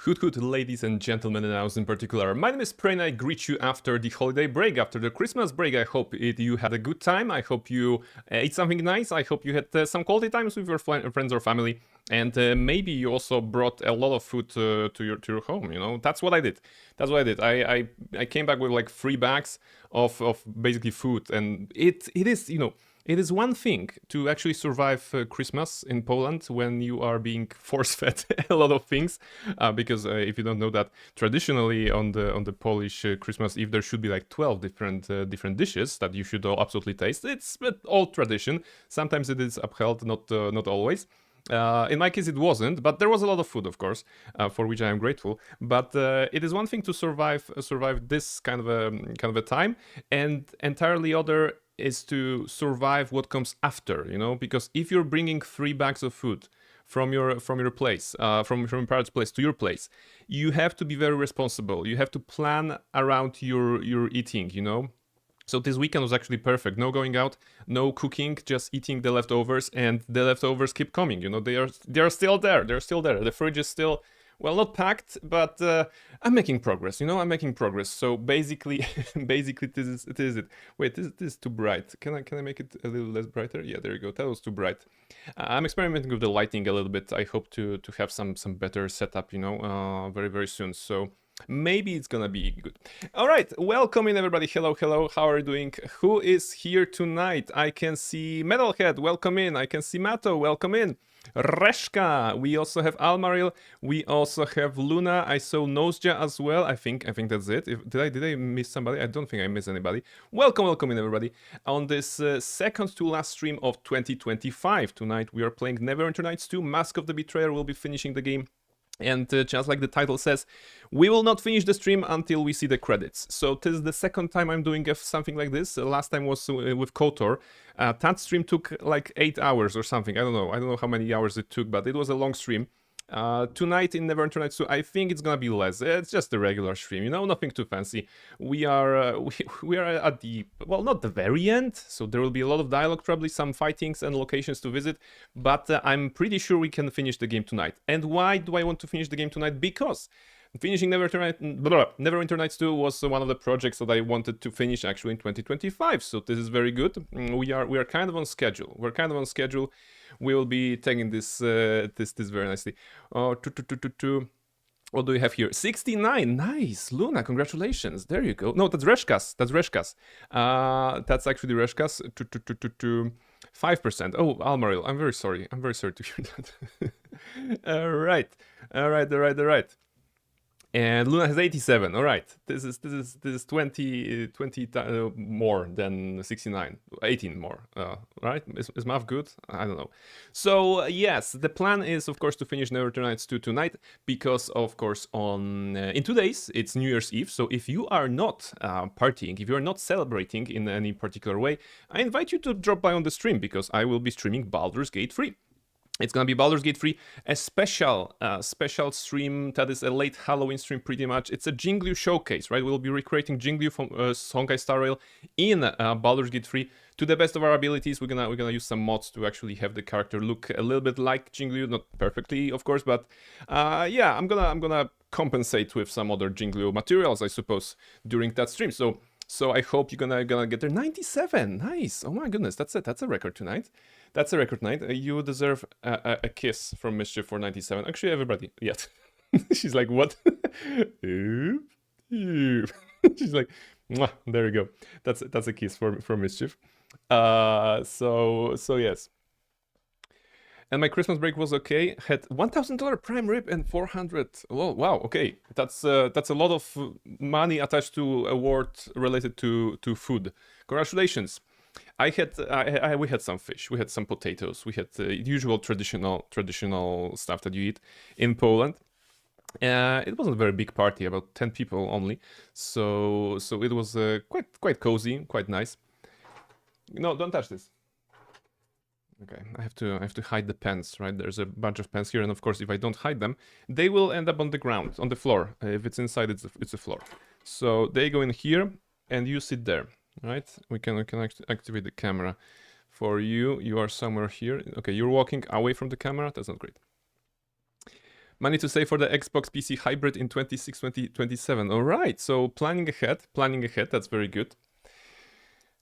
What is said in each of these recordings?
Hoot hoot, ladies and gentlemen, and house in particular. My name is Prey and I greet you after the holiday break, after the Christmas break. I hope you had a good time. I hope you ate something nice. I hope you had some quality times with your friends or family. And maybe you also brought a lot of food to your home. You know, that's what I did. That's what I did. I came back with like 3 bags of basically food, and it is, you know, it is one thing to actually survive Christmas in Poland when you are being force-fed a lot of things, because if you don't know that, traditionally on the Polish Christmas Eve there should be like 12 different dishes that you should all absolutely taste. It's old tradition. Sometimes it is upheld, not always. In my case, it wasn't, but there was a lot of food, of course, for which I am grateful. But it is one thing to survive this kind of a time, and entirely other is to survive what comes after. You know, because if you're bringing 3 bags of food from your place, from your parents' place to your place, you have to be very responsible. You have to plan around your eating. You know. So this weekend was actually perfect. No going out, no cooking, just eating the leftovers, and the leftovers keep coming. You know, they are still there. They're still there. The fridge is still, well, not packed, but I'm making progress. You know, I'm making progress. So basically, basically this is it. Wait, this is too bright. Can I make it a little less brighter? Yeah, there you go. That was too bright. I'm experimenting with the lighting a little bit. I hope to have some better setup. You know, very soon. So. Maybe it's gonna be good. All right, welcome in everybody. Hello, how are you doing? Who is here tonight? I can see Metalhead, welcome in. I can see Mato, welcome in. Reshka, we also have Almaril, we also have Luna. I saw Nosja as well. I think that's it. Did I miss somebody? I don't think I missed anybody. Welcome in everybody on this second to last stream of 2025. Tonight we are playing Neverwinter Nights 2. Mask of the Betrayer will be finishing the game. And just like the title says, we will not finish the stream until we see the credits. So this is the second time I'm doing something like this. Last time was with KOTOR. That stream took like 8 hours or something. I don't know how many hours it took, but it was a long stream. Tonight in Neverwinter Nights 2, I think it's gonna be less. It's just a regular stream, you know, nothing too fancy. We are we are at the, well, not the very end, so there will be a lot of dialogue, probably some fightings and locations to visit, but I'm pretty sure we can finish the game tonight. And why do I want to finish the game tonight? Because finishing Neverwinter Nights 2 was one of the projects that I wanted to finish actually in 2025, so this is very good. We are kind of on schedule. We're kind of on schedule. We will be taking this this very nicely. Oh, what do we have here? 69. Nice, Luna. Congratulations. There you go. No, that's Reshkas. That's actually Reshkas. 5%. Oh, Almaril. I'm very sorry. I'm very sorry to hear that. All right. And Luna has 87. All right, this is 20 more than 69, 18 more. Right? Is math good? I don't know. So yes, the plan is of course to finish Neverwinter Nights 2 tonight, because of course on in 2 days it's New Year's Eve. So if you are not partying, if you are not celebrating in any particular way, I invite you to drop by on the stream, because I will be streaming Baldur's Gate 3. It's gonna be Baldur's Gate 3, a special stream that is a late Halloween stream pretty much. It's a Jingliu showcase, right? We'll be recreating Jingliu from Honkai Star Rail in Baldur's Gate 3 to the best of our abilities. We're gonna use some mods to actually have the character look a little bit like Jingliu, not perfectly, of course, but yeah, I'm gonna compensate with some other Jingliu materials, I suppose, during that stream. So I hope you're gonna get there. 97, nice. Oh my goodness, that's a record tonight. That's a record night. You deserve a kiss from Mischief for 97. Actually, everybody, yes. She's like, what? She's like, mwah, there you go. That's a kiss for Mischief. So yes. And my Christmas break was okay. Had $1,000 prime rib and 400. Oh wow, okay. That's a lot of money attached to award related to food. Congratulations. We had some fish, we had some potatoes, we had the usual traditional stuff that you eat in Poland. It wasn't a very big party, about 10 people only, so it was quite cozy, quite nice. No, don't touch this. Okay, I have to hide the pens, right? There's a bunch of pens here, and of course, if I don't hide them, they will end up on the ground, on the floor. If it's inside, it's a floor. So they go in here, and you sit there. Right, we can activate the camera for you. You are somewhere here. Okay, you're walking away from the camera. That's not great. Money to save for the Xbox PC hybrid in 2027. All right, so planning ahead. That's very good.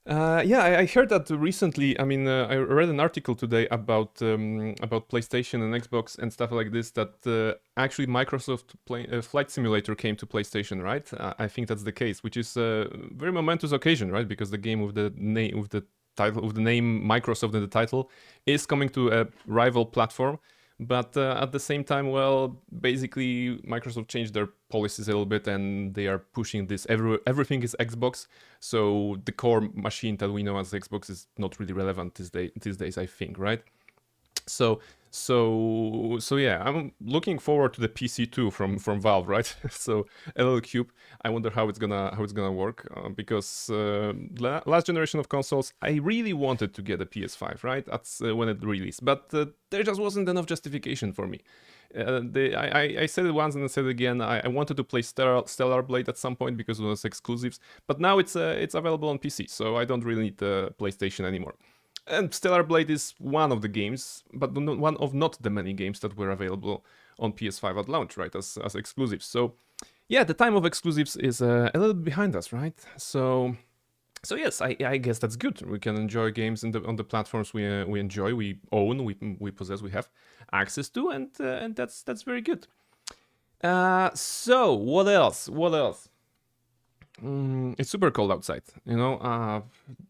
Yeah, I heard that recently. I mean, I read an article today about PlayStation and Xbox and stuff like this. That actually Microsoft Flight Simulator came to PlayStation, right? I think that's the case, which is a very momentous occasion, right? Because the game with the name Microsoft in the title is coming to a rival platform. But at the same time, well, basically Microsoft changed their policies a little bit, and they are pushing this. Everything is Xbox, so the core machine that we know as Xbox is not really relevant these days, I think, right? So yeah, I'm looking forward to the PC too from Valve, right? So LL Cube. I wonder how it's gonna work because last generation of consoles, I really wanted to get a PS5, right? That's when it released, but there just wasn't enough justification for me. I said it once and I said it again. I wanted to play Stellar Blade at some point because it was exclusives, but now it's available on PC, so I don't really need the PlayStation anymore. And Stellar Blade is one of the games, but one of not the many games that were available on PS5 at launch, right, as exclusives. So, yeah, the time of exclusives is a little bit behind us, right? So yes, I guess that's good. We can enjoy games on the platforms we enjoy, we own, we possess, we have access to, and that's very good. So what else? It's super cold outside, you know.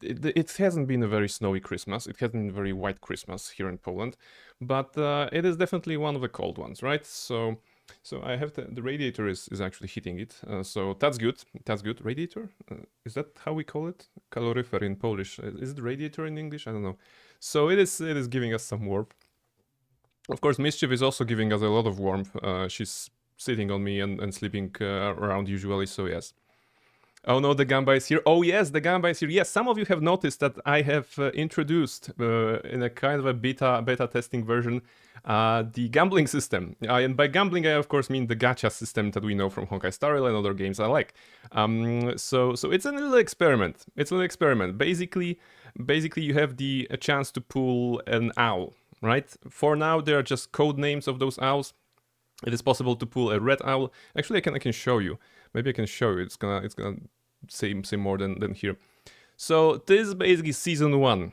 It hasn't been a very snowy Christmas. It hasn't been a very white Christmas here in Poland, but it is definitely one of the cold ones, right? So I have the radiator is actually heating it, so that's good. That's good. Radiator, is that how we call it? Kaloryfer in Polish. Is it radiator in English? I don't know. So it is giving us some warmth. Of course, Mischief is also giving us a lot of warmth. She's sitting on me and sleeping around usually. So yes. Oh no, the Gamba is here. Oh yes, the Gamba is here. Yes, some of you have noticed that I have introduced in a kind of a beta testing version the gambling system. And by gambling, I of course mean the gacha system that we know from Honkai Star Rail and other games I like. So it's a little experiment. It's an experiment. Basically, you have a chance to pull an owl, right? For now, there are just code names of those owls. It is possible to pull a red owl. Actually, I can show you. Maybe I can show you. It's gonna say more than here. So this is basically season 1.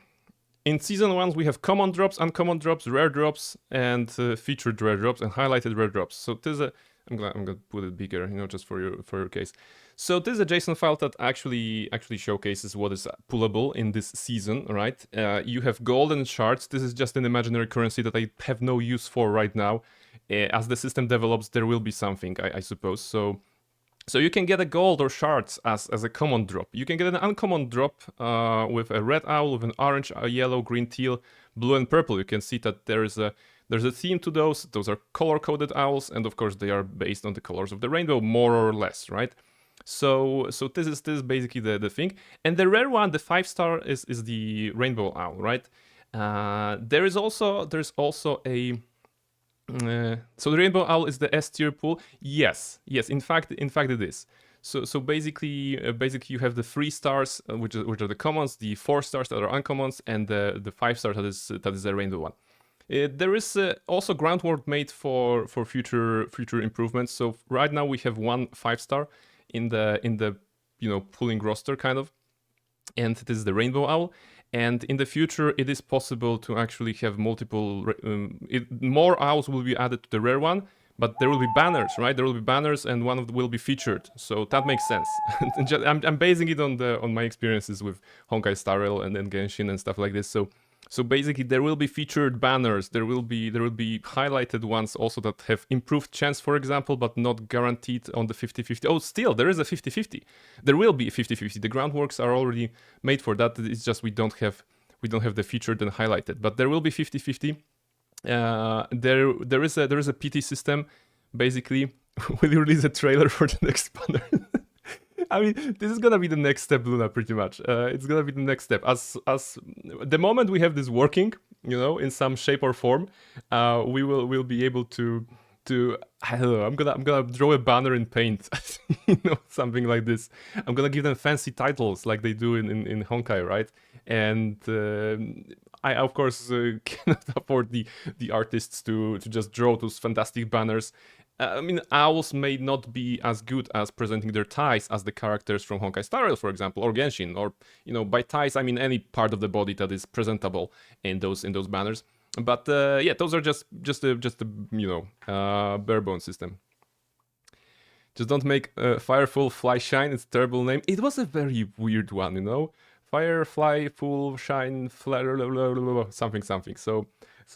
In season 1 we have common drops, uncommon drops, rare drops, and featured rare drops and highlighted rare drops. So this is I'm gonna put it bigger, you know, just for your case. So this is a JSON file that actually showcases what is pullable in this season, right? You have golden shards. This is just an imaginary currency that I have no use for right now. As the system develops, there will be something, I suppose. So you can get a gold or shards as a common drop. You can get an uncommon drop with a red owl, with an orange, yellow, green, teal, blue, and purple. You can see that there's a theme to those. Those are color-coded owls, and of course they are based on the colors of the rainbow, more or less, right? So this is basically the thing. And the rare one, the 5-star, is the rainbow owl, right? There's also a so the rainbow owl is the S tier pool. Yes. In fact it is. So basically you have the 3 stars, which are the commons, the 4 stars that are uncommons, and the 5 stars that is the rainbow one. There is also groundwork made for future improvements. So right now we have 1 5-star in the pooling roster kind of, and this is the rainbow owl. And in the future, it is possible to actually have multiple. More owls will be added to the rare one, but there will be banners, right? There will be banners, and one of them will be featured. So that makes sense. I'm basing it on my experiences with Honkai Star Rail and then Genshin and stuff like this. So basically, there will be featured banners. There will be highlighted ones also that have improved chance, for example, but not guaranteed on the 50-50. Oh, still there is a 50-50. There will be a 50-50. The groundworks are already made for that. It's just we don't have the featured and highlighted, but there will be 50-50. There is a PT system. Basically, will you release a trailer for the next banner? I mean, this is gonna be the next step, Luna, pretty much. It's gonna be the next step. As the moment we have this working, in some shape or form, we'll be able to I don't know. I'm gonna draw a banner in Paint, something like this. I'm gonna give them fancy titles like they do in Honkai, right? And I of course cannot afford the artists to just draw those fantastic banners. I mean, owls may not be as good as presenting their ties as the characters from Honkai Star Rail, for example, or Genshin, or by ties I mean any part of the body that is presentable in those banners. But yeah, those are just a bare bone system. Just don't make Fireful Fly Shine. It's a terrible name. It was a very weird one, Firefly Full Shine Flare something. So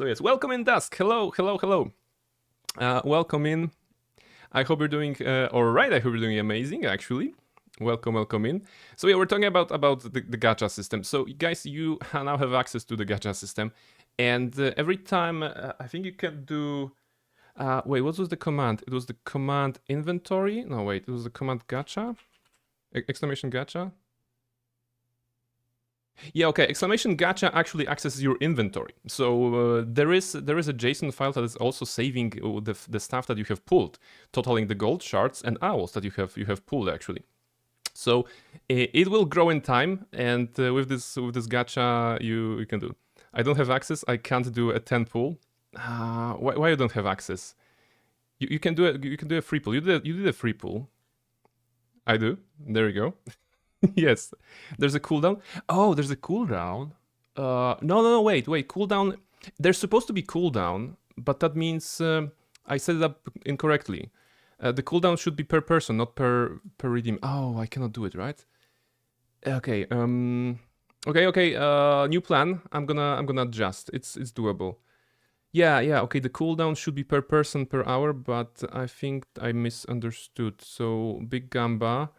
yes, welcome in Dusk. Hello. Welcome in. I hope you're doing all right. I hope you're doing amazing. Actually, welcome in. So yeah, we're talking about the gacha system. So guys, you now have access to the gacha system, and every time I think you can do. Wait, what was the command? It was the command inventory. No, wait, it was the command gacha. Exclamation gacha. Yeah, okay. Exclamation gacha actually accesses your inventory. So there is a JSON file that is also saving the stuff that you have pulled, totaling the gold shards and owls that you have pulled actually. So it will grow in time, and with this gacha you can do. I don't have access. I can't do a 10 pull. Why you don't have access? You can do it. You can do a free pull. You did a free pull. I do. There you go. Yes, there's a cooldown. Oh, there's a cooldown. No, wait, cooldown. There's supposed to be cooldown, but that means I set it up incorrectly. The cooldown should be per person, not per redeem. Oh, I cannot do it, right? Okay. Okay. New plan. I'm gonna adjust. It's doable. Yeah. Okay, the cooldown should be per person per hour, but I think I misunderstood. So Big Gamba.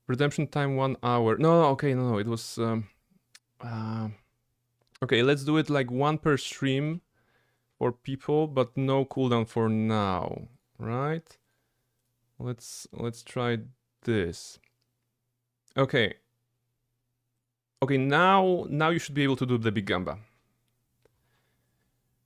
Redemption time 1 hour. No, it was okay, let's do it like 1 per stream for people, but no cooldown for now, right? Let's try this. Okay, now you should be able to do the Big Gamba.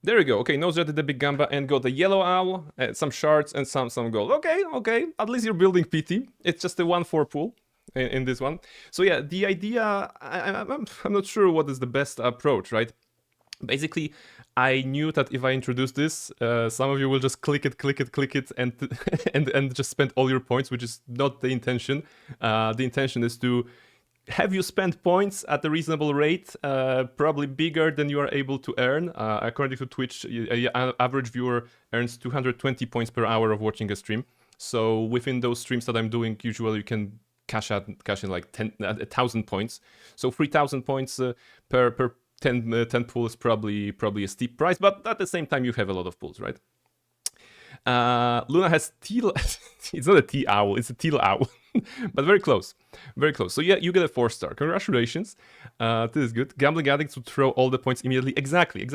There we go. Okay, nose did the Big Gamba and got the yellow owl, some shards and some gold. Okay, at least you're building PT. It's just a 1-4 pool in this one. So yeah, the idea, I'm not sure what is the best approach, right? Basically, I knew that if I introduce this, some of you will just click it, and and just spend all your points, which is not the intention. The intention is to have you spend points at a reasonable rate, probably bigger than you are able to earn. According to Twitch, an average viewer earns 220 points per hour of watching a stream. So within those streams that I'm doing, usually you can cash in like 1,000 points. So 3,000 points per 10 pool is probably a steep price, but at the same time you have a lot of pools, right? Luna has teal. It's not a tea owl, it's a teal owl. But very close. So yeah, you get a 4-star. Congratulations. This is good. Gambling addicts would throw all the points immediately. Exactly.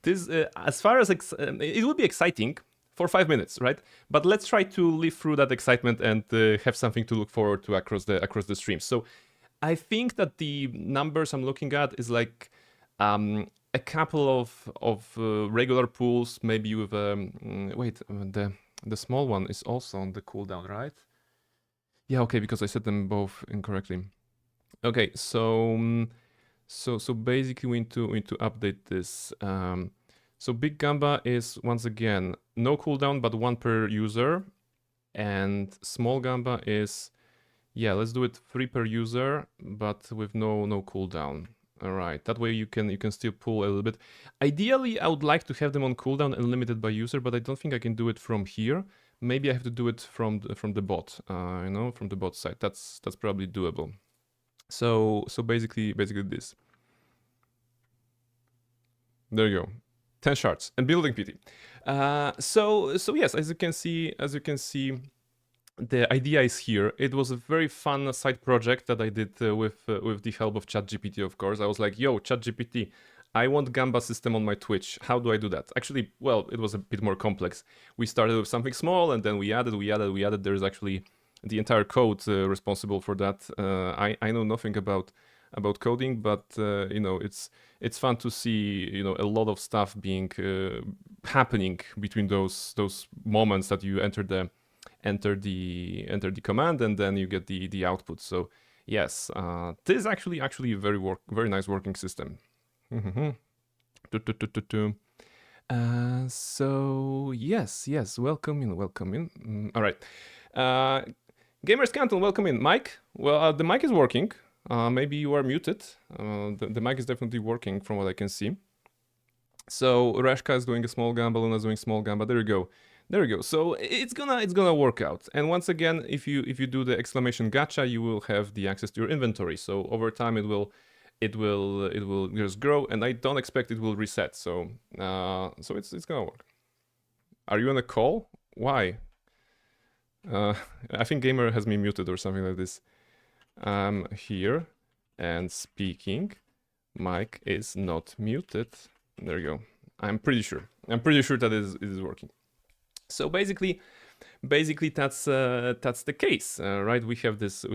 This, as far as it will be exciting for 5 minutes, right? But let's try to live through that excitement and have something to look forward to across the stream. So I think that the numbers I'm looking at is like a couple of regular pools, maybe with wait, the small one is also on the cooldown, right? Yeah, okay, because I set them both incorrectly. Okay, so basically we need to update this. So Big Gamba is once again no cooldown, but 1 per user, and Small Gamba is, yeah, let's do it 3 per user, but with no cooldown. All right, that way you can still pull a little bit. Ideally, I would like to have them on cooldown and limited by user, but I don't think I can do it from here. Maybe I have to do it from the bot, from the bot side. That's probably doable. So basically this. There you go, 10 shards and building PT. So yes, as you can see, the idea is here. It was a very fun side project that I did with the help of ChatGPT, of course. I was like, yo, ChatGPT, I want Gamba system on my Twitch. How do I do that? Actually, well, it was a bit more complex. We started with something small, and then we added. There's actually the entire code responsible for that. I know nothing about coding, but it's fun to see a lot of stuff being happening between those moments that you enter the command and then you get the output. So yes, this is actually a very nice working system. So yes, welcome in. All right. Gamers Canton, welcome in. Mike, well, the mic is working. Maybe you are muted. The mic is definitely working from what I can see. So Rashka is doing a small gamba, Luna is doing small gamba. There you go. So it's gonna work out. And once again, if you do the exclamation gacha, you will have the access to your inventory. So over time, it will just grow, and I don't expect it will reset. So it's gonna work. Are you on a call? Why? I think Gamer has me muted or something like this. I'm here and speaking. Mic is not muted. There you go. I'm pretty sure that it is working. So basically that's the case, right? We have this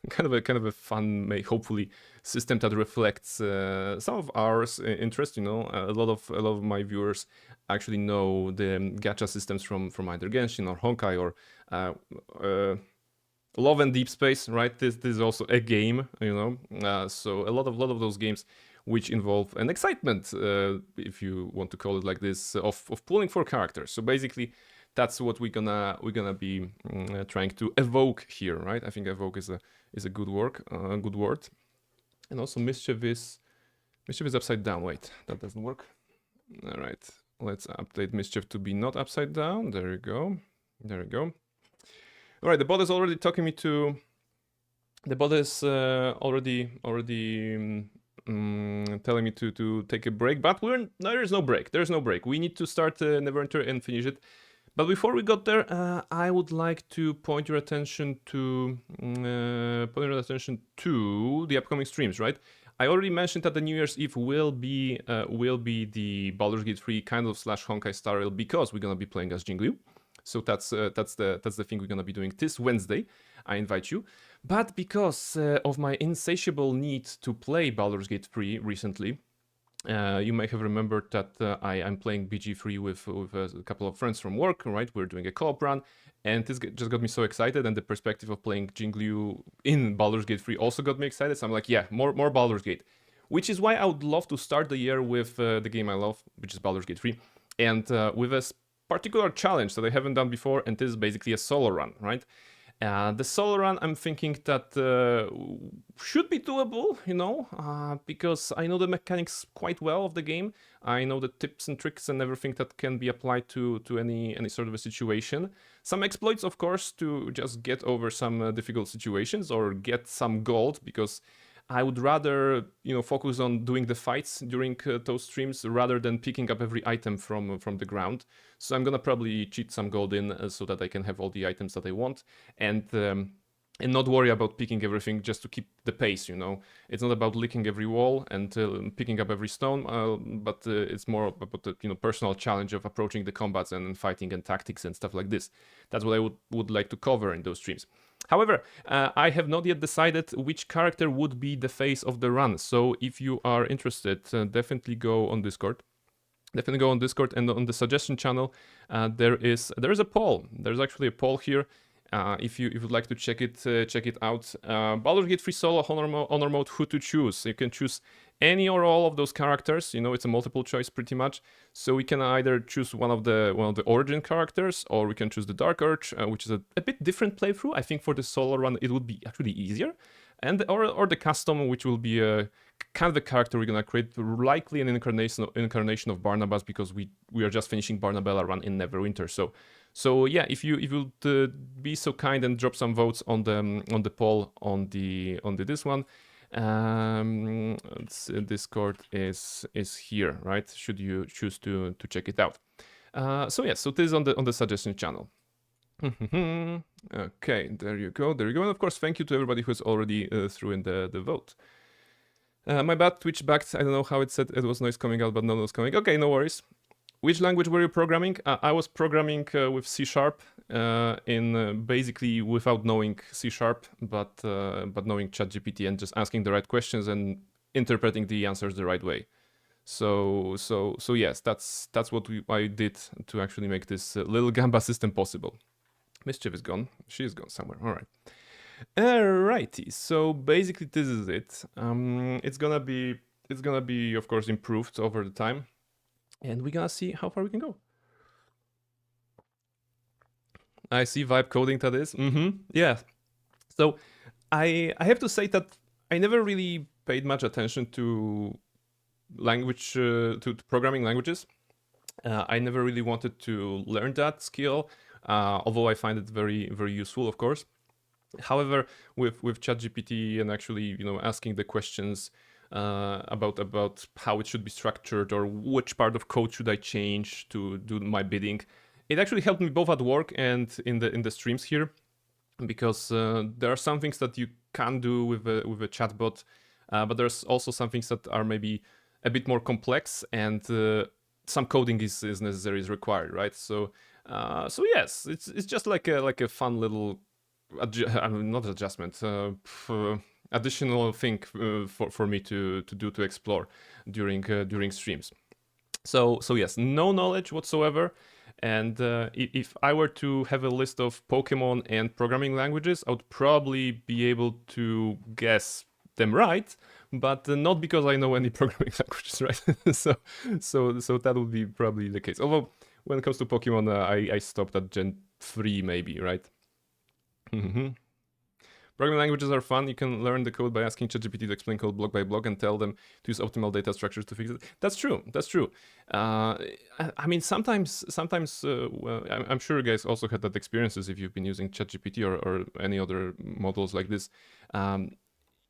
kind of a fun, hopefully, system that reflects some of our interest. You know, a lot of my viewers actually know the gacha systems from either Genshin or Honkai or Love and Deep Space, right? This is also a game, you know. So a lot of those games which involve an excitement, if you want to call it like this, of pulling for characters. So basically, that's what we're gonna be trying to evoke here, right? I think evoke is a good word. And also mischief is upside down. Wait, that doesn't work. All right, let's update mischief to be not upside down. There you go. All right, the bot is already talking me to. The bot is already telling me to take a break, but there's no break. We need to start NWN2EE and finish it. But before we got there, I would like to point your attention to the upcoming streams. Right, I already mentioned that the New Year's Eve will be the Baldur's Gate 3 kind of / Honkai Star Rail, because we're gonna be playing as Jingliu. So that's the thing we're gonna be doing this Wednesday. I invite you. But because of my insatiable need to play Baldur's Gate 3 recently, you may have remembered that I'm playing BG3 with a couple of friends from work, right? We're doing a co-op run, and this just got me so excited, and the perspective of playing Jingliu in Baldur's Gate 3 also got me excited, so I'm like, yeah, more Baldur's Gate. Which is why I would love to start the year with the game I love, which is Baldur's Gate 3, and with a particular challenge that I haven't done before, and this is basically a solo run, right? The solo run, I'm thinking that should be doable, you know, because I know the mechanics quite well of the game. I know the tips and tricks and everything that can be applied to any sort of a situation. Some exploits, of course, to just get over some difficult situations or get some gold, because I would rather, you know, focus on doing the fights during those streams rather than picking up every item from the ground. So I'm gonna probably cheat some gold in so that I can have all the items that I want, and not worry about picking everything just to keep the pace, you know. It's not about licking every wall and picking up every stone, but it's more about the, you know, personal challenge of approaching the combats and fighting and tactics and stuff like this. That's what I would like to cover in those streams. However, I have not yet decided which character would be the face of the run. So if you are interested, definitely go on Discord. And on the suggestion channel, there is a poll. There's actually a poll here. If you would like to check it out. Baldur's Gate 3 Solo Honor Mode, who to choose? You can choose any or all of those characters. You know, it's a multiple choice pretty much. So we can either choose one of the origin characters, or we can choose the Dark Urge, which is a bit different playthrough. I think for the solo run it would be actually easier, and or the custom, which will be a kind of the character we're gonna create, likely an incarnation of Barnabas, because we are just finishing Barnabella run in Neverwinter. So yeah, if you would be so kind and drop some votes on the poll on this one. Discord is here, right? Should you choose to check it out. So this is on the suggestion channel. Okay, there you go. And of course, thank you to everybody who's already threw in the vote. My bad, Twitch backed. I don't know how it said it was noise coming out, but no noise coming. Okay, no worries. Which language were you programming? I was programming with C#, in basically without knowing C#, but knowing ChatGPT and just asking the right questions and interpreting the answers the right way. So yes, that's what I did to actually make this little Gamba system possible. Mischief is gone. She is gone somewhere. All right. Alrighty. So basically, this is it. It's gonna be it's gonna be, of course, improved over the time, and we're gonna see how far we can go. I see vibe coding that is. Yeah. So I have to say that I never really paid much attention to language to programming languages. I never really wanted to learn that skill, although I find it very very useful, of course. However, with ChatGPT and actually asking the questions about how it should be structured or which part of code should I change to do my bidding, it actually helped me both at work and in the streams here, because there are some things that you can do with a chatbot, but there's also some things that are maybe a bit more complex, and some coding is necessary, is required, right? So yes, it's just like a fun little not adjustment, additional thing for me to do, to explore during streams. So yes, no knowledge whatsoever. And if I were to have a list of Pokemon and programming languages, I would probably be able to guess them right, but not because I know any programming languages, right? So that would be probably the case. Although when it comes to Pokemon, I stopped at Gen 3 maybe, right? Programming languages are fun. You can learn the code by asking ChatGPT to explain code block by block and tell them to use optimal data structures to fix it. That's true. That's true. I mean, sometimes well, I'm sure you guys also had that experiences if you've been using ChatGPT or any other models like this.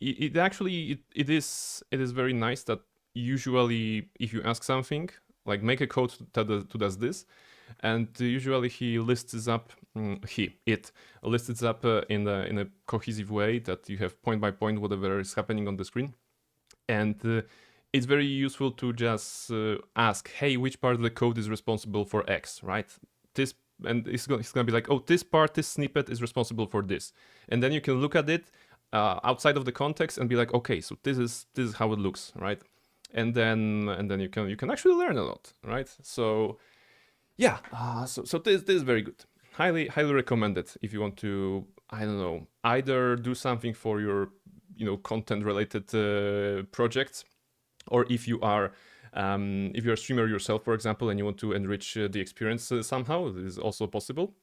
It actually is very nice that usually if you ask something like make a code that does this, and usually he lists up it lists up in a cohesive way that you have point by point whatever is happening on the screen, and it's very useful to just ask, hey, which part of the code is responsible for X, right? This, and it's gonna be like, oh, this part, this snippet is responsible for this, and then you can look at it outside of the context and be like, okay, so this is how it looks, right? And then you can actually learn a lot, right? So yeah, so this is very good. Highly recommended if you want to, I don't know, either do something for your content related projects, or if you're a streamer yourself, for example, and you want to enrich the experience somehow, this is also possible.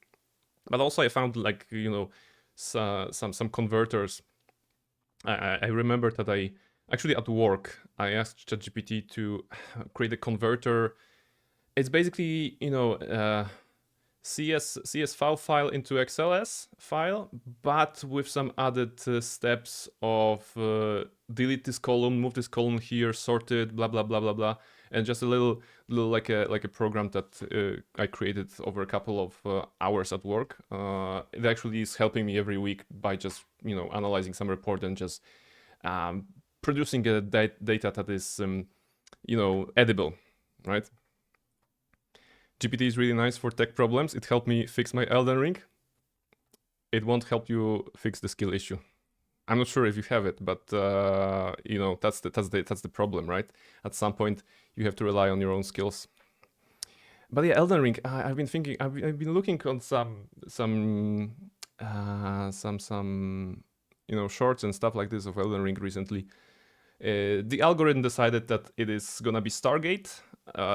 But also I found like some converters. I remember that I actually at work I asked ChatGPT to create a converter. It's basically CSV file into XLS file, but with some added steps of delete this column, move this column here, sort it, blah blah blah blah blah, and just a little like a program that I created over a couple of hours at work. It actually is helping me every week by just analyzing some report and just producing a data that is edible, right? GPT is really nice for tech problems. It helped me fix my Elden Ring. It won't help you fix the skill issue. I'm not sure if you have it, but that's the problem, right? At some point, you have to rely on your own skills. But yeah, Elden Ring. I've been thinking. I've been looking on some shorts and stuff like this of Elden Ring recently. The algorithm decided that it is gonna be Stargate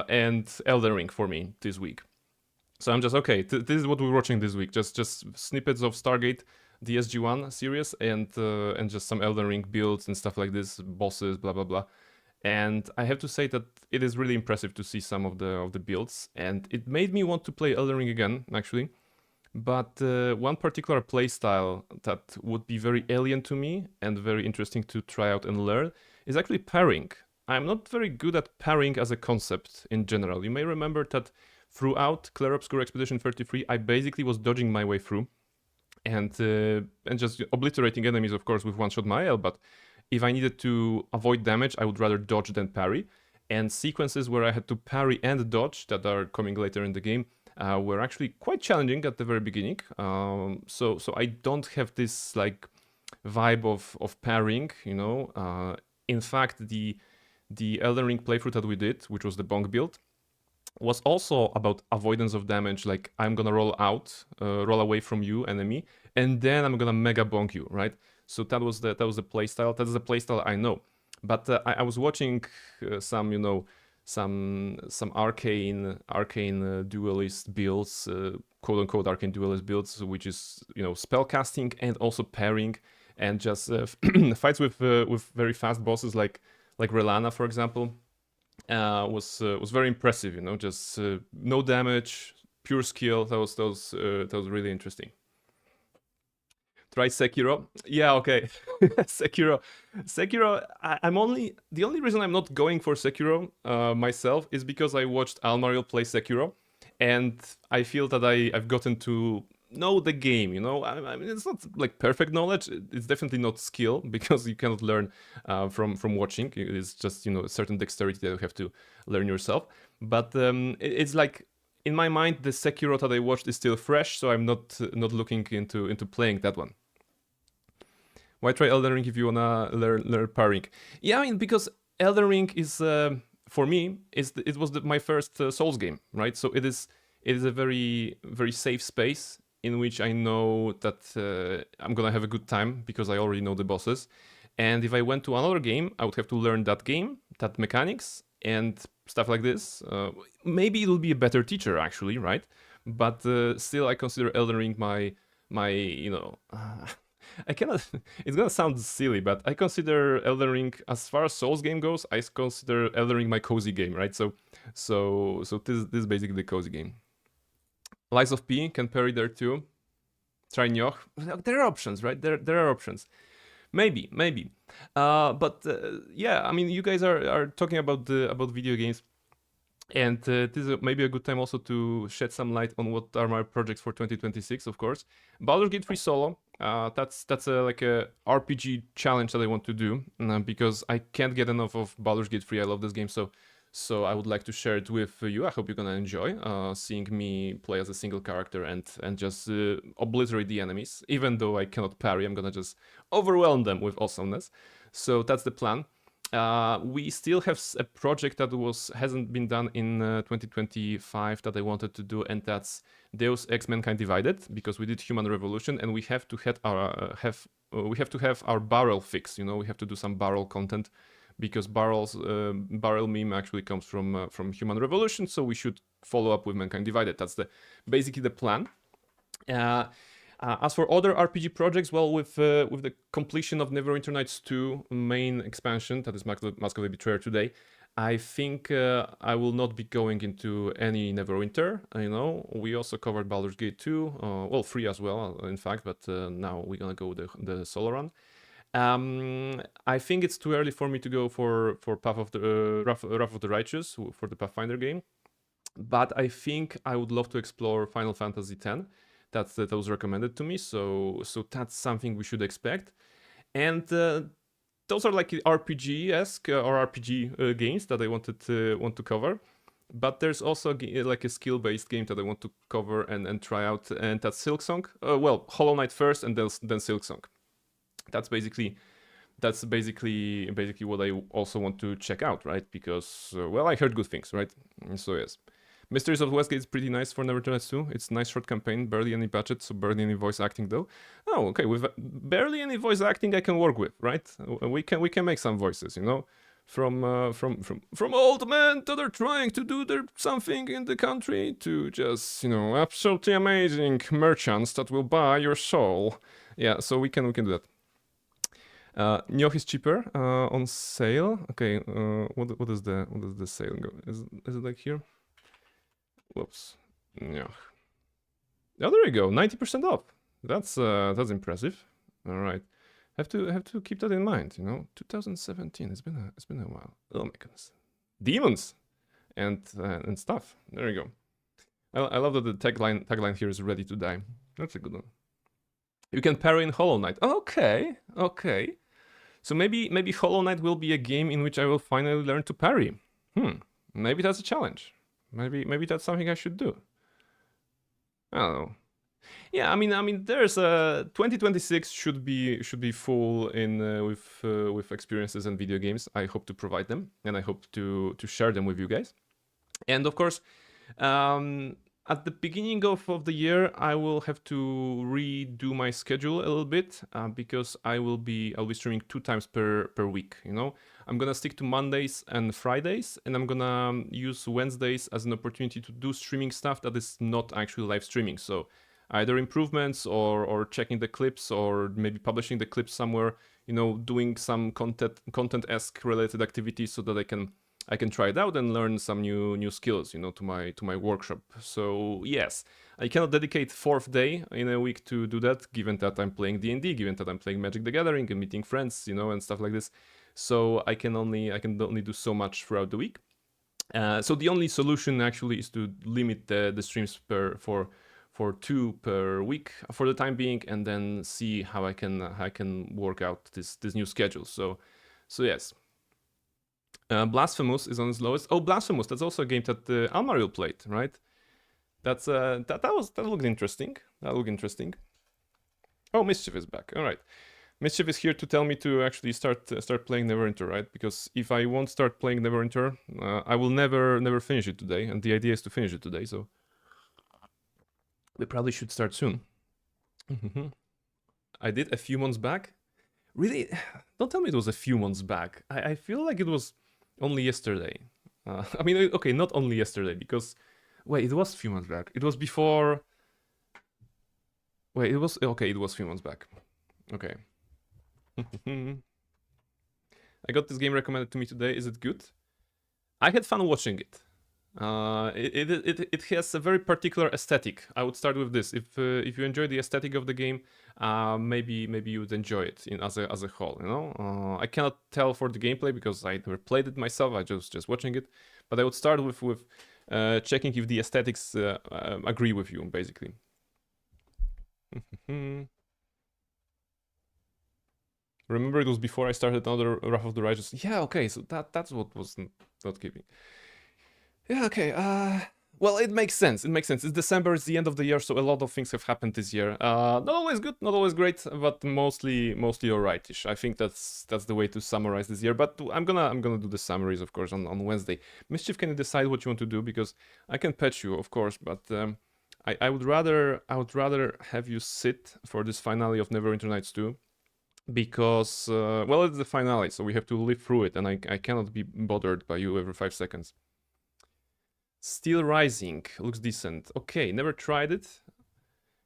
and Elden Ring for me this week. So I'm just okay. This is what we're watching this week. Just snippets of Stargate, the SG1 series, and just some Elden Ring builds and stuff like this, bosses, blah blah blah. And I have to say that it is really impressive to see some of the builds, and it made me want to play Elden Ring again, actually. But one particular playstyle that would be very alien to me and very interesting to try out and learn is actually parrying. I'm not very good at parrying as a concept in general. You may remember that throughout Clair Obscur Expedition 33, I basically was dodging my way through and just obliterating enemies, of course, with one-shot Mael, but if I needed to avoid damage, I would rather dodge than parry. And sequences where I had to parry and dodge that are coming later in the game were actually quite challenging at the very beginning. So I don't have this like vibe of parrying, in fact, the Elden Ring playthrough that we did, which was the bonk build, was also about avoidance of damage. Like I'm gonna roll away from you, enemy, and then I'm gonna mega bonk you, right? So that was the playstyle. That is the playstyle I know. But I was watching some, you know, some arcane duelist builds, quote unquote arcane duelist builds, which is, you know, spell casting and also pairing, and just fights with very fast bosses like Relana, for example. Was very impressive. You know, just no damage, pure skill. That was really interesting. Try Sekiro. Yeah, okay. Sekiro. Sekiro. I'm only the only reason I'm not going for Sekiro myself is because I watched Almariel play Sekiro, and I feel that I've gotten to know the game. You know, I mean, it's not like perfect knowledge. It's definitely not skill because you cannot learn from watching. It's just, you know, a certain dexterity that you have to learn yourself. But it's like, in my mind, the Sekiro that I watched is still fresh, so I'm not looking into playing that one. Why try Elden Ring if you wanna learn parrying? Yeah, I mean, because Elden Ring is for me it was my first Souls game, right? So it is a very safe space in which I know that I'm gonna have a good time because I already know the bosses. And if I went to another game, I would have to learn that game, that mechanics, and stuff like this. Maybe it'll be a better teacher, actually, right? But still, I consider Elden Ring my you know. I cannot. It's gonna sound silly, but I consider Elden Ring, as far as Souls game goes, I consider Elden Ring my cozy game, right? So this is basically the cozy game. Lies of P can parry there too. Try Nyoh. There are options, right? There are options. Maybe. But yeah, I mean, you guys are talking about video games, and this is maybe a good time also to shed some light on what are my projects for 2026. Of course, Baldur's Gate 3 solo. That's like a RPG challenge that I want to do because I can't get enough of Baldur's Gate 3. I love this game, so I would like to share it with you. I hope you're gonna enjoy seeing me play as a single character and just obliterate the enemies. Even though I cannot parry, I'm gonna just overwhelm them with awesomeness. So that's the plan. We still have a project that hasn't been done in 2025 that I wanted to do, and that's Deus Ex Mankind Divided, because we did Human Revolution and we have to have our barrel fix. You know, we have to do some barrel content because barrel meme actually comes from Human Revolution, so we should follow up with Mankind Divided. That's basically the plan. As for other RPG projects, well, with the completion of Neverwinter Nights 2 main expansion, that is Mask of the Betrayer today, I think I will not be going into any Neverwinter. You know, we also covered Baldur's Gate 2, well, 3 as well, in fact, but now we're gonna go the solo run. I think it's too early for me to go for Path of the Wrath of the Righteous for the Pathfinder game, but I think I would love to explore Final Fantasy X. That was recommended to me, so that's something we should expect. And those are like RPG-esque or RPG games that I want to cover. But there's also like a skill-based game that I want to cover and try out, and that's Silksong. Well, Hollow Knight first, and then Silksong. That's basically what I also want to check out, right? Because well, I heard good things, right? So yes. Mysteries of Westgate is pretty nice for Neverwinter Nights 2. It's a nice short campaign, barely any budget, so barely any voice acting though. Oh, okay, with barely any voice acting I can work with, right? We can make some voices, you know, from old men that are trying to do something in the country to just, you know, absolutely amazing merchants that will buy your soul. Yeah, so we can do that. Nyoh is cheaper on sale. Okay, what is the sale go? Is it like here? Whoops. Yeah. Oh, there you go. 90% off. That's impressive. All right. Have to keep that in mind. You know, 2017. It's been a while. Oh my goodness. Demons and stuff. There you go. I love that the tagline here is ready to die. That's a good one. You can parry in Hollow Knight. Okay. So maybe Hollow Knight will be a game in which I will finally learn to parry. Maybe that's a challenge. Maybe that's something I should do. I don't know. Yeah, I mean, there's 2026 should be full in with experiences and video games. I hope to provide them, and I hope to share them with you guys. And of course, At the beginning of the year, I will have to redo my schedule a little bit because I'll be streaming 2 times per week. You know, I'm gonna stick to Mondays and Fridays, and I'm gonna use Wednesdays as an opportunity to do streaming stuff that is not actually live streaming. So either improvements or checking the clips or maybe publishing the clips somewhere. You know, doing some content-esque related activities so that I can try it out and learn some new skills, you know, to my workshop. So yes, I cannot dedicate fourth day in a week to do that, given that I'm playing D&D, given that I'm playing Magic the Gathering and meeting friends, you know, and stuff like this. So I can only do so much throughout the week. So the only solution actually is to limit the streams for 2 per week for the time being, and then see how I can work out this new schedule. So yes. Blasphemous is on its lowest. Oh, Blasphemous! That's also a game that Almariel played, right? That's that looked interesting. That looked interesting. Oh, Mischief is back. All right, Mischief is here to tell me to actually start playing Neverwinter, right? Because if I won't start playing Neverwinter, I will never finish it today. And the idea is to finish it today, so we probably should start soon. I did a few months back. Really? Don't tell me it was a few months back. I feel like it was only yesterday. I mean, okay, not only yesterday, because... Wait, it was a few months back. It was before... Wait, it was... Okay, it was a few months back. Okay. I got this game recommended to me today. Is it good? I had fun watching it. It has a very particular aesthetic. I would start with this. If you enjoy the aesthetic of the game, maybe you would enjoy it as a whole. You know, I cannot tell for the gameplay because I never played it myself. I just watching it. But I would start with checking if the aesthetics agree with you, basically. Remember, it was before I started another Wrath of the Righteous. Yeah, okay, so that's what was not keeping. Yeah, okay. Well, it makes sense. It makes sense. It's December. It's the end of the year, so a lot of things have happened this year. Not always good, not always great, but mostly alrightish. I think that's the way to summarize this year. But I'm gonna do the summaries, of course, on Wednesday. Mischief, can you decide what you want to do? Because I can patch you, of course, but I would rather have you sit for this finale of Neverwinter Nights 2. Because well, it's the finale, so we have to live through it, and I cannot be bothered by you every 5 seconds. Steel Rising looks decent. Okay, never tried it.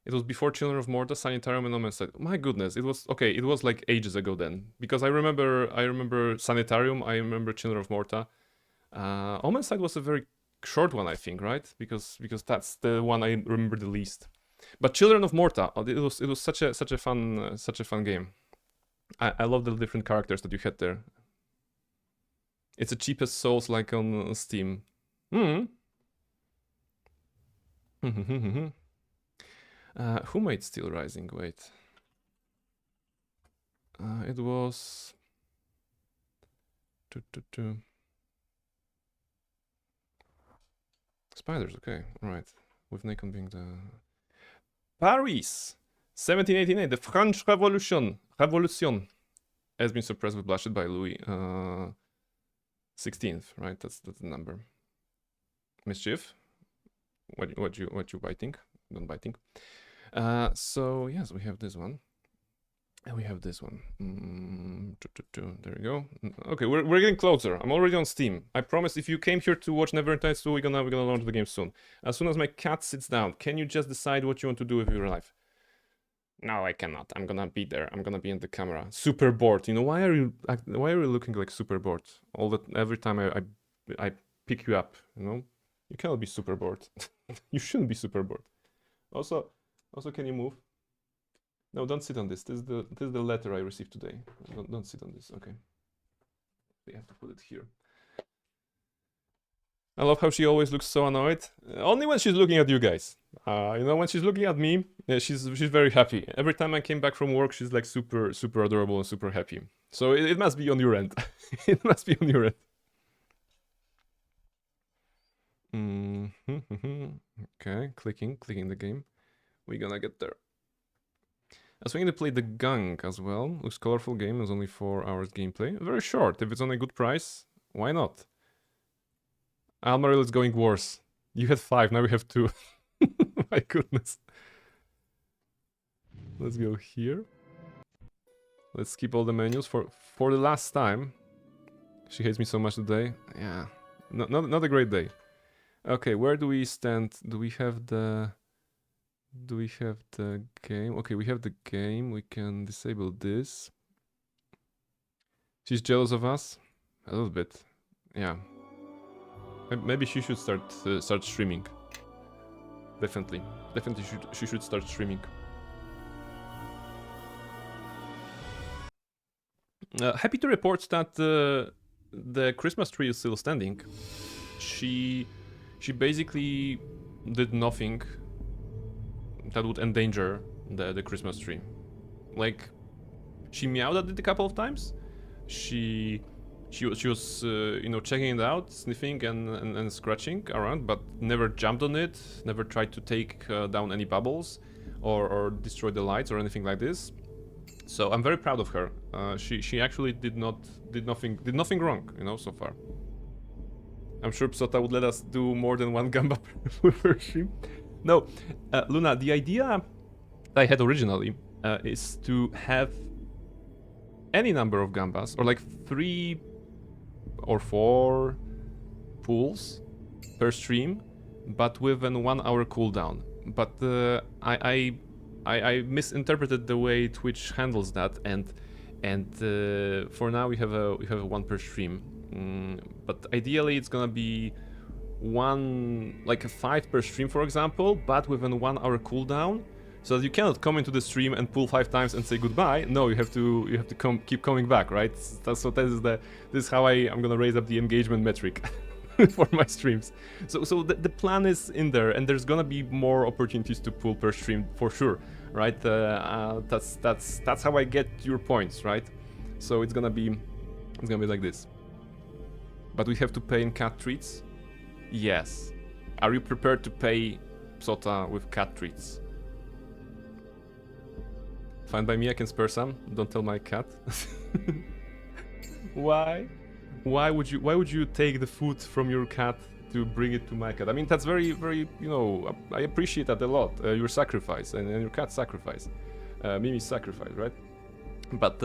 It was before Children of Morta, Sanitarium, and Omen Side. My goodness, it was okay. It was like ages ago then, because I remember Sanitarium. I remember Children of Morta. Omen Side was a very short one, I think, right? Because that's the one I remember the least. But Children of Morta, it was such a fun game. I love the different characters that you had there. It's the cheapest Souls like on Steam. Who made Steel Rising? Wait. It was... Spiders, okay, right. With Nikon being the... Paris! 1789, the French Revolution has been suppressed with bloodshed by Louis 16th, right? That's the number. Mischief. What you biting? Don't biting. So yes, we have this one. And we have this one. There we go. Okay, we're getting closer. I'm already on Steam. I promise if you came here to watch Neverwinter Nights 2, we're gonna launch the game soon. As soon as my cat sits down, can you just decide what you want to do with your life? No, I cannot. I'm gonna be there. I'm gonna be in the camera. Super bored. You know, why are you looking like super bored? Every time I pick you up, you know? You cannot be super bored. You shouldn't be super bored. Also, can you move? No, don't sit on this. This is the letter I received today. Don't sit on this. Okay. We have to put it here. I love how she always looks so annoyed. Only when she's looking at you guys. You know, when she's looking at me, she's very happy. Every time I came back from work, she's like super adorable and super happy. So it must be on your end. It must be on your end. Okay, clicking the game. We're gonna get there. I was thinking to play the Gang as well. Looks colorful game, is only 4 hours gameplay. Very short. If it's on a good price, why not? Almaril is going worse. You had 5, now we have 2. My goodness. Let's go here. Let's skip all the menus for the last time. She hates me so much today. Yeah, not a great day. Okay, where do we stand? Do we have the game? Okay, we have the game. We can disable this. She's jealous of us a little bit. Yeah. Maybe she should start streaming. Definitely she should start streaming. Happy to report that the Christmas tree is still standing. She basically did nothing that would endanger the Christmas tree. Like, she meowed at it a couple of times. She was you know, checking it out, sniffing and scratching around, but never jumped on it, never tried to take down any bubbles or destroy the lights or anything like this. So I'm very proud of her. She actually did nothing wrong, you know, so far. I'm sure Psota would let us do more than one gamba per stream. No, Luna, the idea I had originally is to have any number of gambas, or like 3 or 4 pools per stream, but with an 1 hour cooldown. But I misinterpreted the way Twitch handles that, and for now we have a 1 per stream. But ideally it's gonna be like a 5 per stream, for example, but with an 1 hour cooldown, so that you cannot come into the stream and pull 5 times and say goodbye. No, you have to keep coming back, right? This is how I'm gonna raise up the engagement metric for my streams. So the plan is in there, and there's gonna be more opportunities to pull per stream for sure, right? That's how I get your points, right? So it's gonna be like this. But we have to pay in cat treats. Yes. Are you prepared to pay Psota with cat treats? Fine by me, I can spare some. Don't tell my cat. Why? Why would you take the food from your cat to bring it to my cat? I mean, that's very, very, you know, I appreciate that a lot. Your sacrifice and your cat's sacrifice. Mimi's sacrifice, right? But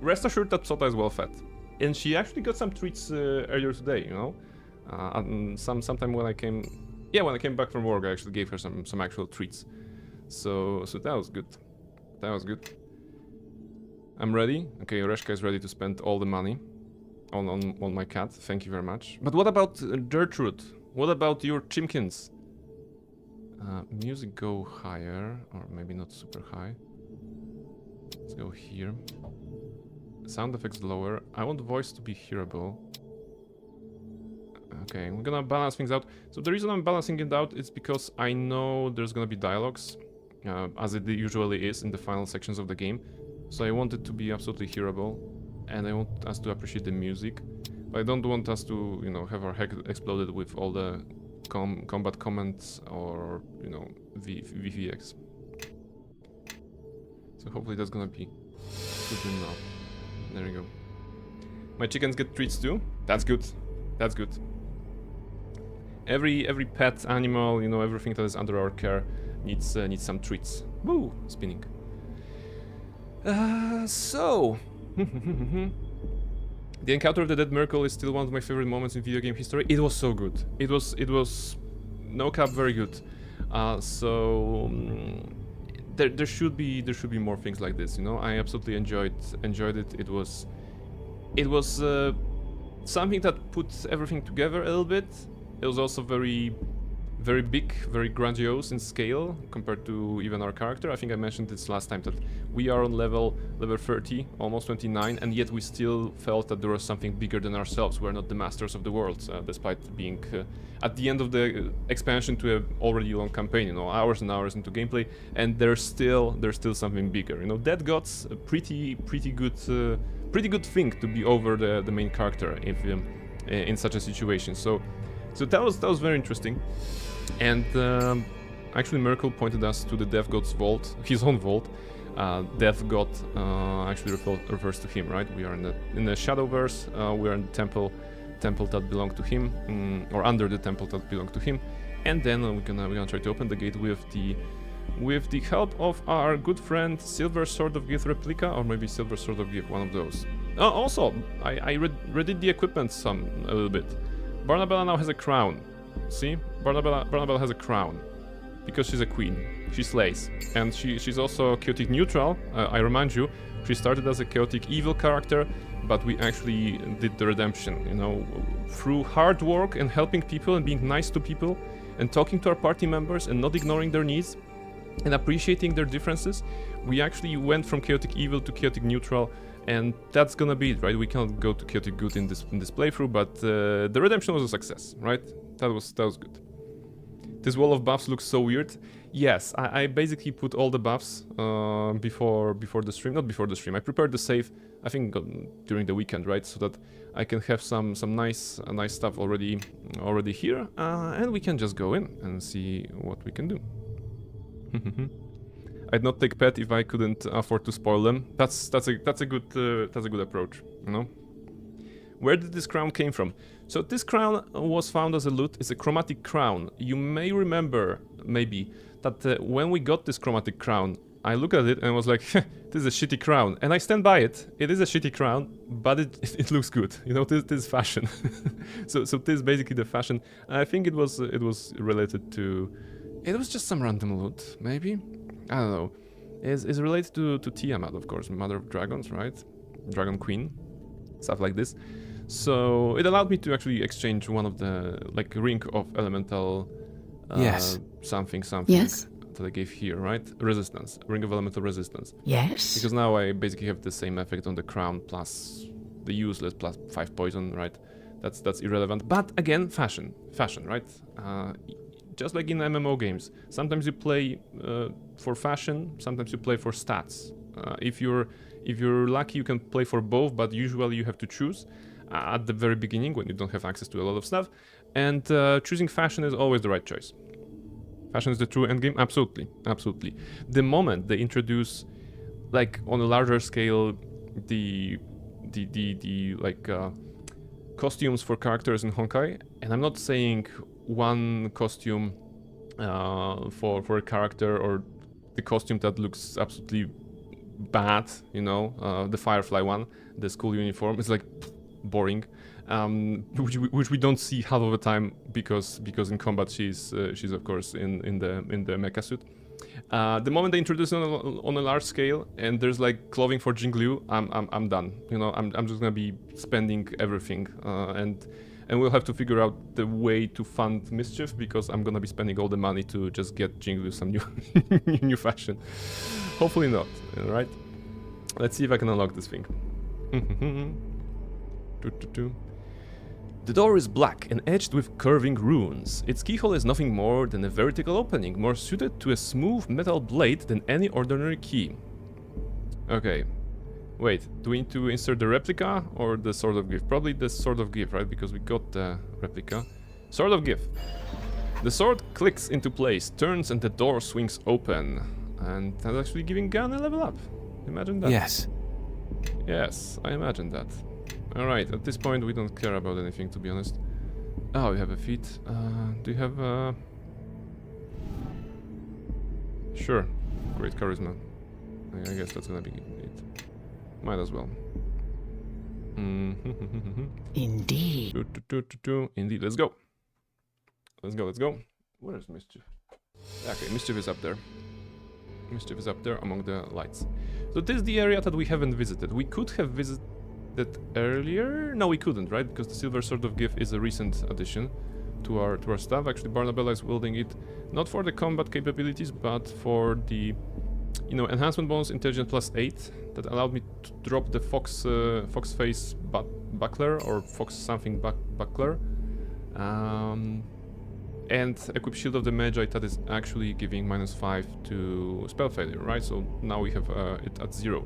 rest assured that Psota is well fed. And she actually got some treats earlier today, you know? Sometime when I came back from work, I actually gave her some actual treats. So that was good. That was good. I'm ready. Okay, Reshka is ready to spend all the money on my cat. Thank you very much. But what about Gertrude? What about your chimkins? Music go higher, or maybe not super high. Let's go here. Sound effects lower. I want voice to be hearable. Okay, we're gonna balance things out. So the reason I'm balancing it out is because I know there's gonna be dialogues, as it usually is in the final sections of the game. So I want it to be absolutely hearable, and I want us to appreciate the music. But I don't want us to, you know, have our head exploded with all the combat comments or, you know, VFX. So hopefully that's gonna be good enough. There we go. My chickens get treats too. That's good. That's good. Every pet animal, you know, everything that is under our care needs some treats. Woo! Spinning. So the encounter of the dead Merkel is still one of my favorite moments in video game history. It was so good. It was no cap, very good. There should be more things like this, you know. I absolutely enjoyed it. It was something that put everything together a little bit. It was also very big, very grandiose in scale compared to even our character. I think I mentioned this last time, that we are on level 30, almost 29, and yet we still felt that there was something bigger than ourselves. We're not the masters of the world, despite being at the end of the expansion to a already long campaign, you know, hours and hours into gameplay, and there's still something bigger. You know, Dead God's a pretty good thing to be over the main character if in such a situation. So that was very interesting. And actually Merkel pointed us to the Death God's vault, his own vault. Death God actually refers to him, right? We are in the Shadowverse. We are in the temple that belonged to him, or under the temple that belonged to him. And then we're gonna try to open the gate with the help of our good friend Silver Sword of Gift replica, or maybe Silver Sword of Gift, one of those. Also, I redid the equipment a little bit. Barnabella now has a crown. See? Barnabella has a crown. Because she's a queen. She slays. And she's also chaotic neutral. I remind you, she started as a chaotic evil character, but we actually did the redemption, you know, through hard work and helping people and being nice to people and talking to our party members and not ignoring their needs and appreciating their differences. We actually went from chaotic evil to chaotic neutral, and that's gonna be it, right? We cannot go to chaotic good in this playthrough, but the redemption was a success, right? That was good. This wall of buffs looks so weird. Yes, I basically put all the buffs before the stream. Not before the stream. I prepared the save, I think during the weekend, right? So that I can have some nice stuff already here, and we can just go in and see what we can do. I'd not take pet if I couldn't afford to spoil them. That's a good approach, you know. Where did this crown came from? So this crown was found as a loot. It's a chromatic crown. You may remember, maybe, that when we got this chromatic crown, I looked at it and was like, this is a shitty crown. And I stand by it. It is a shitty crown, but it looks good. You know, this is fashion. so this is basically the fashion. I think it was related to... It was just some random loot, maybe? I don't know. It's related to Tiamat, of course, Mother of Dragons, right? Dragon Queen. Stuff like this. So it allowed me to actually exchange one of the, like, ring of elemental yes. something yes. that I gave here, right? Resistance. Ring of elemental resistance. Yes. Because now I basically have the same effect on the crown plus the useless plus 5 poison, right? That's irrelevant. But again, fashion, right? Just like in MMO games, sometimes you play for fashion, sometimes you play for stats. If you're lucky, you can play for both, but usually you have to choose at the very beginning when you don't have access to a lot of stuff. And choosing fashion is always the right choice. Fashion is the true endgame, absolutely. The moment they introduce, like on a larger scale, the costumes for characters in Honkai, and I'm not saying one costume for a character or the costume that looks absolutely bad, you know, the Firefly one, the school uniform is like boring, which we don't see half of the time because in combat she's of course in the mecha suit. The moment they introduce it on a large scale and there's like clothing for Jingliu, I'm done. You know, I'm just gonna be spending everything, and we'll have to figure out the way to fund Mischief, because I'm gonna be spending all the money to just get Jingliu some new fashion. Hopefully not, right? Let's see if I can unlock this thing. The door is black and edged with curving runes. Its keyhole is nothing more than a vertical opening, more suited to a smooth metal blade than any ordinary key. Okay. Wait, do we need to insert the replica or the Sword of Gift? Probably the Sword of Gift, right? Because we got the replica. Sword of Gift. The sword clicks into place, turns, and the door swings open. And that's actually giving Gan a level up. Imagine that. Yes. Yes, I imagine that. Alright, at this point we don't care about anything, to be honest. Oh, we have a feat. Do you have a... Sure. Great charisma. I guess that's gonna be it. Might as well. Indeed. Indeed, let's go. Let's go. Where is Mischief? Okay, Mischief is up there. Mischief is up there among the lights. So this is the area that we haven't visited. We could have visited earlier. No, we couldn't, right? Because the Silver Sword of Gift is a recent addition to our stuff. Actually, Barnabella is wielding it not for the combat capabilities, but for the, you know, enhancement bonus intelligence plus 8 that allowed me to drop the fox face buckler or fox something buckler, and equip Shield of the Magi that is actually giving -5 to spell failure, right? So now we have it at 0,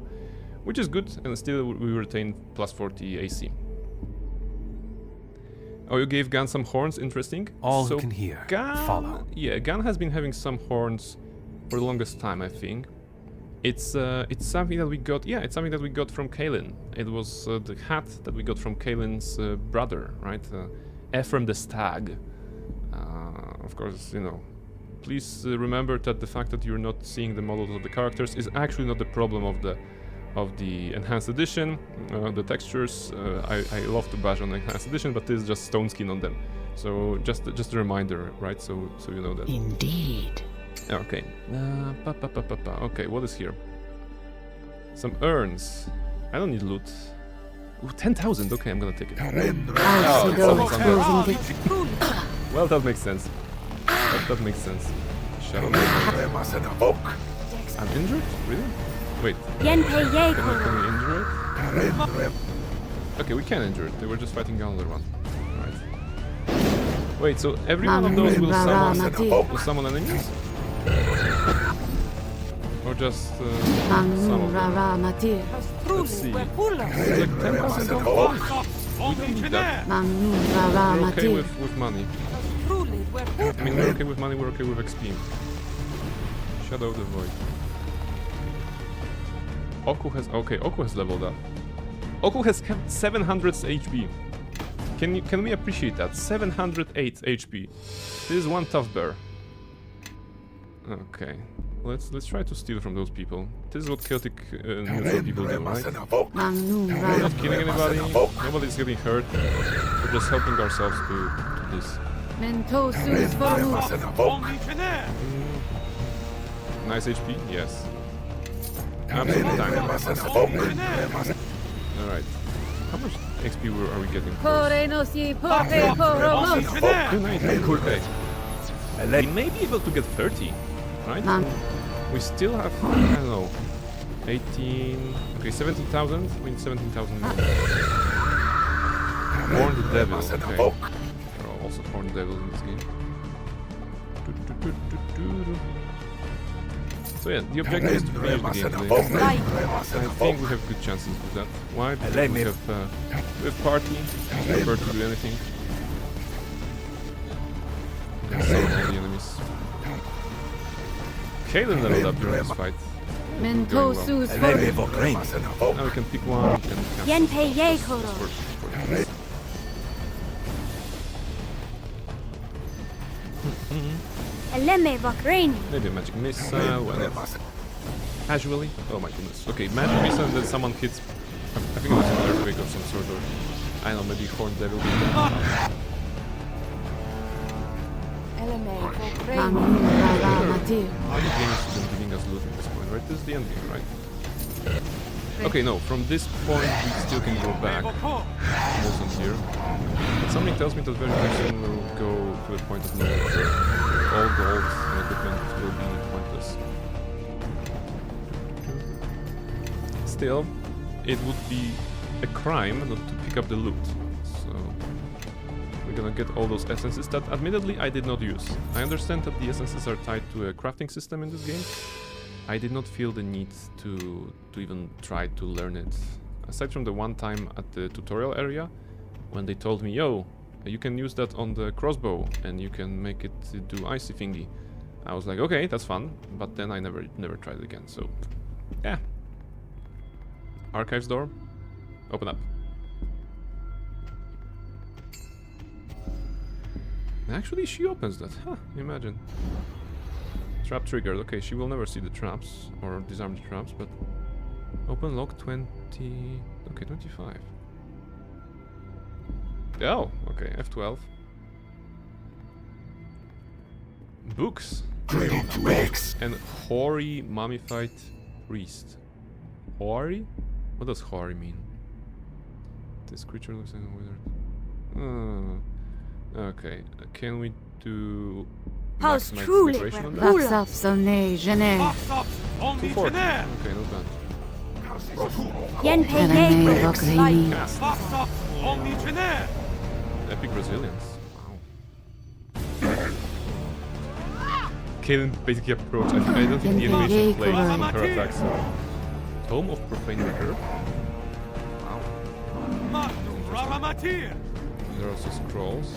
which is good, and still we retain +40 AC. Oh, you gave Gan some horns, interesting. All so who can hear, Gan, follow. Yeah, Gan has been having some horns for the longest time, I think. It's something that we got. Yeah, it's something that we got from Kaelin. It was the hat that we got from Kaelin's brother, right? Ephraim the Stag. Of course, you know, please remember that the fact that you're not seeing the models of the characters is actually not the problem of the enhanced edition. The textures, I love to bash on the enhanced edition, but this is just stone skin on them. So just a reminder, right? So you know that. Indeed. Okay. Okay, what is here? Some urns. I don't need loot. Ooh, 10,000. Okay, I'm gonna take it. Well, that makes sense. That makes sense. Shadow. I'm injured? Really? Wait. Can we injure it? Okay, we can injure it. They were just fighting another one. Right. Wait, so every one of those will summon enemies? Or just some of them? Let's see. It's like 10% off. We don't need that. We're okay with money. I mean, we're okay with money, we're okay with XP. Shadow the Void. Oku has leveled up. Oku has kept 700 HP. Can we appreciate that? 708 HP. This is one tough bear. Okay. Let's try to steal from those people. This is what chaotic neutral people do, right? We're not killing anybody, nobody's getting hurt. We're just helping ourselves to this. Nice HP, yes. Absolute time. Alright. How much XP are we getting? 290, cool. Okay. We may be able to get 30, right? We still have, I don't know, 18... Okay, 17,000? I mean 17,000 more. Horned Devil, okay. There are also Horned Devils in this game. So yeah, the objective is to finish the game today. I think we have good chances with that. Why? Because we have party, we prefer to do anything. We can summon all the enemies. Kaden leveled up during this fight. Well. Now we can pick one and cancel. Maybe a magic missile. Casually? Oh my goodness. Okay, magic missile and then someone hits. I think it was an earthquake of some sort, or I don't know, maybe Horned Devil. All the games have been giving us loot at this point, right? This is the end game, right? Okay, no, from this point we still can go back. Wasn't here. But something tells me that very soon we'll go to a point of no return. All gold equipment will be pointless. Still, it would be a crime not to pick up the loot. So we're gonna get all those essences that admittedly I did not use. I understand that the essences are tied to a crafting system in this game. I did not feel the need to even try to learn it. Aside from the one time at the tutorial area, when they told me, yo, you can use that on the crossbow and you can make it do icy thingy. I was like, okay, that's fun, but then I never tried it again, so yeah. Archives door, open up. Actually, she opens that, huh, imagine. Trap triggered. Okay, she will never see the traps or disarm the traps, but open lock 20. Okay, 25. Oh, okay, F12. Books. And hoary mummified priest. Hoary? What does hoary mean? This creature looks like a wizard. Okay, can we do House truly on that? 240. Okay, not bad. Epic resilience. Wow. Kaden basically approach. I don't think the animation plays on her attacks. Tome of Profane Herb. Wow. There are also scrolls.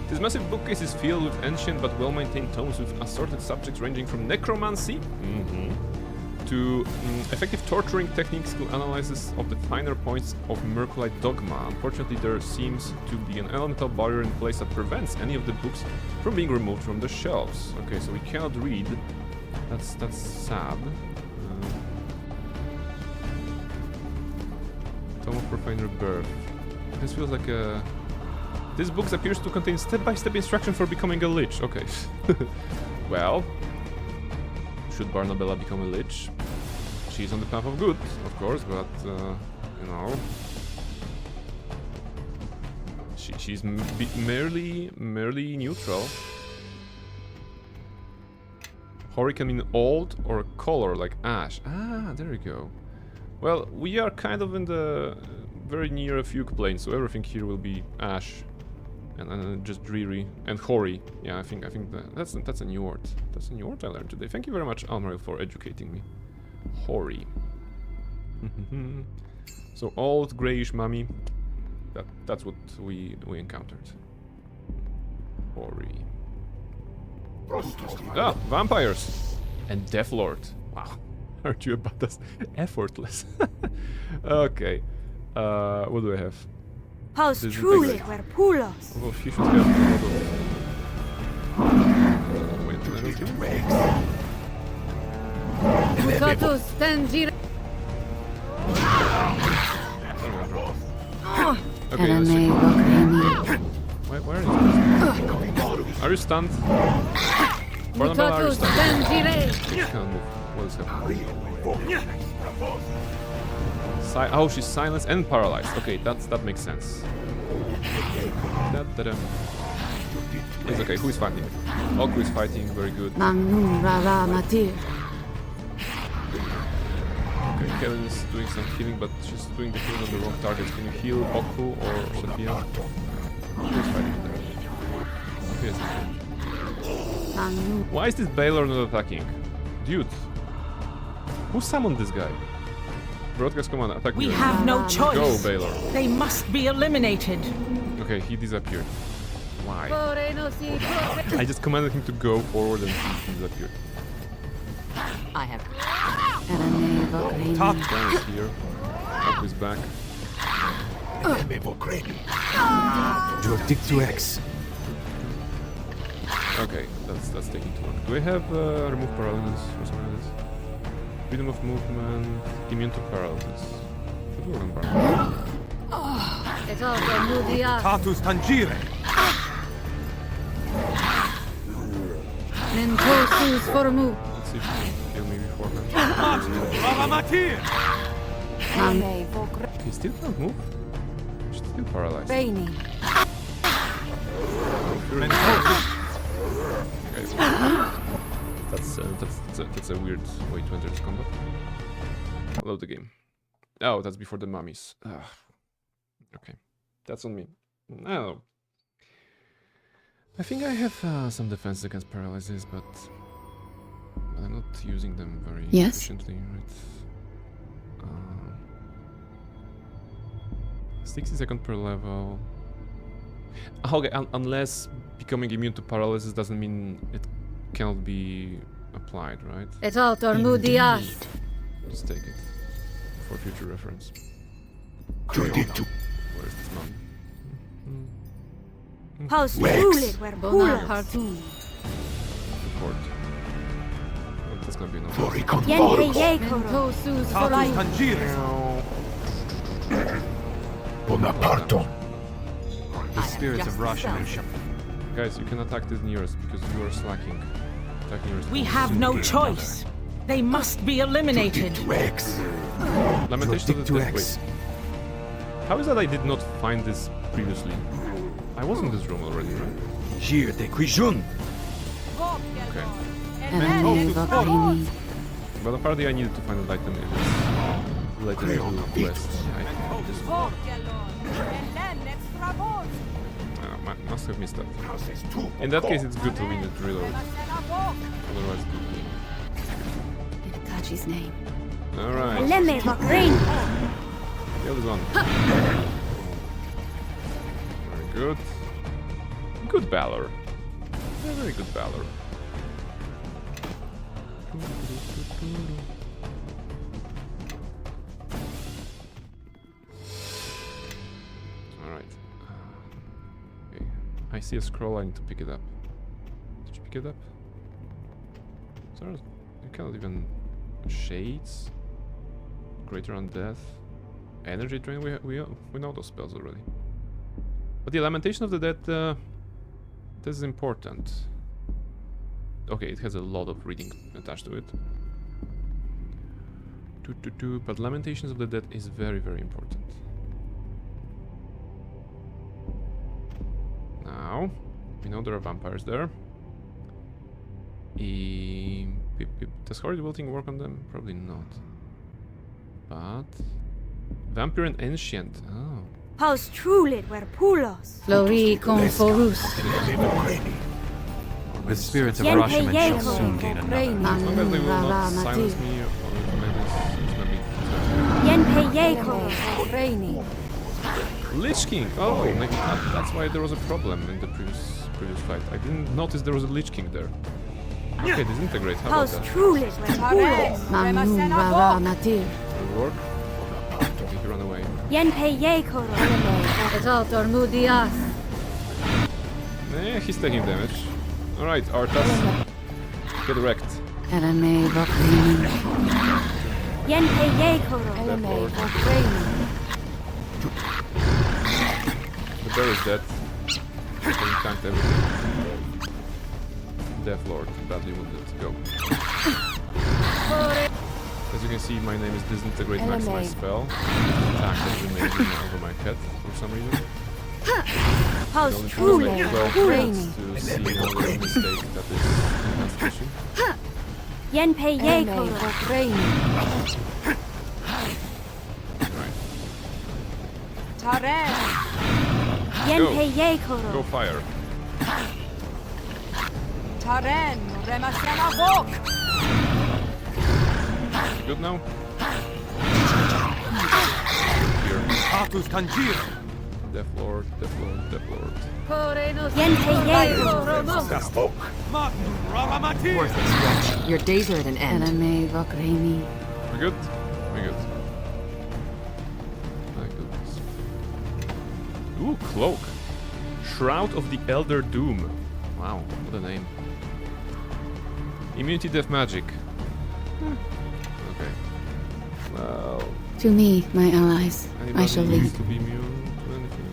This massive bookcase is filled with ancient but well-maintained tomes with assorted subjects ranging from necromancy to effective torturing techniques to analysis of the finer points of Merculite dogma. Unfortunately, there seems to be an elemental barrier in place that prevents any of the books from being removed from the shelves. Okay, so we cannot read. That's sad. Tome of Profane Rebirth. This feels like a... This book appears to contain step-by-step instruction for becoming a lich. Okay. Well... Should Barnabella become a lich? She's on the path of good, of course, but, you know... She's merely neutral. Hori can mean old or color, like ash. Ah, there we go. Well, we are kind of in the very near a fugue plane, so everything here will be ash and just dreary and hoary. Yeah, I think that's a new word. That's a new word I learned today. Thank you very much, Almaril, for educating me. Hoary. So old grayish mummy. That's what we encountered. Hoary. Ah, vampires and Death Lord. Wow, aren't you about as effortless? Okay, what do I have? Paus truly were pulos. Although he should have a lot of... Wait, Mutatus tangire. Okay, let's check. Where is this? Are you stunned? Barnabella, are you stunned? She can't move. What is happening? Oh, she's silenced and paralyzed. Okay, that makes sense. It's okay. Who is fighting? Oku is fighting. Very good. Okay, Kevin is doing some healing, but she's doing the healing on the wrong targets. Can you heal Oku or Sophia? Who's fighting there? Sophia is okay. Why is this Baylor not attacking? Dude, who summoned this guy? Broadcast command, attack. We have no choice. Go, Baylor. They must be eliminated. Okay, he disappeared. Why? I just commanded him to go forward and he disappeared. I have. Top down is here. Up is back. NWN2EE. Okay, that's taking too long. Do I have remove paralysis or something like this? Freedom of movement, immune to paralysis. Should work on paralysis. Tatus tangire. Mentosus formu. Let's see if she can kill me beforehand. He still can't move? She's still paralyzed. Rainy. Okay. That's a weird way to enter this combat. Load the game. Oh, that's before the mummies. Okay, that's on me. I don't know. I think I have some defense against paralysis, but I'm not using them very efficiently. Right? 60 seconds per level. Okay, unless becoming immune to paralysis doesn't mean it cannot be applied, right? Et altor nudias. Let's take it for future reference. Where is this mummy? Paus truly were pulos. Report. Well, that's gonna be enough. Mentosus formu. Bonaparto. The spirits of Russia. Guys, you can attack this nearest because you are slacking. Attack nearest. We have no choice. They must be eliminated. Lamentation of the Dead. Wait. How is that I did not find this previously? I was in this room already, right? Here de Quijun. Okay. But apparently I needed to find an item in quest. Must have missed that. In that case, it's good to win it reload. Otherwise, it would be. In Kachi's name. Alright. Kill this one. Very good. Good valor. Very good valor. Alright. Okay. I see a scroll, I need to pick it up. Did you pick it up? Sorry, you cannot even... Shades? Greater Undeath? Energy Drain? We know those spells already. But the Lamentation of the Dead... this is important. Okay, it has a lot of reading attached to it. But Lamentations of the Dead is very, very important. Now, we know there are vampires there. Does Horrid Wilting work on them? Probably not. But... Vampire and Ancient. Oh. Paus trulit ver pulos. Flori conforus. The spirits of Rashomon shall soon gain a number. As long as they will not silence me or maybe it's gonna be... Yenpe yekoro. Lich King! Oh, maybe that's why there was a problem in the previous fight. I didn't notice there was a Lich King there. Okay, disintegrate, how about Paus that? trulit ver pulos. Mamnum rava natir. Will work? Okay, he ran away. Yenpe yekoro. Exaltor nudias. He's taking damage. Alright, Arthas. Get wrecked. Eleme vokrini. Yenpe yekoro. Eleme The bear is dead. He tanked everything. Death Lord, badly wounded. Go. As you can see, my name is Disintegrate Max my spell. Attack has remained over my head for some reason. Paus Only trulit took ver 12 pulos. minutes to see another mistake that is enhanced fishing. Yenpe yekoro. Right. Taren. Yenpe Go yekoro. fire. Taren. Remasena Vok. Good now? Here. Atus Tanjiro. Death Lord. Yenpe yekoro. Magnum Raramatir. Worthless wretch. Your days are at an end. Eleme vokrini. We're good? We're good. My goodness. Ooh, Cloak. Shroud of the Elder Doom. Wow, what a name. Immunity Death Magic. Okay. Well, To me, my allies, I shall anybody lead. needs to be immune to anything.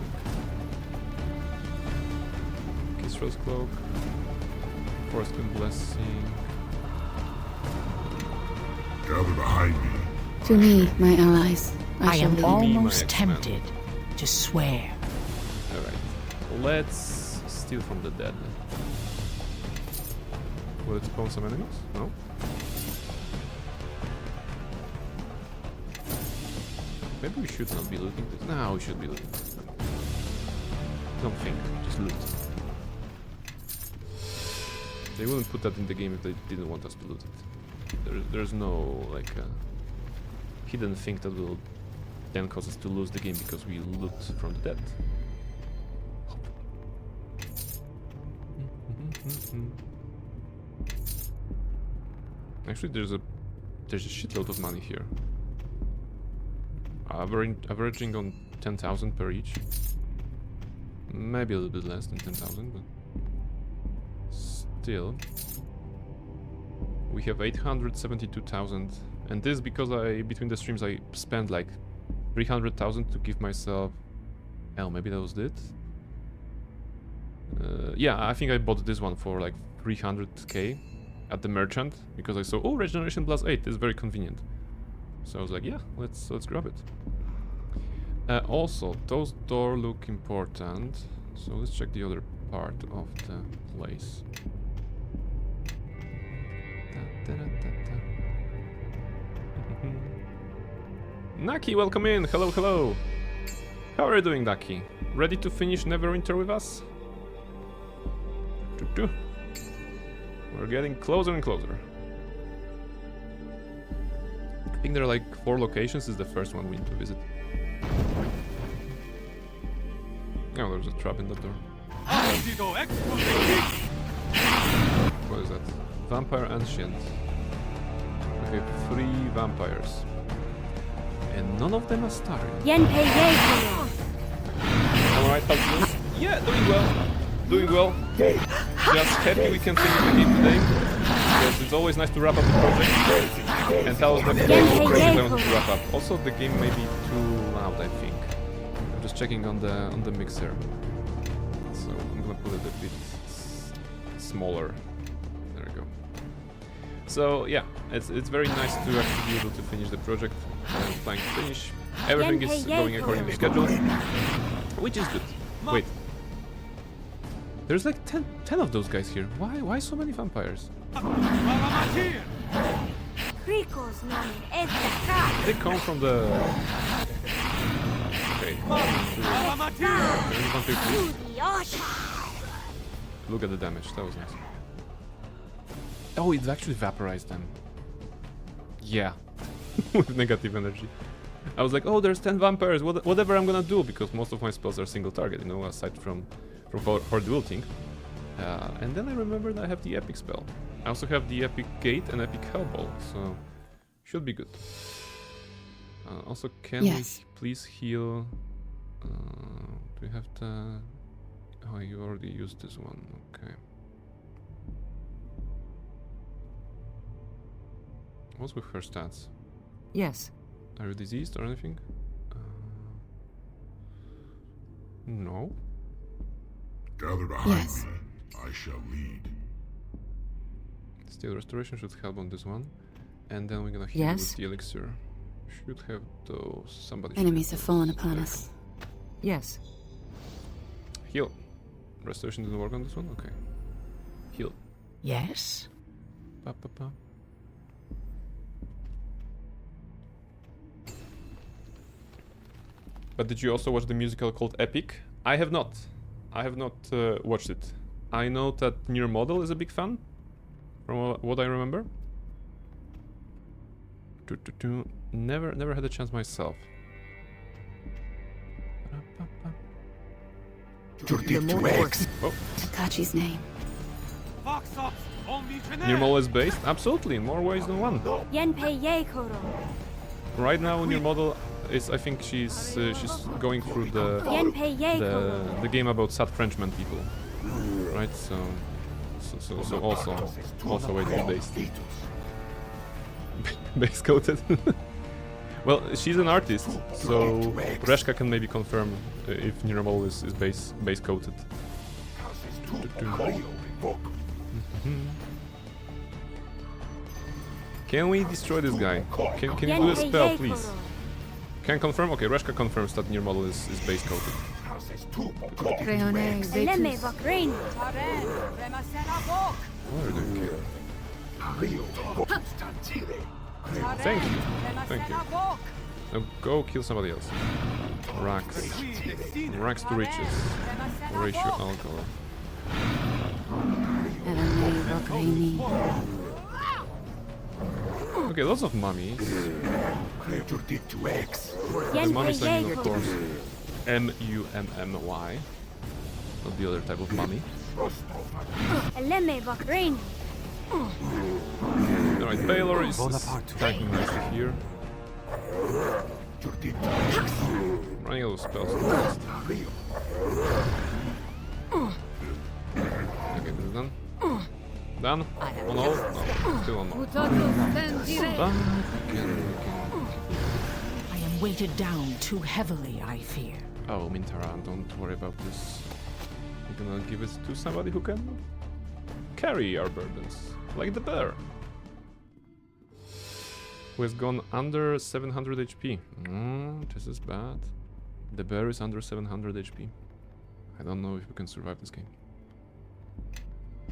Kisra's Cloak. Forest Wind Blessing. Gather behind me. To me, my allies, I I shall am lead. my almost X-Men. tempted to swear. Alright. Let's steal from the dead. Will it spawn some enemies? No? Maybe we should not be looting this. No, we should be looting. Don't think, just loot. They wouldn't put that in the game if they didn't want us to loot it. There's no, like, hidden thing that will then cause us to lose the game because we loot from the dead. Actually, there's a shitload of money here. Averaging on 10,000 per each. Maybe a little bit less than 10,000, but still. We have 872,000, and this because between the streams I spent like 300,000 to give myself. Oh, maybe that was it. Yeah, I think I bought this one for like 300k at the merchant because I saw, oh, regeneration plus 8 is very convenient. So I was like, yeah, let's grab it. Also, those doors look important, so let's check the other part of the place. Naki, welcome in. Hello, hello. How are you doing, Naki? Ready to finish Neverwinter with us? We're getting closer and closer. I think there are like 4 locations. This is the first one we need to visit. Oh, there's a trap in the door. What is that? Vampire Ancient. Okay, 3 vampires. And none of them are starring. Yenpe yekoro. How's it? Yeah, doing well. Doing well. Just happy we can finish the game today. Because it's always nice to wrap up the project. And that was the project I wanted to wrap up. Also, the game may be too loud, I think. I'm just checking on the mixer. So I'm gonna put it a bit smaller. There we go. So yeah, it's very nice to actually be able to finish the project. I'm planning to finish. Everything is going according to schedule, which is good. Wait. There's like 10 of those guys here. Why so many vampires? They come from the... Okay. Look at the damage, that was nice. Oh, it actually vaporized them. Yeah. With negative energy. I was like, oh, there's 10 vampires, whatever I'm gonna do, because most of my spells are single target, you know, aside from horde duelting. And then I remembered I have the epic spell. I also have the epic gate and epic hellball, so should be good. Also, can we please heal? Do we have the... Oh, you already used this one, okay. What's with her stats? Yes. Are you diseased or anything? No. Gather behind me. I shall lead. Still, restoration should help on this one. And then we're gonna heal with the elixir. Should have those. Somebody. Enemies have fallen upon us. Yes. Heal. Restoration didn't work on this one? Okay. Heal. Yes? Pa, pa, pa. But did you also watch the musical called Epic? I have not. I have not watched it. I know that Near Model is a big fan, from what I remember. Never had a chance myself. Oh. Takachi's name. Near Model is based? Absolutely, in more ways than one. Right now, Near Model is, I think she's going through the game about sad Frenchman people, right? So also way to be based. Base coated. Well, she's an artist, so Reshka can maybe confirm if Near Model is base coated. Can we destroy this guy? Can you do a spell, please? Can confirm? Okay, Reshka confirms that Near Model is base coated. What are they doing? Thank you. Thank you. Now go kill somebody else. Rax. Rax to riches. Ratio alcohol. Okay, lots of mummies. The mummies I mean, of course, M-U-M-M-Y. Not the other type of mummy. Alright, Baylor is attacking nicely here. Running out of spells. Okay, this is done. Done? On all? No, still on all. Done. I am weighted down too heavily, I fear. Oh, Mintara, don't worry about this. We're gonna give it to somebody who can carry our burdens, like the bear, who has gone under 700 HP. This is bad. The bear is under 700 HP. I don't know if we can survive this game.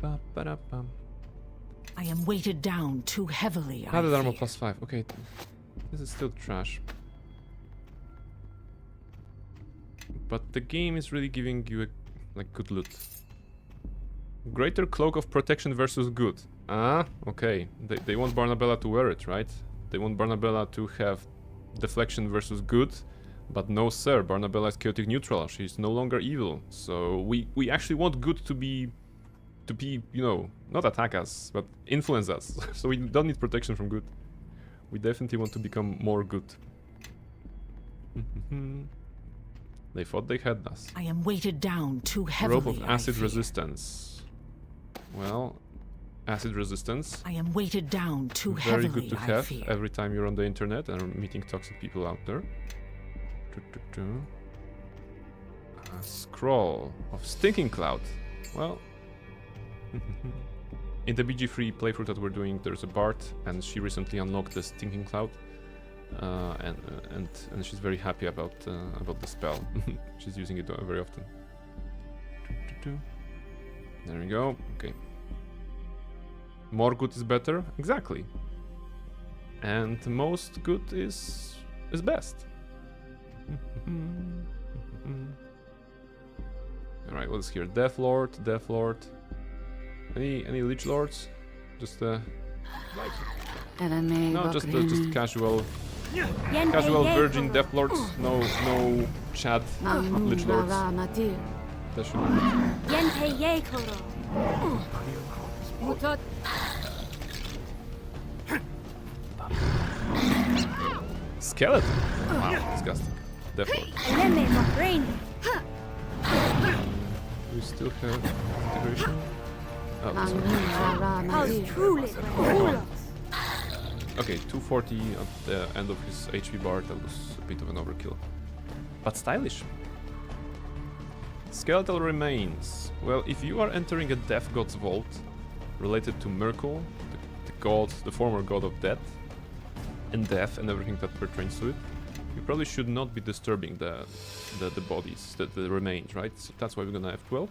I am weighted down too heavily, Added I armor fear. plus 5. Okay, this is still trash. But the game is really giving you good loot. Greater Cloak of Protection versus Good. Ah, okay. They want Barnabella to wear it, right? They want Barnabella to have Deflection versus Good. But no sir, Barnabella is chaotic neutral. She's no longer evil. So we actually want Good to be, you know, not attack us, but influence us. So we don't need protection from Good. We definitely want to become more good. They thought they had us. I am weighted down too Rope heavily. of acid I fear. resistance. Well, acid resistance. I am weighted down too Very heavily. good to I have fear. every time you're on the internet and are meeting toxic people out there. A scroll of stinking cloud. Well, in the BG3 playthrough that we're doing, there's a Bard, and she recently unlocked the stinking cloud, and she's very happy about the spell. She's using it very often. There we go. Okay. More good is better. Exactly. And most good is best. Alright, what's here? Death Lord. Any Lich Lords? Just no, just casual virgin Death Lords. No Chad Lich Lords. That should be good. Skeleton. Wow, disgusting. Death Lord. We still have integration. Oh, this one. Okay, 240 at the end of his HP bar. That was a bit of an overkill, but stylish. Skeletal remains. Well, if you are entering a Death God's vault related to Merkel, the god, the former god of death and death and everything that pertains to it, you probably should not be disturbing the bodies, the remains, right? So that's why we're gonna F12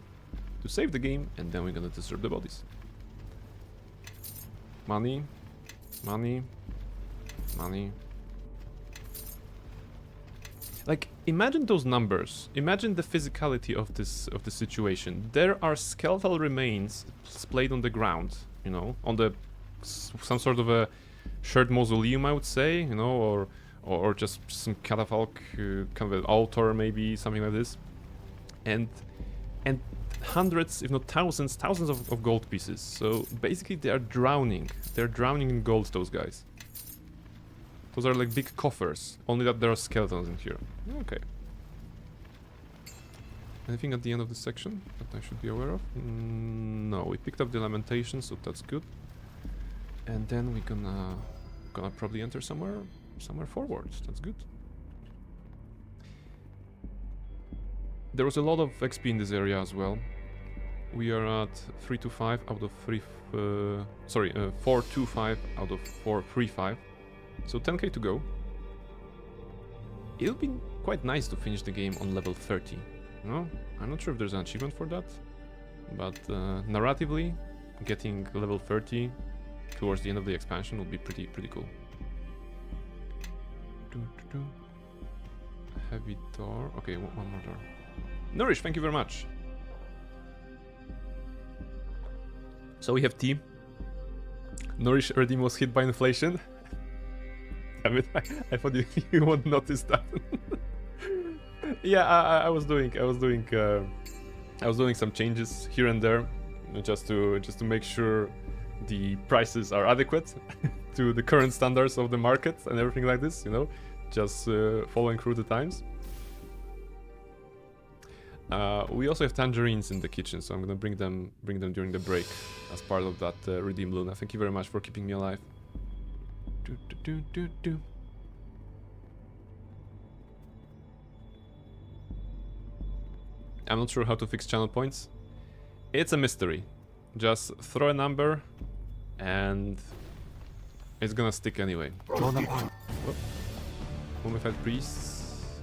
to save the game, and then we're gonna disturb the bodies. Money. Like, imagine those numbers. Imagine the physicality of this situation. There are skeletal remains splayed on the ground, you know, on the some sort of a shared mausoleum, I would say, you know, or just some catafalque, kind of an altar, maybe something like this, and hundreds, if not thousands of gold pieces. So basically, they are drowning. They're drowning in gold. Those guys. Those are like big coffers. Only that there are skeletons in here. Okay. Anything at the end of the section that I should be aware of? No, we picked up the lamentation, so that's good. And then we're gonna probably enter somewhere forwards. That's good. There was a lot of XP in this area as well. We are at 325 out of 425 out of 435. So 10k to go. It'll be quite nice to finish the game on level 30. No, I'm not sure if there's an achievement for that, but narratively, getting level 30 towards the end of the expansion will be pretty cool. Heavy door. Okay, one more door. Nourish, thank you very much. So we have tea. Nourish already was hit by inflation. Damn it, I thought you won't notice that. Yeah, I was doing some changes here and there, just to make sure the prices are adequate to the current standards of the market and everything like this, you know, just following through the times. We also have tangerines in the kitchen, so I'm gonna bring them during the break as part of that redeem Luna. Thank you very much for keeping me alive. I'm not sure how to fix channel points. It's a mystery. Just throw a number and it's gonna stick anyway. Mummified priests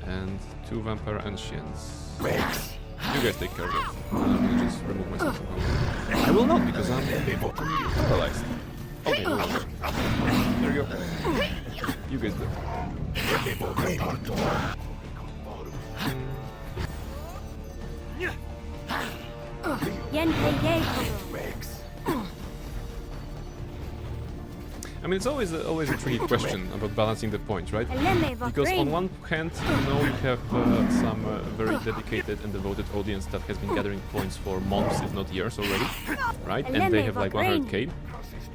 and 2 vampire ancients. You guys take care of it. I'm gonna just remove myself from home. I will not, because I'm paralyzed. Okay, there you go. You guys do. I mean, it's always a tricky question about balancing the points, right? Because on one hand, you know, you have some very dedicated and devoted audience that has been gathering points for months, if not years already, right? And they have like 100k.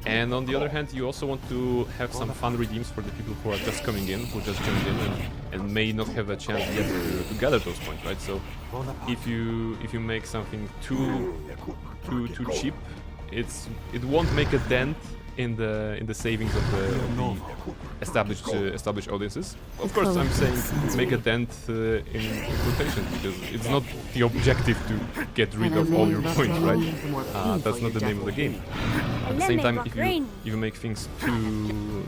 And on the other hand, you also want to have some fun redeems for the people who are just coming in, who just joined in, and may not have a chance yet to gather those points, right? So if you make something too cheap, it won't make a dent in the savings of the established audiences. Of course, I'm saying make a dent in quotation, because it's not the objective to get rid of all your points, right? That's not the name of the game. At the same time, if you make things too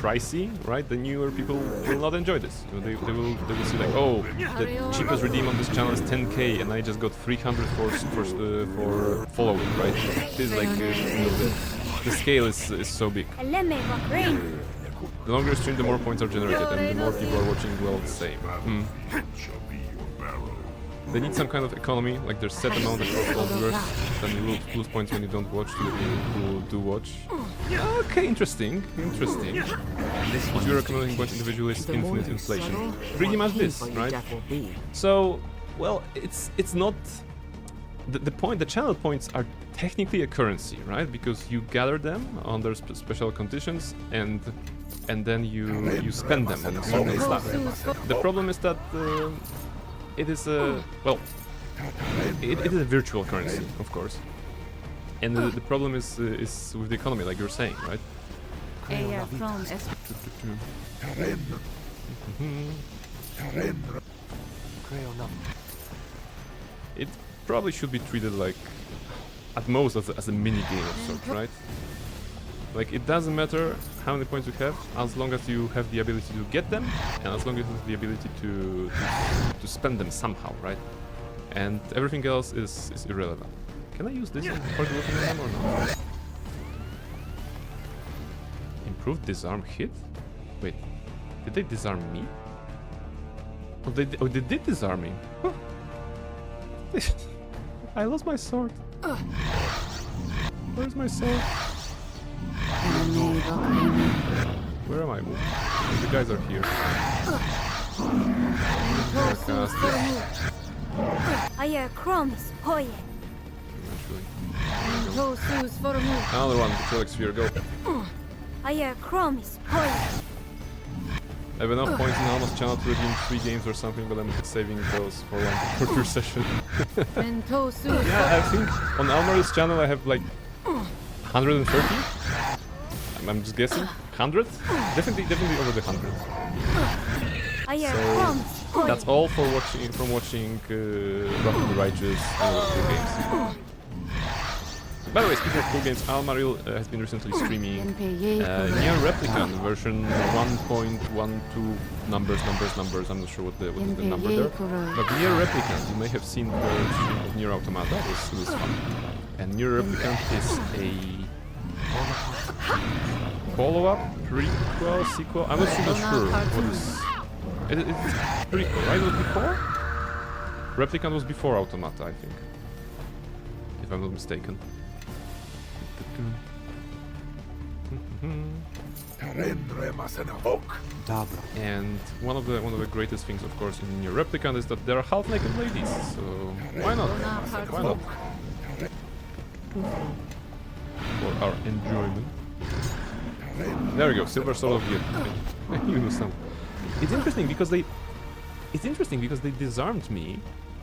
pricey, right, the newer people will not enjoy this. You know, they will see like, oh, the cheapest redeem on this channel is 10k, and I just got 300 for following, right? It is like you know, the scale is so big. The longer you stream, the more points are generated, and the more people are watching, well, the same. shall be your barrow. They need some kind of economy, like there's set amount across all viewers, then you lose points when you don't watch to the people who do watch. Okay, interesting. What you're recommending point individual is infinite inflation. Pretty much this, right? So, well, it's not... The channel points are technically a currency, right? Because you gather them under special conditions, and then you spend them on certain stuff. The problem is that it is a it is a virtual currency, of course, and the problem is with the economy, like you're saying, right? It probably should be treated like, at most, as a mini game of sorts, right? Like, it doesn't matter how many points you have, as long as you have the ability to get them, and as long as you have the ability to spend them somehow, right? And everything else is irrelevant. Can I use this for the looking them or not? Improved disarm hit? Wait, did they disarm me? Oh, they did disarm me. Huh. I lost my sword. Where's my sword? Where am I? The guys are here. Another one, Patrol Sphere, go. I have enough points in Alma's channel to redeem 3 games or something, but I'm saving those for one per session. Yeah, I think on Alma's channel I have like 130. I'm just guessing. 100? Definitely over the 100. So that's all from watching Rock and Righteous and games. By the way, speaking of cool games, Almaril has been recently streaming Nier Replicant version 1.12 numbers. I'm not sure what is the number there. But Nier Replicant, you may have seen the stream of Nier Automata. It was fun. And Nier Replicant is a follow-up, prequel, sequel. I'm not sure what is. It's prequel, right? It was before? Replicant was before Automata, I think, if I'm not mistaken. And one of the greatest things, of course, in Nier Replicant is that there are half-naked ladies. So why not? Why not? For our enjoyment. There we go. Silver Soul of Gear. You know some. It's interesting because they disarmed me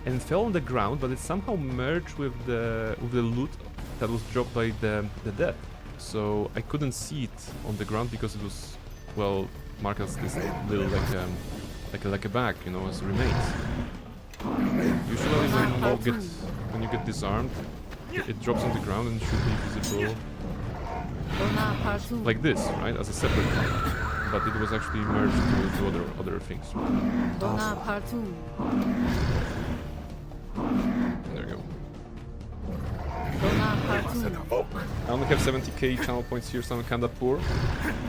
and fell on the ground, but it somehow merged with the loot that was dropped by the dead. So I couldn't see it on the ground because it was, well, marked as this little like a bag, you know, as remains. Usually when you get disarmed, it drops on the ground and should be visible like this, right, as a separate one. But it was actually merged to other things. There you go. I only have 70k channel points here, so I'm kinda poor.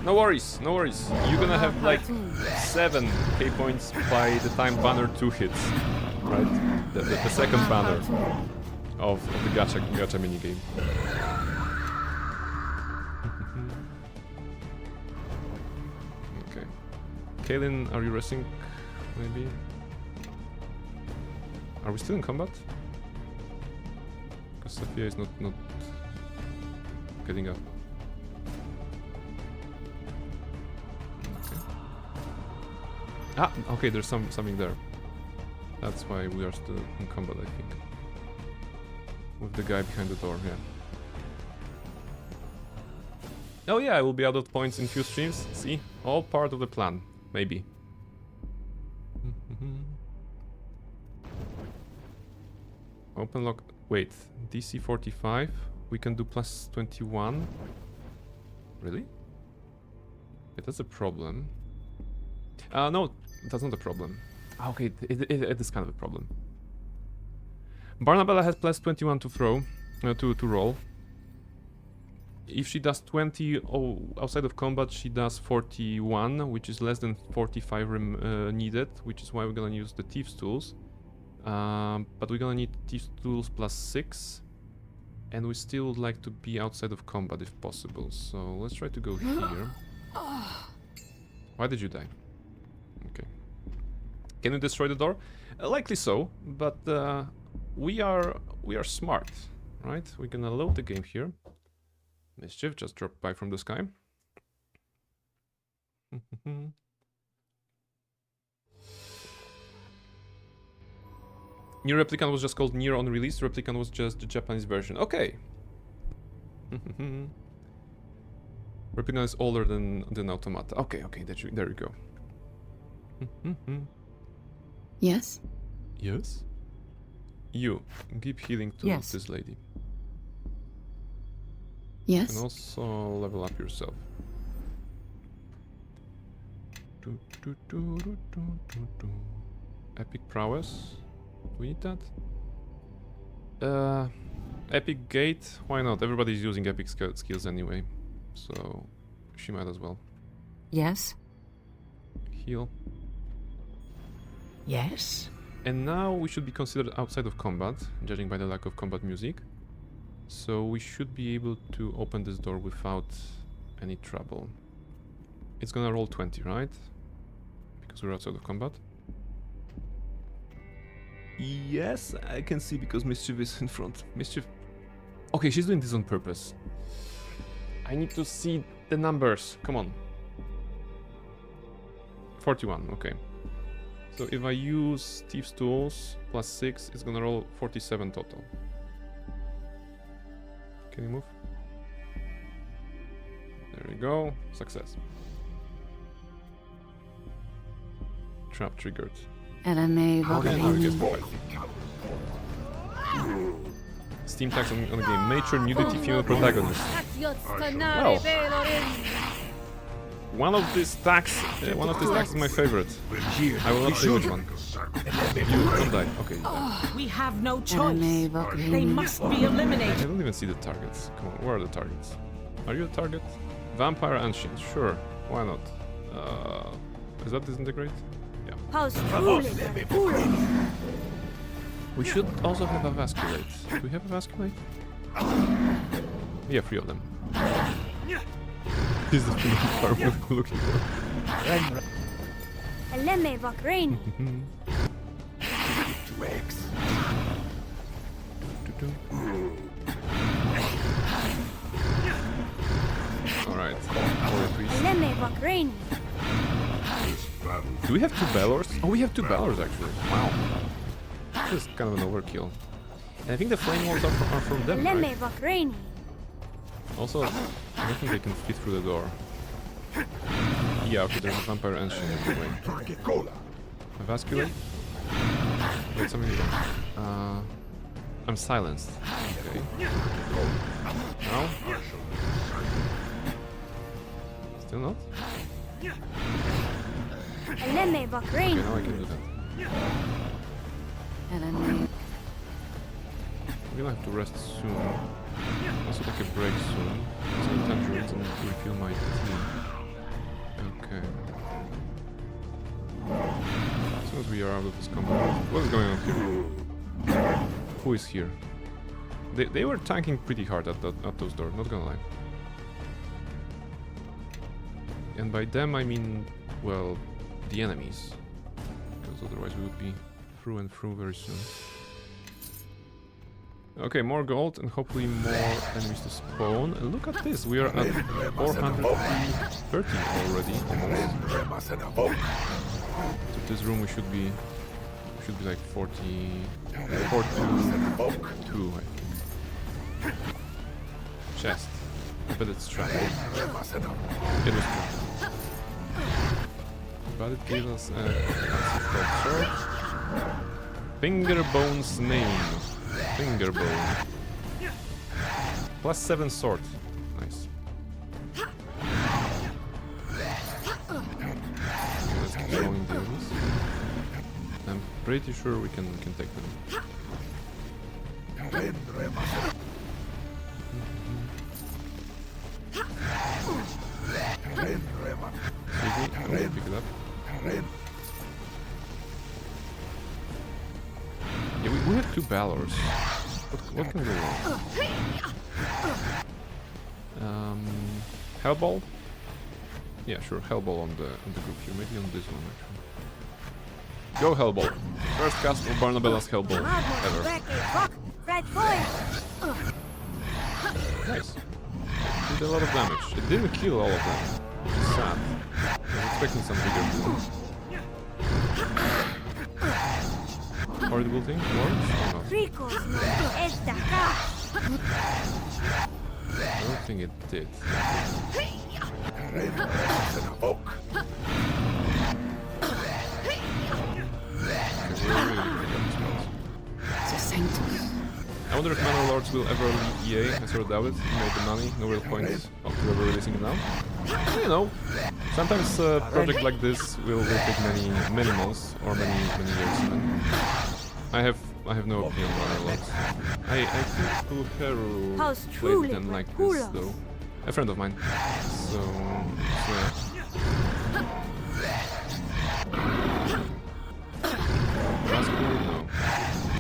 No worries. You're gonna have like 7k points by the time banner 2 hits, right? The second banner of the gacha minigame. Kaylin, are you resting? Maybe. Are we still in combat? Because Sophia is not getting up. Okay. Ah, okay. There's something there. That's why we are still in combat, I think. With the guy behind the door, yeah. Oh yeah, I will be out of points in few streams. See? All part of the plan. Maybe. Open lock. Wait. DC 45. We can do plus 21. Really? Yeah, that's a problem. No, that's not a problem. Okay, it is kind of a problem. Barnabella has plus 21 to throw, to roll. If she does 20 outside of combat, she does 41, which is less than 45 needed, which is why we're gonna use the Thieves' Tools. But we're gonna need Thieves' Tools plus 6, and we still would like to be outside of combat if possible. So let's try to go here. Why did you die? Okay. Can we destroy the door? Likely so, but we are smart, right? We're gonna load the game here. Mischief just dropped by from the sky. New Replicant was just called Nier on release. Replicant was just the Japanese version. Okay. Replicant is older than Automata. Okay, there we go. Yes? Yes? You, give healing to Yes. this lady. Yes? And also level up yourself. Epic prowess. Do we need that? Epic gate. Why not? Everybody's using epic skills anyway, so she might as well. Yes? Heal. Yes? And now we should be considered outside of combat, judging by the lack of combat music. So we should be able to open this door without any trouble. It's gonna roll 20, right? Because we're outside of combat. Yes, I can see because Mischief is in front. Mischief... Okay, she's doing this on purpose. I need to see the numbers. Come on. 41, okay. So if I use Thieves' Tools plus 6, it's gonna roll 47 total. Can you move? There we go. Success. Trap triggered. LMA Okay, now we get Vokalini. fight. Steam tags on the game. Mature nudity female protagonist. Well, one of these tags is my favorite. I will not say which one. You don't die. Okay. You die. We have no LMA choice. They Vokalini. must be I eliminated. don't even see the targets. Come on, where are the targets? Are you a target? Vampire Ancient. Sure. Why not? Is that disintegrate? Yeah. Paus Pule, Pule. We should also have a Vasculate. Do we have a Vasculate? Yeah, 3 of them. This is the part we're looking for. LMA Vokalini. Alright. LMA Vokalini. Do we have 2 Balors? Oh, we have 2 Balors actually. Wow. This is kind of an overkill. And I think the flame walls are from them, LMA right? Vokalini. Also, I don't think they can fit through the door. Yeah, okay, there's a Vampire Ancient anyway. A Vasculate? Wait, something is wrong. I'm silenced. Okay. Now? Still not? LMA Okay, Vokalini. now I can do that. LMA. I'm gonna have to rest soon. Also take a break soon. Some tangerines and refill my tea. Okay. As soon as we are out of this combat. What is going on here? Who is here? They were tanking pretty hard at those doors, not gonna lie. And by them I mean, well, the enemies, because otherwise we would be through and through very soon. Okay, more gold and hopefully more enemies to spawn. And look at this, we are at 430 already, almost. So this room we should be like 42, I think. Chest. But it's trapped. It was trapped. But it gave us a sword. Fingerbone's name. Fingerbone. +7 sword. Nice. Let's keep showing the enemies. I'm pretty sure we can take them. Pick it up. Yeah, we have 2 Balors. What can go wrong? Hellball? Yeah, sure, Hellball on the group here. Maybe on this one actually. Go Hellball! First cast of Barnabella's Hellball ever. Nice. Did a lot of damage. It didn't kill all of them, which is sad. I was expecting some bigger wounds. Horrible thing? Works or not? I don't think it did. I wonder if Manor Lords will ever leave EA. I sort of doubt it. He made the money, no real point of ever releasing it now. You know, sometimes a project like this will take many months or many years even. I have no opinion on Manor Lords. I think Pulheru played them like this though. A friend of mine. So yeah. Rascal, no.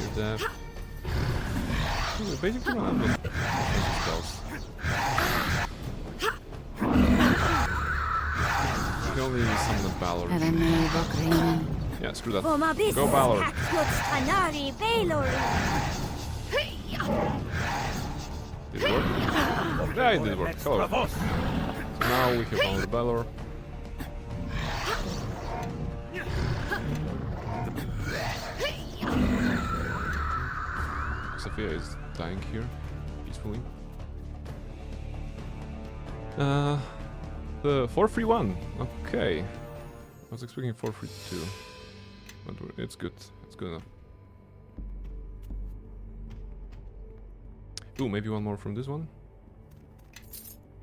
You're deaf. We basically don't have those spells. We can only summon the Balor. Yeah, screw that. Go Balor. Did it work? Yeah, it did work. Hello. So now we have only the Balor. Sophia is dying here peacefully. The 431. Okay. I was expecting 432. But it's good. It's good enough. Ooh, maybe one more from this one.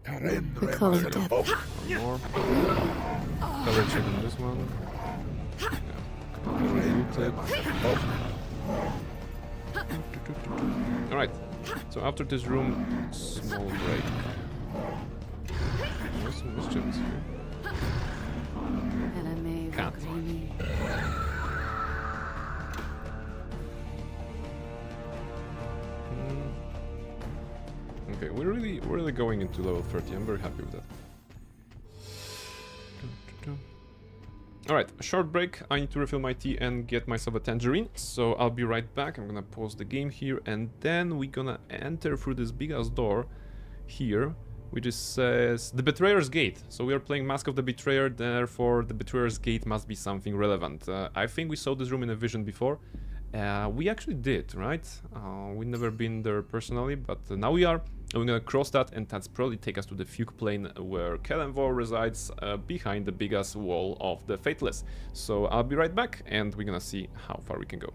One more. Coverage check on this one. Yeah. Alright, so after this room, small break. There's some mischievous here. Can't. Okay, we're really going into level 30. I'm very happy with that. Alright, a short break. I need to refill my tea and get myself a tangerine. So I'll be right back. I'm gonna pause the game here and then we're gonna enter through this big ass door here, which is says the Betrayer's Gate. So we are playing Mask of the Betrayer, therefore the Betrayer's Gate must be something relevant. I think we saw this room in a vision before. We actually did, right? We've never been there personally, but now we are. And we're gonna cross that, and that's probably take us to the Fugue Plane, where Kelenvor resides behind the big-ass wall of the Fateless. So I'll be right back, and we're gonna see how far we can go.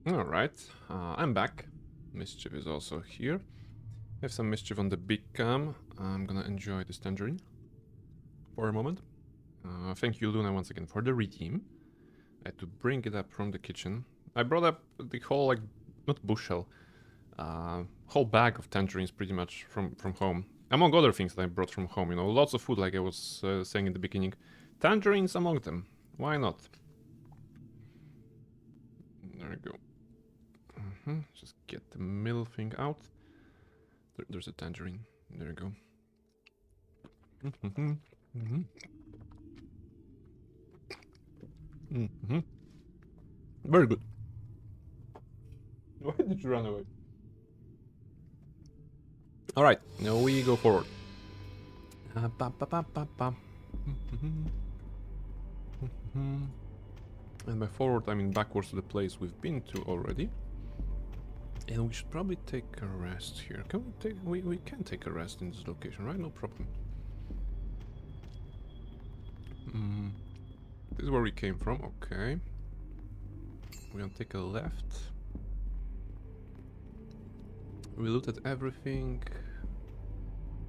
Alright, I'm back. Mischief is also here. Have some mischief on the big cam. I'm gonna enjoy this tangerine for a moment. Thank you, Luna, once again for the redeem. I had to bring it up from the kitchen. I brought up the whole, like, not bushel, whole bag of tangerines pretty much from home. Among other things that I brought from home, you know, lots of food, like I was saying in the beginning. Tangerines among them. Why not? There we go. Just get the middle thing out. There's a tangerine. There we go. Very good. Why did you run away? Alright, now we go forward. And by forward, I mean backwards to the place we've been to already. And we should probably take a rest here. Can we take... We can take a rest in this location, right? No problem. This is where we came from, okay. We're gonna take a left. We looted everything.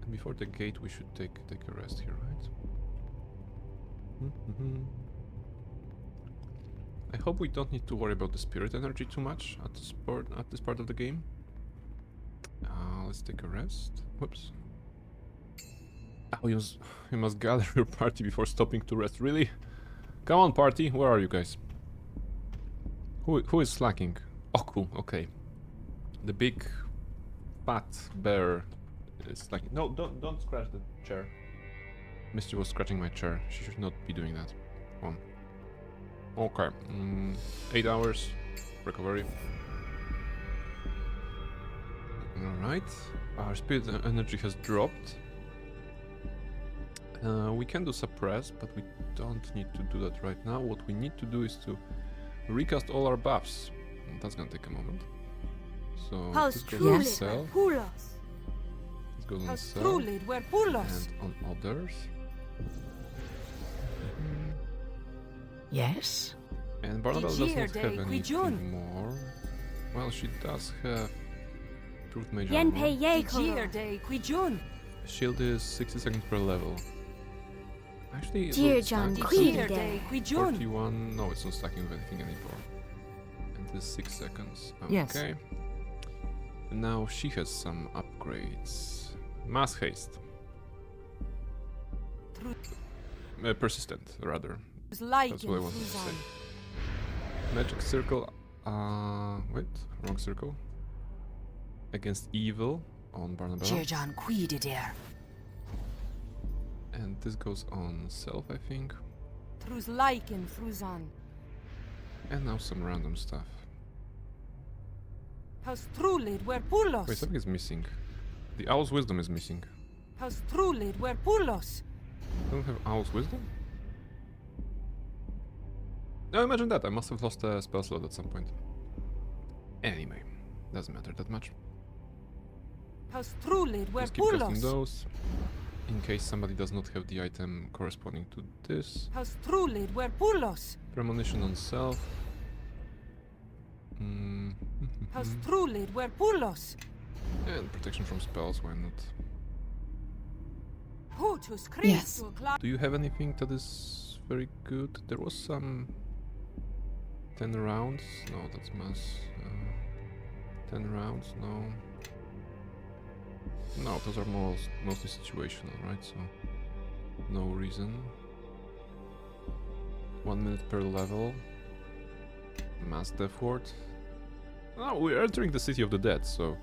And before the gate we should take a rest here, right? I hope we don't need to worry about the spirit energy too much at this part of the game. Let's take a rest. Whoops. Oh, you must gather your party before stopping to rest. Really? Come on, party. Where are you guys? Who is slacking? Oh, cool. Okay. The big fat bear is slacking. No, don't scratch the chair. Misty was scratching my chair. She should not be doing that. Come on. Okay, 8 hours recovery. Alright, our spirit energy has dropped. We can do suppress, but we don't need to do that right now. What we need to do is to recast all our buffs. And that's gonna take a moment. So this goes on cell. This goes on cell. And on others. Yes? And Barnabelle does not have anything more. Well, she does have Truth Major armor. Shield is 60 seconds per level. Actually, it will stack 41. No, it's not stacking with anything anymore. And this 6 seconds. Okay. Yes. And now she has some upgrades. Mass haste. Persistent, rather. That's what I wanted to say. Magic circle. Wait, wrong circle. Against evil on Barnabelle. And this goes on self, I think. And now some random stuff. Wait, something is missing. The Owl's Wisdom is missing. I don't have Owl's Wisdom? No, imagine that. I must have lost a spell slot at some point. Anyway, doesn't matter that much. Just keep casting those. In case somebody does not have the item corresponding to this. Premonition on self. And protection from spells, why not? Yes. Do you have anything that is very good? There was some 10 rounds. No, that's mass. 10 rounds, no. No, those are mostly situational, right? So, no reason. 1 minute per level. Mass death ward. Oh, we're entering the city of the dead, so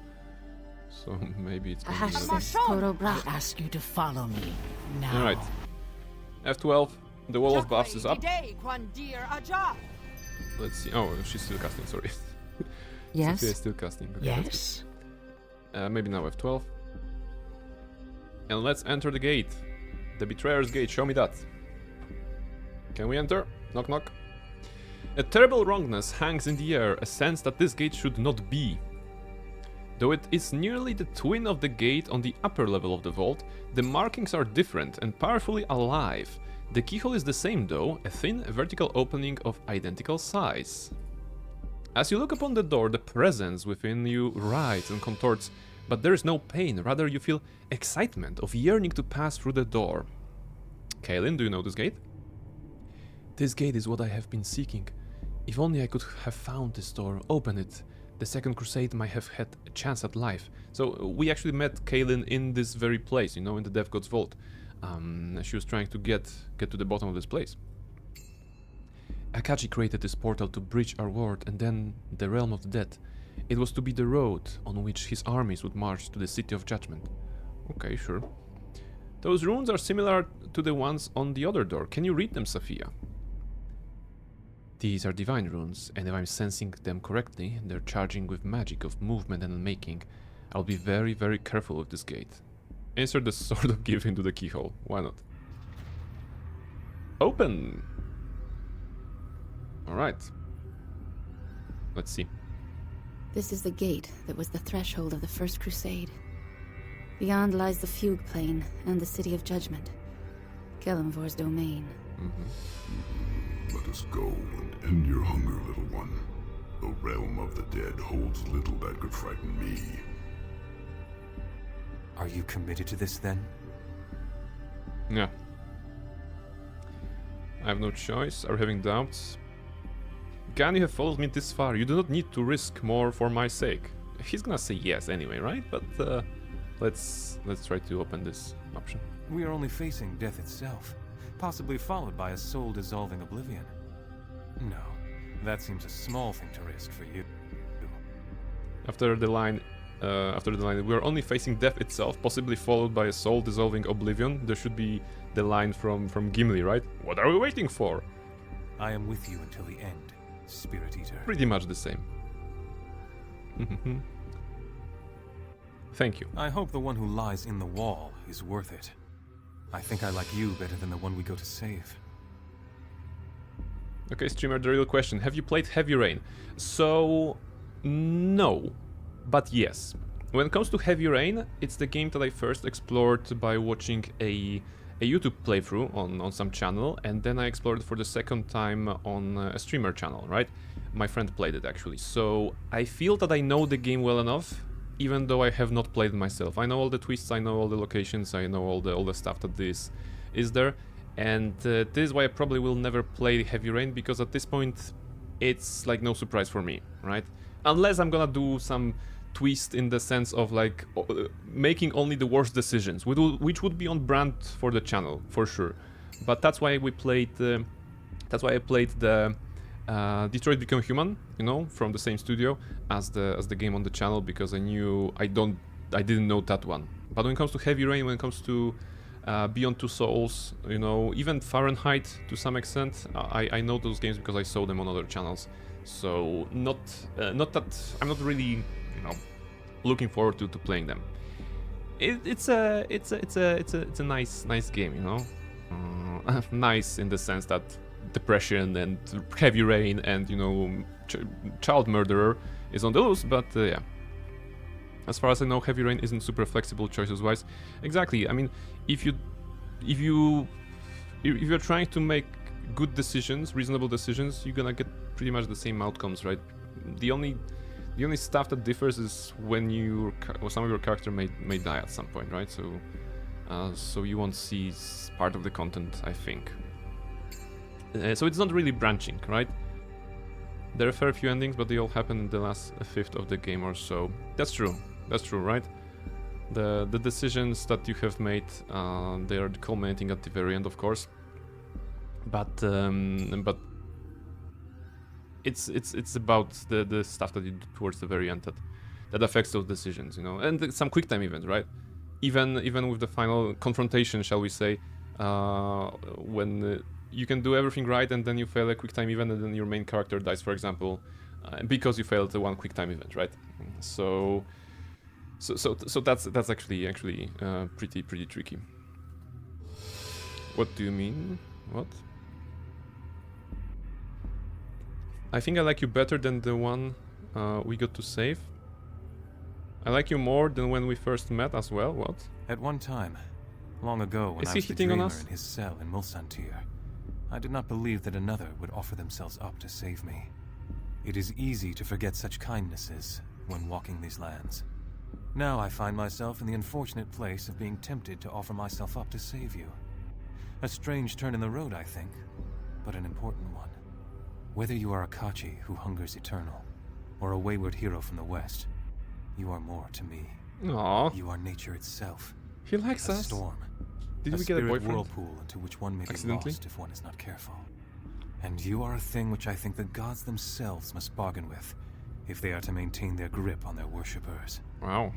maybe it's gonna be I ask you to follow me now. Alright. F12, the wall of buffs is up. Let's see. Oh, she's still casting, sorry. Yes. Sophia is still casting. Okay, Yes. maybe now F12. And let's enter the gate. The Betrayer's Gate, show me that. Can we enter? Knock knock. A terrible wrongness hangs in the air, a sense that this gate should not be. Though it is nearly the twin of the gate on the upper level of the vault, the markings are different and powerfully alive. The keyhole is the same though, a thin vertical opening of identical size. As you look upon the door, the presence within you writhes and contorts, but there is no pain, rather you feel excitement of yearning to pass through the door. Kaelin, do you know this gate? This gate is what I have been seeking. If only I could have found this door, open it. The Second Crusade might have had a chance at life. So we actually met Kaelin in this very place, you know, in the Death God's Vault. She was trying to get to the bottom of this place. Akachi created this portal to bridge our world and then the realm of the dead. It was to be the road on which his armies would march to the City of Judgment. Okay, sure. Those runes are similar to the ones on the other door. Can you read them, Sophia? These are divine runes, and if I'm sensing them correctly, they're charging with magic of movement and unmaking. I'll be very, very careful with this gate. Insert the sword of gift into the keyhole. Why not? Open! Alright. Let's see. This is the gate that was the threshold of the First Crusade. Beyond lies the Fugue Plain and the City of Judgment. Kelemvor's domain. Let us go and end your hunger, little one. The realm of the dead holds little that could frighten me. Are you committed to this then? Yeah. I have no choice. Are you having doubts? Gan, you have followed me this far. You do not need to risk more for my sake. He's gonna say yes anyway, right? But let's try to open this option. We are only facing death itself, possibly followed by a soul-dissolving oblivion. No, that seems a small thing to risk for you. After the line, we are only facing death itself, possibly followed by a soul-dissolving oblivion. There should be the line from Gimli, right? What are we waiting for? I am with you until the end, Spirit Eater. Pretty much the same. Thank you. I hope the one who lies in the wall is worth it. I think I like you better than the one we go to save. Okay, streamer, the real question. Have you played Heavy Rain? So, no, but yes. When it comes to Heavy Rain, it's the game that I first explored by watching a YouTube playthrough on some channel, and then I explored it for the second time on a streamer channel, right? My friend played it, actually. So, I feel that I know the game well enough, even though I have not played it myself. I know all the twists, I know all the locations, I know all the stuff that this is there. And this is why I probably will never play Heavy Rain, because at this point it's like no surprise for me, right? Unless I'm gonna do some twist in the sense of like making only the worst decisions, which would be on brand for the channel for sure. But that's why we played. That's why I played the Detroit Become Human, you know, from the same studio as the game on the channel, because I knew I didn't know that one. But when it comes to Heavy Rain, when it comes to Beyond Two Souls, you know, even Fahrenheit to some extent, I know those games because I saw them on other channels. So not that I'm not really, you know, looking forward to playing them. It's a nice game, you know, nice in the sense that depression and Heavy Rain and, you know, child murderer is on the loose, but yeah. As far as I know, Heavy Rain isn't super flexible choices-wise. Exactly. I mean, if you're trying to make good decisions, reasonable decisions, you're gonna get pretty much the same outcomes, right? The only stuff that differs is when some of your character may die at some point, right? So you won't see part of the content, I think. So it's not really branching, right? There are a fair few endings, but they all happen in the last fifth of the game or so. That's true. That's true, right? The decisions that you have made, they are culminating at the very end, of course. But it's about the stuff that you do towards the very end that affects those decisions, you know. And some quick time events, right? Even with the final confrontation, shall we say, when you can do everything right and then you fail a quick time event and then your main character dies, for example, because you failed the one quick time event, right? So that's actually pretty tricky. What do you mean? What? I think I like you better than the one we got to save. I like you more than when we first met as well. What? At one time, long ago, when Is I he was the hitting on dreamer us? in his cell in Mulsantir, I did not believe that another would offer themselves up to save me. It is easy to forget such kindnesses when walking these lands. Now I find myself in the unfortunate place of being tempted to offer myself up to save you. A strange turn in the road, I think, but an important one. Whether you are a Kachi who hungers eternal, or a wayward hero from the West, you are more to me. Aww. You are nature itself. He likes A us. storm. Did a we get a spirit boyfriend? whirlpool into which one may be Accidentally? lost if one is not careful. And you are a thing which I think the gods themselves must bargain with if they are to maintain their grip on their worshippers. Wow.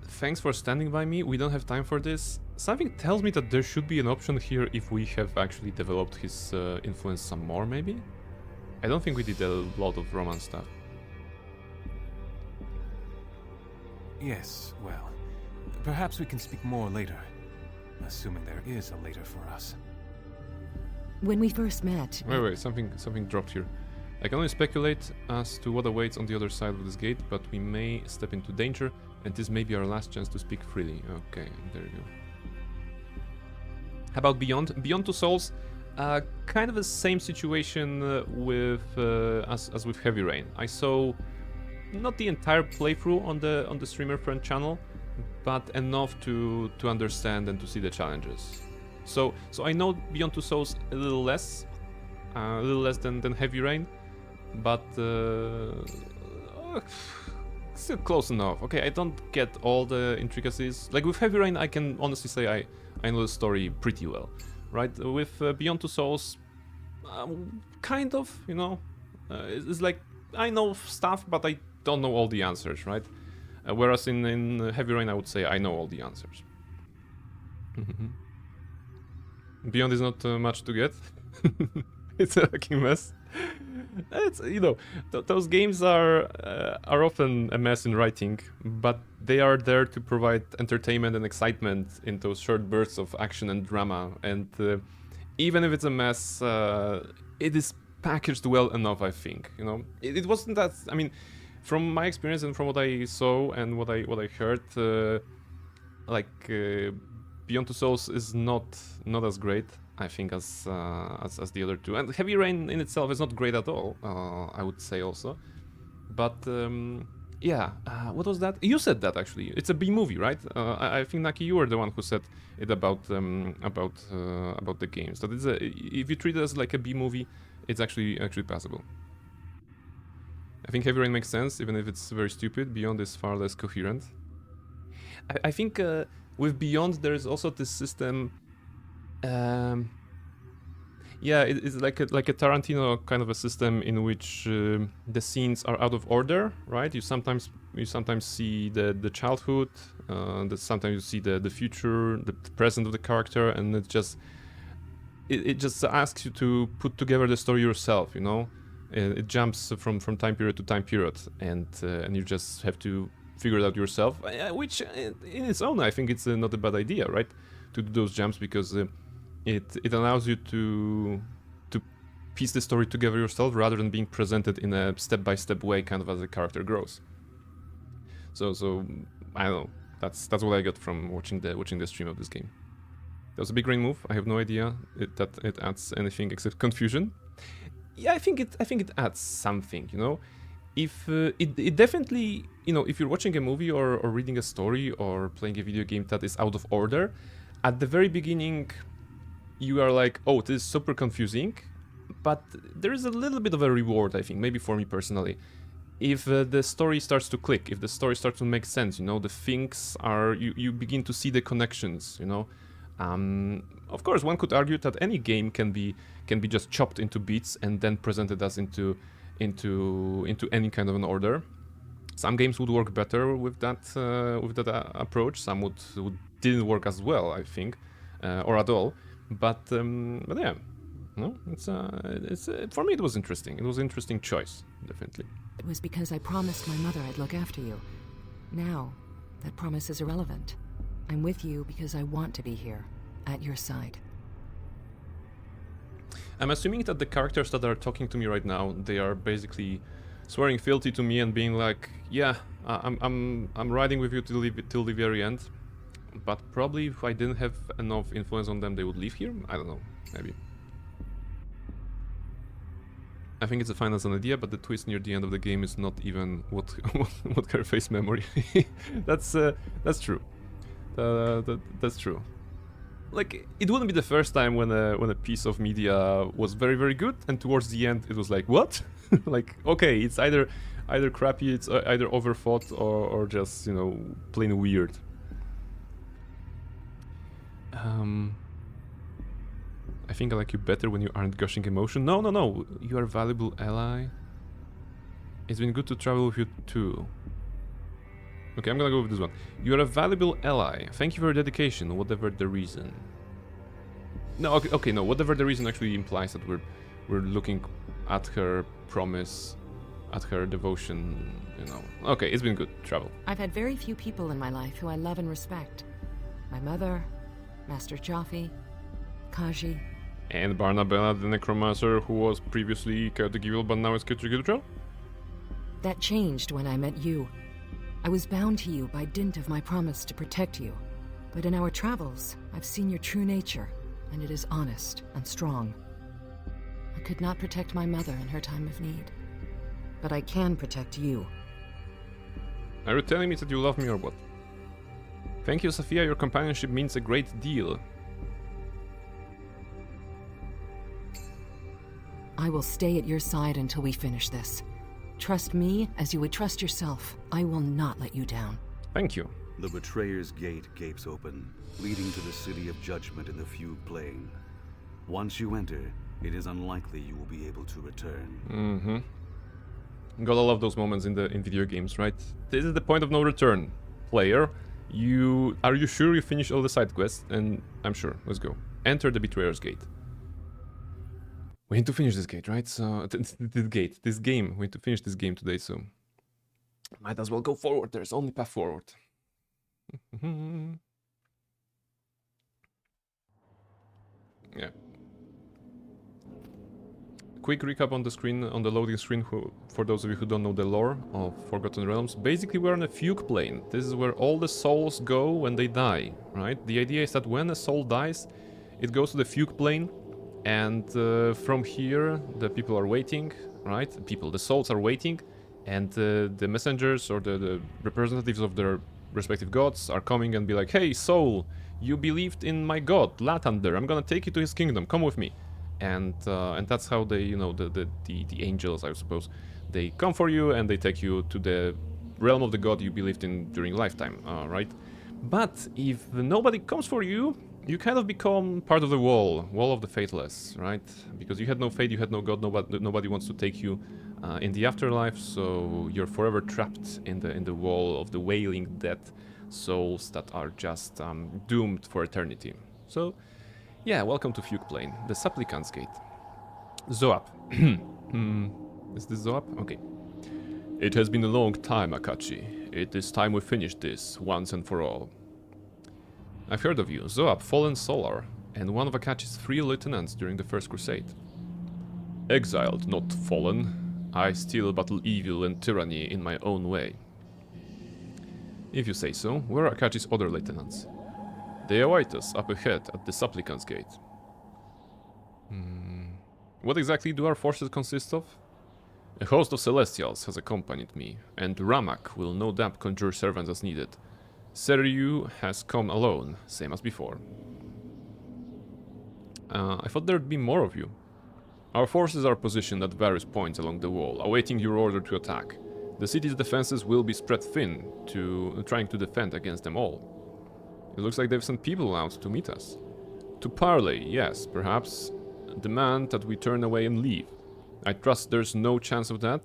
Thanks for standing by me. We don't have time for this. Something tells me that there should be an option here if we have actually developed his influence some more, maybe? I don't think we did a lot of romance stuff. Yes, well, perhaps we can speak more later. Assuming there is a later for us. When we first met... Wait, something dropped here. I can only speculate as to what awaits on the other side of this gate, but we may step into danger, and this may be our last chance to speak freely. Okay, there you go. How about Beyond? Beyond Two Souls, kind of the same situation with as with Heavy Rain. I saw not the entire playthrough on the streamer friend channel, but enough to understand and to see the challenges. So I know Beyond Two Souls a little less than Heavy Rain, but still close enough. Okay, I don't get all the intricacies. Like with Heavy Rain, I can honestly say I know the story pretty well, right? With Beyond Two Souls, kind of, you know, it's like I know stuff, but I don't know all the answers, right? Whereas in Heavy Rain, I would say I know all the answers. Beyond is not much to get. It's a fucking mess. It's, you know, those games are often a mess in writing, but they are there to provide entertainment and excitement in those short bursts of action and drama. And even if it's a mess, it is packaged well enough, I think. You know, it wasn't that. I mean, from my experience and from what I saw and what I heard, Beyond Two Souls is not as great, I think, as the other two. And Heavy Rain in itself is not great at all, I would say also. But yeah, what was that? You said that actually. It's a B movie, right? I think Naki, you were the one who said it about the games. That if you treat it as like a B movie, it's actually passable. I think Heavy Rain makes sense, even if it's very stupid. Beyond is far less coherent. I think with Beyond there is also this system. Yeah, it's like a Tarantino kind of a system in which the scenes are out of order, right? You sometimes see the childhood, sometimes you see the future, the present of the character, and it just asks you to put together the story yourself, you know. It jumps from time period to time period, and you just have to figure it out yourself. Which, in its own, I think it's not a bad idea, right? To do those jumps because it allows you to piece the story together yourself rather than being presented in a step-by-step way, kind of as the character grows. So I don't know. That's what I got from watching the stream of this game. That was a big brain move. I have no idea that it adds anything except confusion. Yeah, I think it adds something, you know. If it definitely, you know, if you're watching a movie or reading a story or playing a video game that is out of order, at the very beginning, you are like, oh, this is super confusing, but there is a little bit of a reward, I think, maybe for me personally. If the story starts to click, if the story starts to make sense, you know, the things are, you begin to see the connections, you know. Of course, one could argue that any game can be just chopped into bits and then presented as into any kind of an order. Some games would work better with that approach. Some didn't work as well, I think, or at all. But yeah, no, it's for me it was interesting. It was an interesting choice, definitely. It was because I promised my mother I'd look after you. Now, that promise is irrelevant. I'm with you because I want to be here, at your side. I'm assuming that the characters that are talking to me right now, they are basically swearing fealty to me and being like, yeah, I'm riding with you till the very end. But probably if I didn't have enough influence on them, they would leave here. I don't know, maybe. I think it's fine as an idea, but the twist near the end of the game is not even what what her face memory. That's true. That's true. Like, it wouldn't be the first time when a piece of media was very, very good, and towards the end it was like, what? Like, okay, it's either crappy, it's either overthought, or just, you know, plain weird. I think I like you better when you aren't gushing emotion. No, no, no, you are a valuable ally. It's been good to travel with you too. Okay, I'm gonna go with this one. You're a valuable ally. Thank you for your dedication, whatever the reason. No, okay, no, whatever the reason actually implies that we're looking at her promise, at her devotion, you know. Okay, it's been good. Travel. I've had very few people in my life who I love and respect. My mother, Master Jaffe, Kaji. And Barnabella, the necromancer who was previously chaotic evil but now is chaotic neutral? That changed when I met you. I was bound to you by dint of my promise to protect you. But in our travels, I've seen your true nature, and it is honest and strong. I could not protect my mother in her time of need, but I can protect you. Are you telling me that you love me or what? Thank you, Sophia, your companionship means a great deal. I will stay at your side until we finish this. Trust me as you would trust yourself. I will not let you down. Thank you. The Betrayer's Gate gapes open, leading to the City of Judgment in the Fugue Plain. Once you enter, it is unlikely you will be able to return. Mm-hmm. Gotta love those moments in video games, right? This is the point of no return. Player, are you sure you finished all the side quests? And I'm sure. Let's go. Enter the Betrayer's Gate. We need to finish this gate, right? So, this game. We need to finish this game today, so... Might as well go forward. There's only path forward. Yeah. Quick recap on the screen, on the loading screen, for those of you who don't know the lore of Forgotten Realms. Basically, we're on a fugue plane. This is where all the souls go when they die, right? The idea is that when a soul dies, it goes to the fugue plane. And from here, the people are waiting, right? The souls are waiting, and the messengers or the representatives of their respective gods are coming and be like, hey, soul, you believed in my god, Lathander, I'm gonna take you to his kingdom, come with me. And that's how they, you know, the angels, I suppose, they come for you and they take you to the realm of the god you believed in during lifetime, right? But if nobody comes for you, you kind of become part of the wall of the faithless, right? Because you had no fate, you had no god, nobody wants to take you in the afterlife, so you're forever trapped in the wall of the wailing dead souls that are just doomed for eternity. So, yeah, welcome to Fugue Plane, the Supplicant's Gate. Zoap. Is this Zoap? Okay. It has been a long time, Akachi. It is time we finish this, once and for all. I've heard of you, Zoap, Fallen Solar, and one of Akachi's 3 lieutenants during the First Crusade. Exiled, not fallen. I still battle evil and tyranny in my own way. If you say so, where are Akachi's other lieutenants? They await us up ahead at the Supplicant's Gate. What exactly do our forces consist of? A host of Celestials has accompanied me, and Ramak will no doubt conjure servants as needed. Seryu has come alone, same as before. I thought there'd be more of you. Our forces are positioned at various points along the wall, awaiting your order to attack. The city's defenses will be spread thin, trying to defend against them all. It looks like they've sent people out to meet us. To parley, yes, perhaps. Demand that we turn away and leave. I trust there's no chance of that.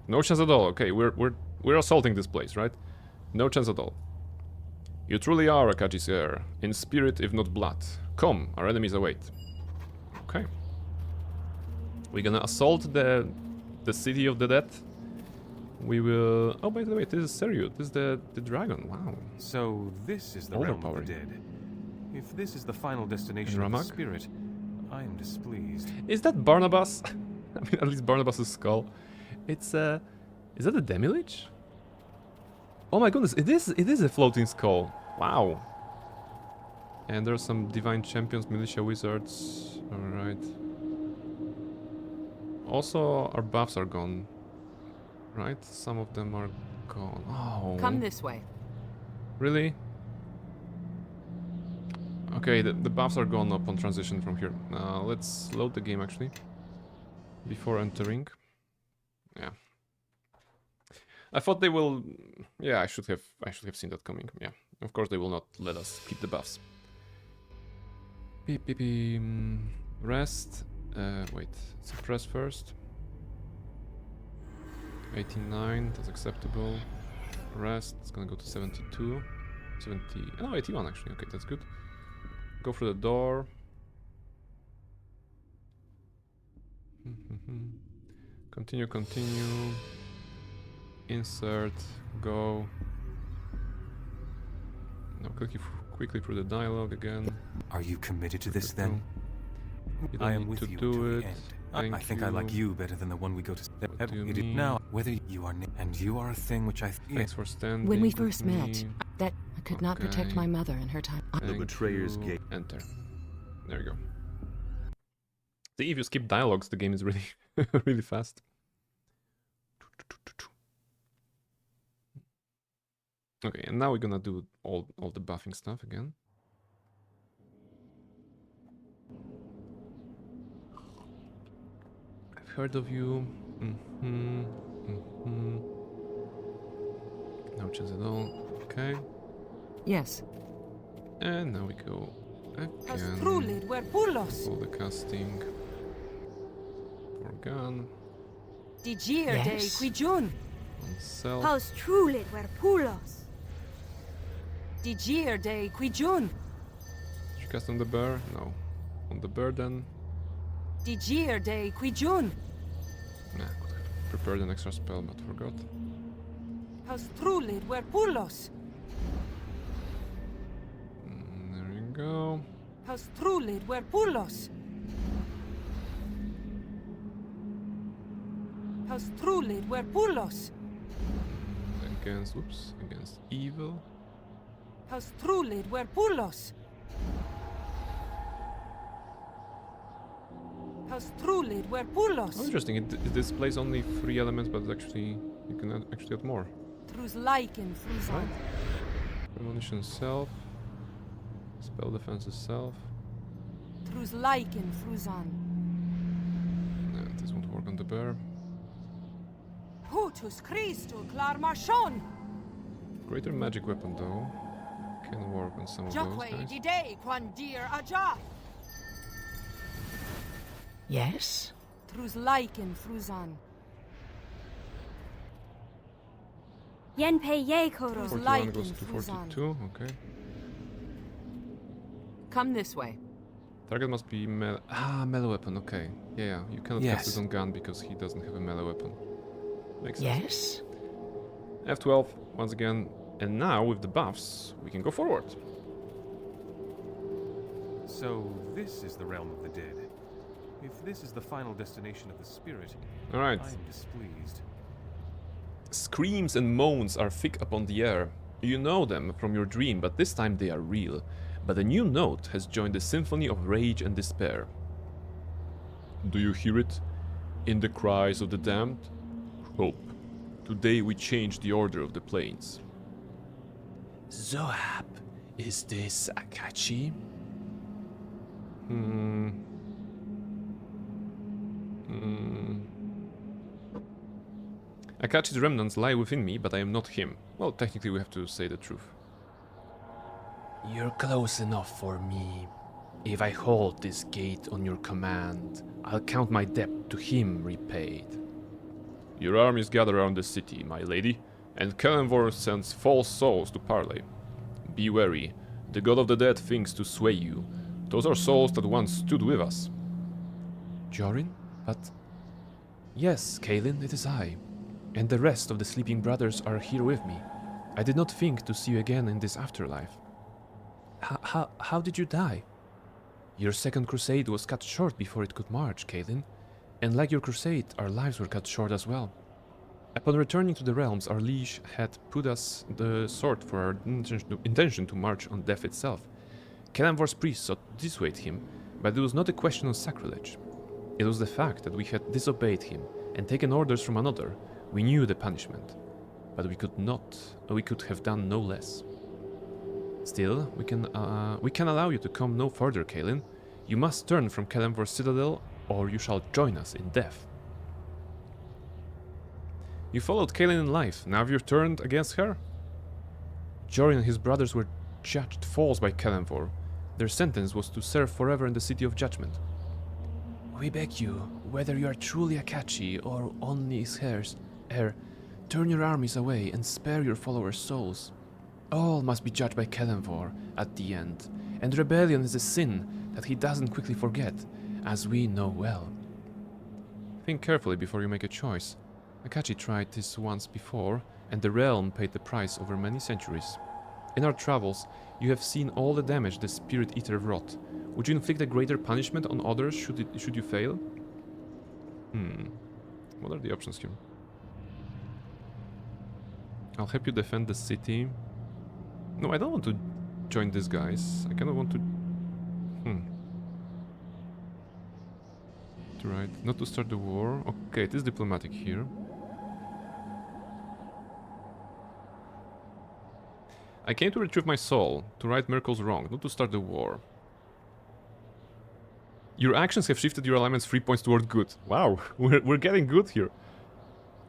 No chance at all. Okay, we're assaulting this place, right? No chance at all. You truly are Akachi's heir, in spirit if not blood. Come, our enemies await. Okay. We're gonna assault the city of the dead. We will... Oh, by the way, this is Seryu. This is the dragon. Wow. So this is the realm of the dead. If this is the final destination of the spirit, I am displeased. Is that Barnabas? I mean, at least Barnabas' skull. It's is that a demi-lich? Oh my goodness, it is a floating skull. Wow. And there's some divine champions, militia wizards. Alright. Also, our buffs are gone. Right? Some of them are gone. Oh. Come this way. Really? Okay, the buffs are gone upon transition from here. Let's load the game actually. Before entering. Yeah. I thought they will... Yeah, I should have seen that coming. Yeah. Of course they will not let us keep the buffs. Beep, beep, beep. Rest. Wait. Suppress first. 89, that's acceptable. Rest, it's gonna go to 72. 70... Oh, 81 actually. Okay, that's good. Go through the door. Continue, continue. Insert, go. Now quickly through the dialogue again. Are you committed to this then? You I don't am need with to you do till the it. end. Thank I think I like you better than the one we go to. What do you It is mean? now whether you are and you are a thing which I. Thanks for standing. When we with first me. met, that I could not protect Okay. my mother in her time. The Betrayer's you. Gate. Enter. There you go. See, if you skip dialogues, the game is really, really fast. Okay, and now we're gonna do all the buffing stuff again. I've heard of you. No chance at all. Okay. Yes. And now we go again. Pulos. All the casting. For gun. Digir de Yes. Quijun. On self. Paus trulit ver pulos. Digir de Quijun. Did you cast on the bear? No. On the bear then. Digir de Quijun. Nah, could have prepared an extra spell but forgot. Paus trulit ver Pulos. There you go. Paus trulit ver Pulos. Paus trulit ver Pulos. Against evil. Paus trulit ver Pulos. Paus trulit ver Oh, Pulos. interesting. It displays only 3 elements, but actually you can actually add more. Trus Lycan Fruzan. Premonition self. Spell defense self. Trus Lycan Fruzan. Nah, this won't work on the bear. Hutus Christu Clar Marchon. Greater magic weapon though. Can work on some of those Jacque guys. Dide Quandir Aja. Yes? Trus Lycan Fruzan. Yen pe ye koros. 41 goes Lycan to Fruzan. 42, okay. Come this way. Target must be melee weapon, okay. Yeah, you cannot cast Yes. it on gun because he doesn't have a melee weapon. Makes sense. Yes? F12, once again. And now, with the buffs, we can go forward. So this is the realm of the dead. If this is the final destination of the spirit, Alright. I am displeased. Screams and moans are thick upon the air. You know them from your dream, but this time they are real. But a new note has joined the symphony of rage and despair. Do you hear it? In the cries of the damned? Hope. Today we change the order of the planes. Zoab, is this Akachi? Akachi's remnants lie within me, but I am not him. Well, technically we have to say the truth. You're close enough for me. If I hold this gate on your command, I'll count my debt to him repaid. Your armies gather around the city, my lady, and Kelenvor sends false souls to parley. Be wary, the god of the dead thinks to sway you. Those are souls that once stood with us. Jorin? But... Yes, Kaelin, it is I. And the rest of the sleeping brothers are here with me. I did not think to see you again in this afterlife. How did you die? Your second crusade was cut short before it could march, Kaelin. And like your crusade, our lives were cut short as well. Upon returning to the realms, our liege had put us the sword for our intention to march on death itself. Kelemvor's priests sought to dissuade him, but it was not a question of sacrilege. It was the fact that we had disobeyed him and taken orders from another. We knew the punishment, but we could have done no less. Still, we can allow you to come no further, Kaelin. You must turn from Kelemvor's citadel, or you shall join us in death. You followed Kaelin in life, now have you turned against her? Jorin and his brothers were judged false by Kelemvor. Their sentence was to serve forever in the City of Judgment. We beg you, whether you are truly Akachi or only his heir, turn your armies away and spare your followers' souls. All must be judged by Kelemvor at the end, and rebellion is a sin that he doesn't quickly forget, as we know well. Think carefully before you make a choice. Akachi tried this once before, and the realm paid the price over many centuries. In our travels, you have seen all the damage the Spirit Eater wrought. Would you inflict a greater punishment on others should you fail? What are the options here? I'll help you defend the city. No, I don't want to join these guys. I kind of want to... Right, not to start the war. Okay, it is diplomatic here. I came to retrieve my soul, to right Merkel's wrong, not to start the war. Your actions have shifted your alignments 3 points toward good. Wow, we're getting good here.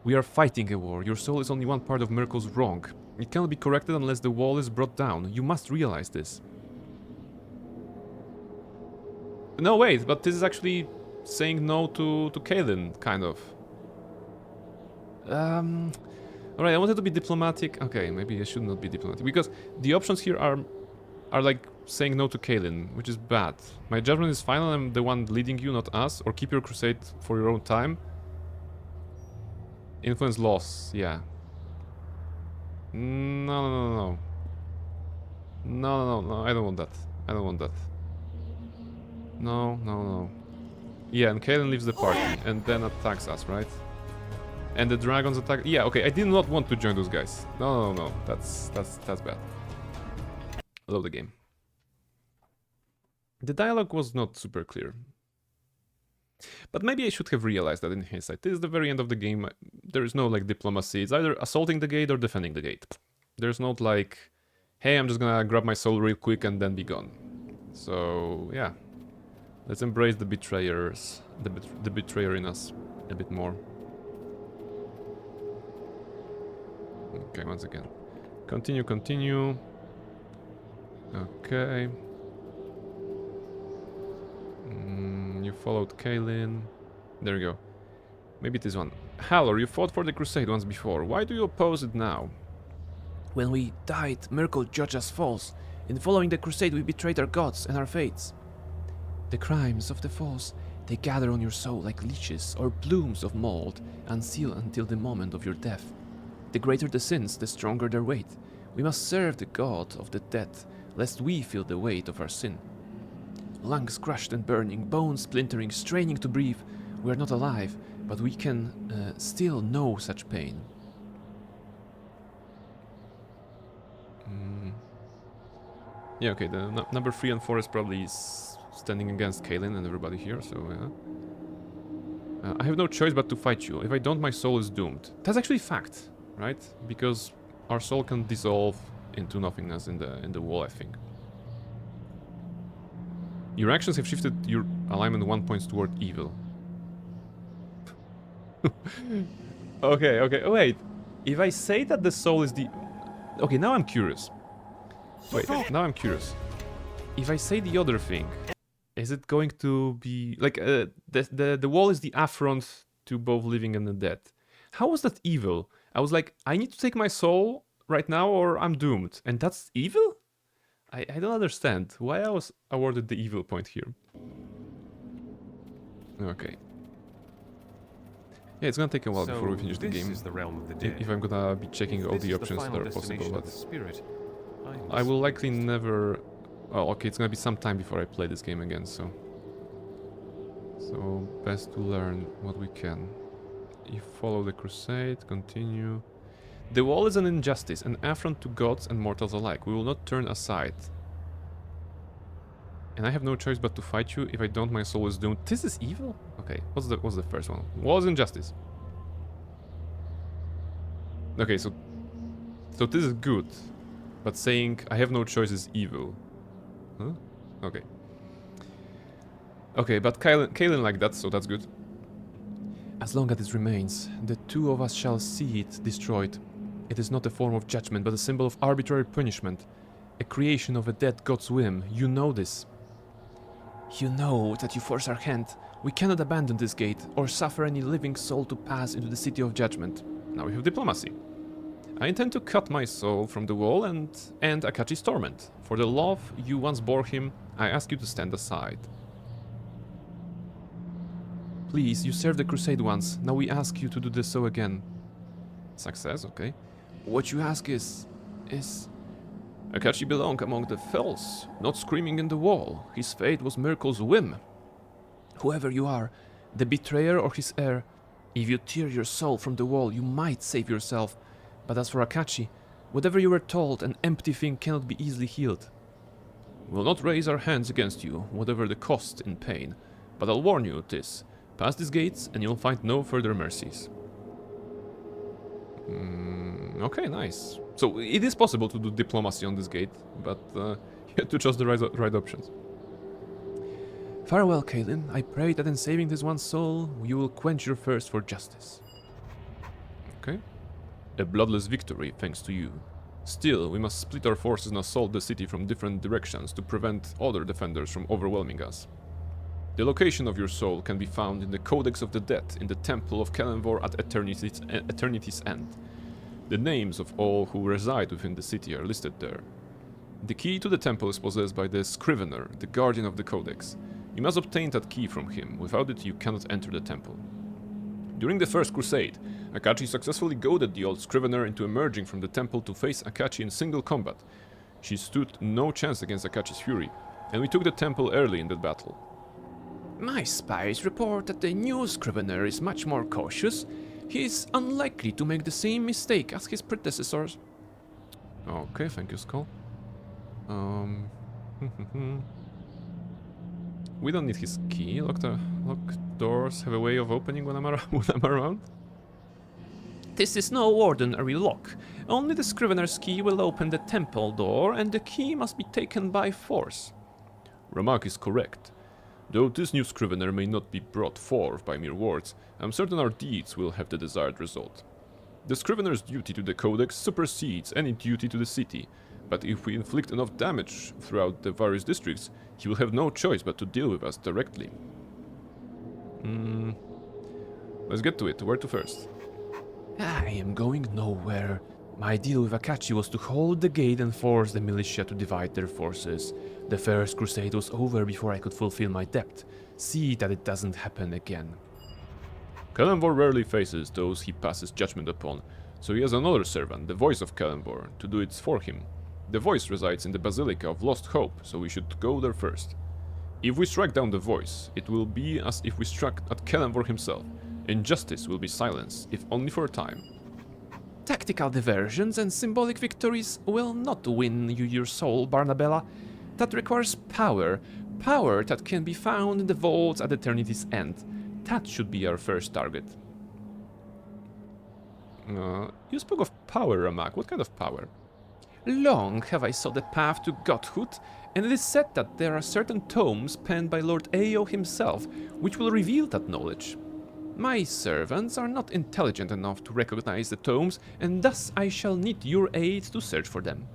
We are fighting a war. Your soul is only one part of Merkel's wrong. It cannot be corrected unless the wall is brought down. You must realize this. No, wait, but this is actually saying no to Kaelin, kind of. Alright, I wanted to be diplomatic. Okay, maybe I should not be diplomatic, because the options here are like saying no to Kaelin, which is bad. My judgment is final, I'm the one leading you, not us, or keep your crusade for your own time. Influence loss, yeah. No, I don't want that. I don't want that. No. Yeah, and Kaelin leaves the party, and then attacks us, right? And the dragons attack... Yeah, okay, I did not want to join those guys. No. That's bad. I love the game. The dialogue was not super clear. But maybe I should have realized that in hindsight. This is the very end of the game. There is no, like, diplomacy. It's either assaulting the gate or defending the gate. There's not, like, hey, I'm just gonna grab my soul real quick and then be gone. So, yeah. Let's embrace the betrayers. The betrayer in us a bit more. Okay, once again. Continue. Okay. You followed Kaelin. There you go. Maybe it is one. Halor, you fought for the Crusade once before. Why do you oppose it now? When we died, Merkel judged us false. In following the Crusade, we betrayed our gods and our fates. The crimes of the false, they gather on your soul like leeches or blooms of mold and seal until the moment of your death. The greater the sins, the stronger their weight. We must serve the god of the dead, lest we feel the weight of our sin. Lungs crushed and burning, bones splintering, straining to breathe. We are not alive, but we can still know such pain. Yeah, okay, the number 3 and 4 is probably standing against Kaelin and everybody here, so yeah. I have no choice but to fight you. If I don't, my soul is doomed. That's actually fact, right? Because our soul can dissolve into nothingness in the wall, I think. Your actions have shifted your alignment 1 point toward evil. Okay, wait. If I say that the soul is the... Okay, now I'm curious. Wait, now I'm curious. If I say the other thing, is it going to be... Like, the wall is the affront to both living and the dead. How was that evil? I was like, I need to take my soul right now or I'm doomed. And that's evil? I don't understand why I was awarded the evil point here. Okay. Yeah, it's gonna take a while before we finish the game. Is the realm of the dead. If I'm gonna be checking all the options that are possible, but spirit, I will likely never... Oh, okay, it's gonna be some time before I play this game again, so... So, best to learn what we can. You follow the crusade, continue... The wall is an injustice, an affront to gods and mortals alike. We will not turn aside. And I have no choice but to fight you. If I don't, my soul is doomed. This is evil? Okay, what's the first one? Was injustice. Okay, so this is good. But saying I have no choice is evil. Huh? Okay. Okay, but Kaelin like that, so that's good. As long as it remains, the two of us shall see it destroyed. It is not a form of judgment, but a symbol of arbitrary punishment. A creation of a dead god's whim. You know this. You know that you force our hand. We cannot abandon this gate, or suffer any living soul to pass into the city of judgment. Now we have diplomacy. I intend to cut my soul from the wall and end Akachi's torment. For the love you once bore him, I ask you to stand aside. Please, you served the crusade once, now we ask you to do this so again. Success, okay. What you ask is... Akachi belonged among the fells, not screaming in the wall. His fate was Mirko's whim. Whoever you are, the betrayer or his heir, if you tear your soul from the wall, you might save yourself. But as for Akachi, whatever you were told, an empty thing cannot be easily healed. We will not raise our hands against you, whatever the cost in pain. But I'll warn you this. Pass these gates and you'll find no further mercies. Okay, nice. So it is possible to do diplomacy on this gate, but you have to choose the right options. Farewell, Kaelin. I pray that in saving this one soul, you will quench your thirst for justice. Okay. A bloodless victory, thanks to you. Still, we must split our forces and assault the city from different directions to prevent other defenders from overwhelming us. The location of your soul can be found in the Codex of the Dead in the Temple of Kelenvor at Eternity's End. The names of all who reside within the city are listed there. The key to the temple is possessed by the Scrivener, the guardian of the Codex. You must obtain that key from him, without it you cannot enter the temple. During the First Crusade, Akachi successfully goaded the old Scrivener into emerging from the temple to face Akachi in single combat. She stood no chance against Akachi's fury, and we took the temple early in that battle. My spies report that the new Scrivener is much more cautious. He is unlikely to make the same mistake as his predecessors. Okay, thank you, Skull. We don't need his key. Locked doors have a way of opening when I'm around. This is no ordinary lock. Only the Scrivener's key will open the temple door, and the key must be taken by force. Remark is correct. Though this new Scrivener may not be brought forth by mere words, I'm certain our deeds will have the desired result. The Scrivener's duty to the Codex supersedes any duty to the city, but if we inflict enough damage throughout the various districts, he will have no choice but to deal with us directly. Let's get to it. Where to first? I am going nowhere. My deal with Akachi was to hold the gate and force the militia to divide their forces. The First Crusade was over before I could fulfill my debt. See that it doesn't happen again. Kelenvor rarely faces those he passes judgment upon, so he has another servant, the Voice of Kelenvor, to do it for him. The Voice resides in the Basilica of Lost Hope, so we should go there first. If we strike down the Voice, it will be as if we struck at Kelenvor himself. Injustice will be silenced, if only for a time. Tactical diversions and symbolic victories will not win you your soul, Barnabella. That requires power. Power that can be found in the vaults at Eternity's End. That should be our first target. You spoke of power, Ramak. What kind of power? Long have I sought the path to godhood, and it is said that there are certain tomes penned by Lord Ao himself, which will reveal that knowledge. My servants are not intelligent enough to recognize the tomes, and thus I shall need your aid to search for them.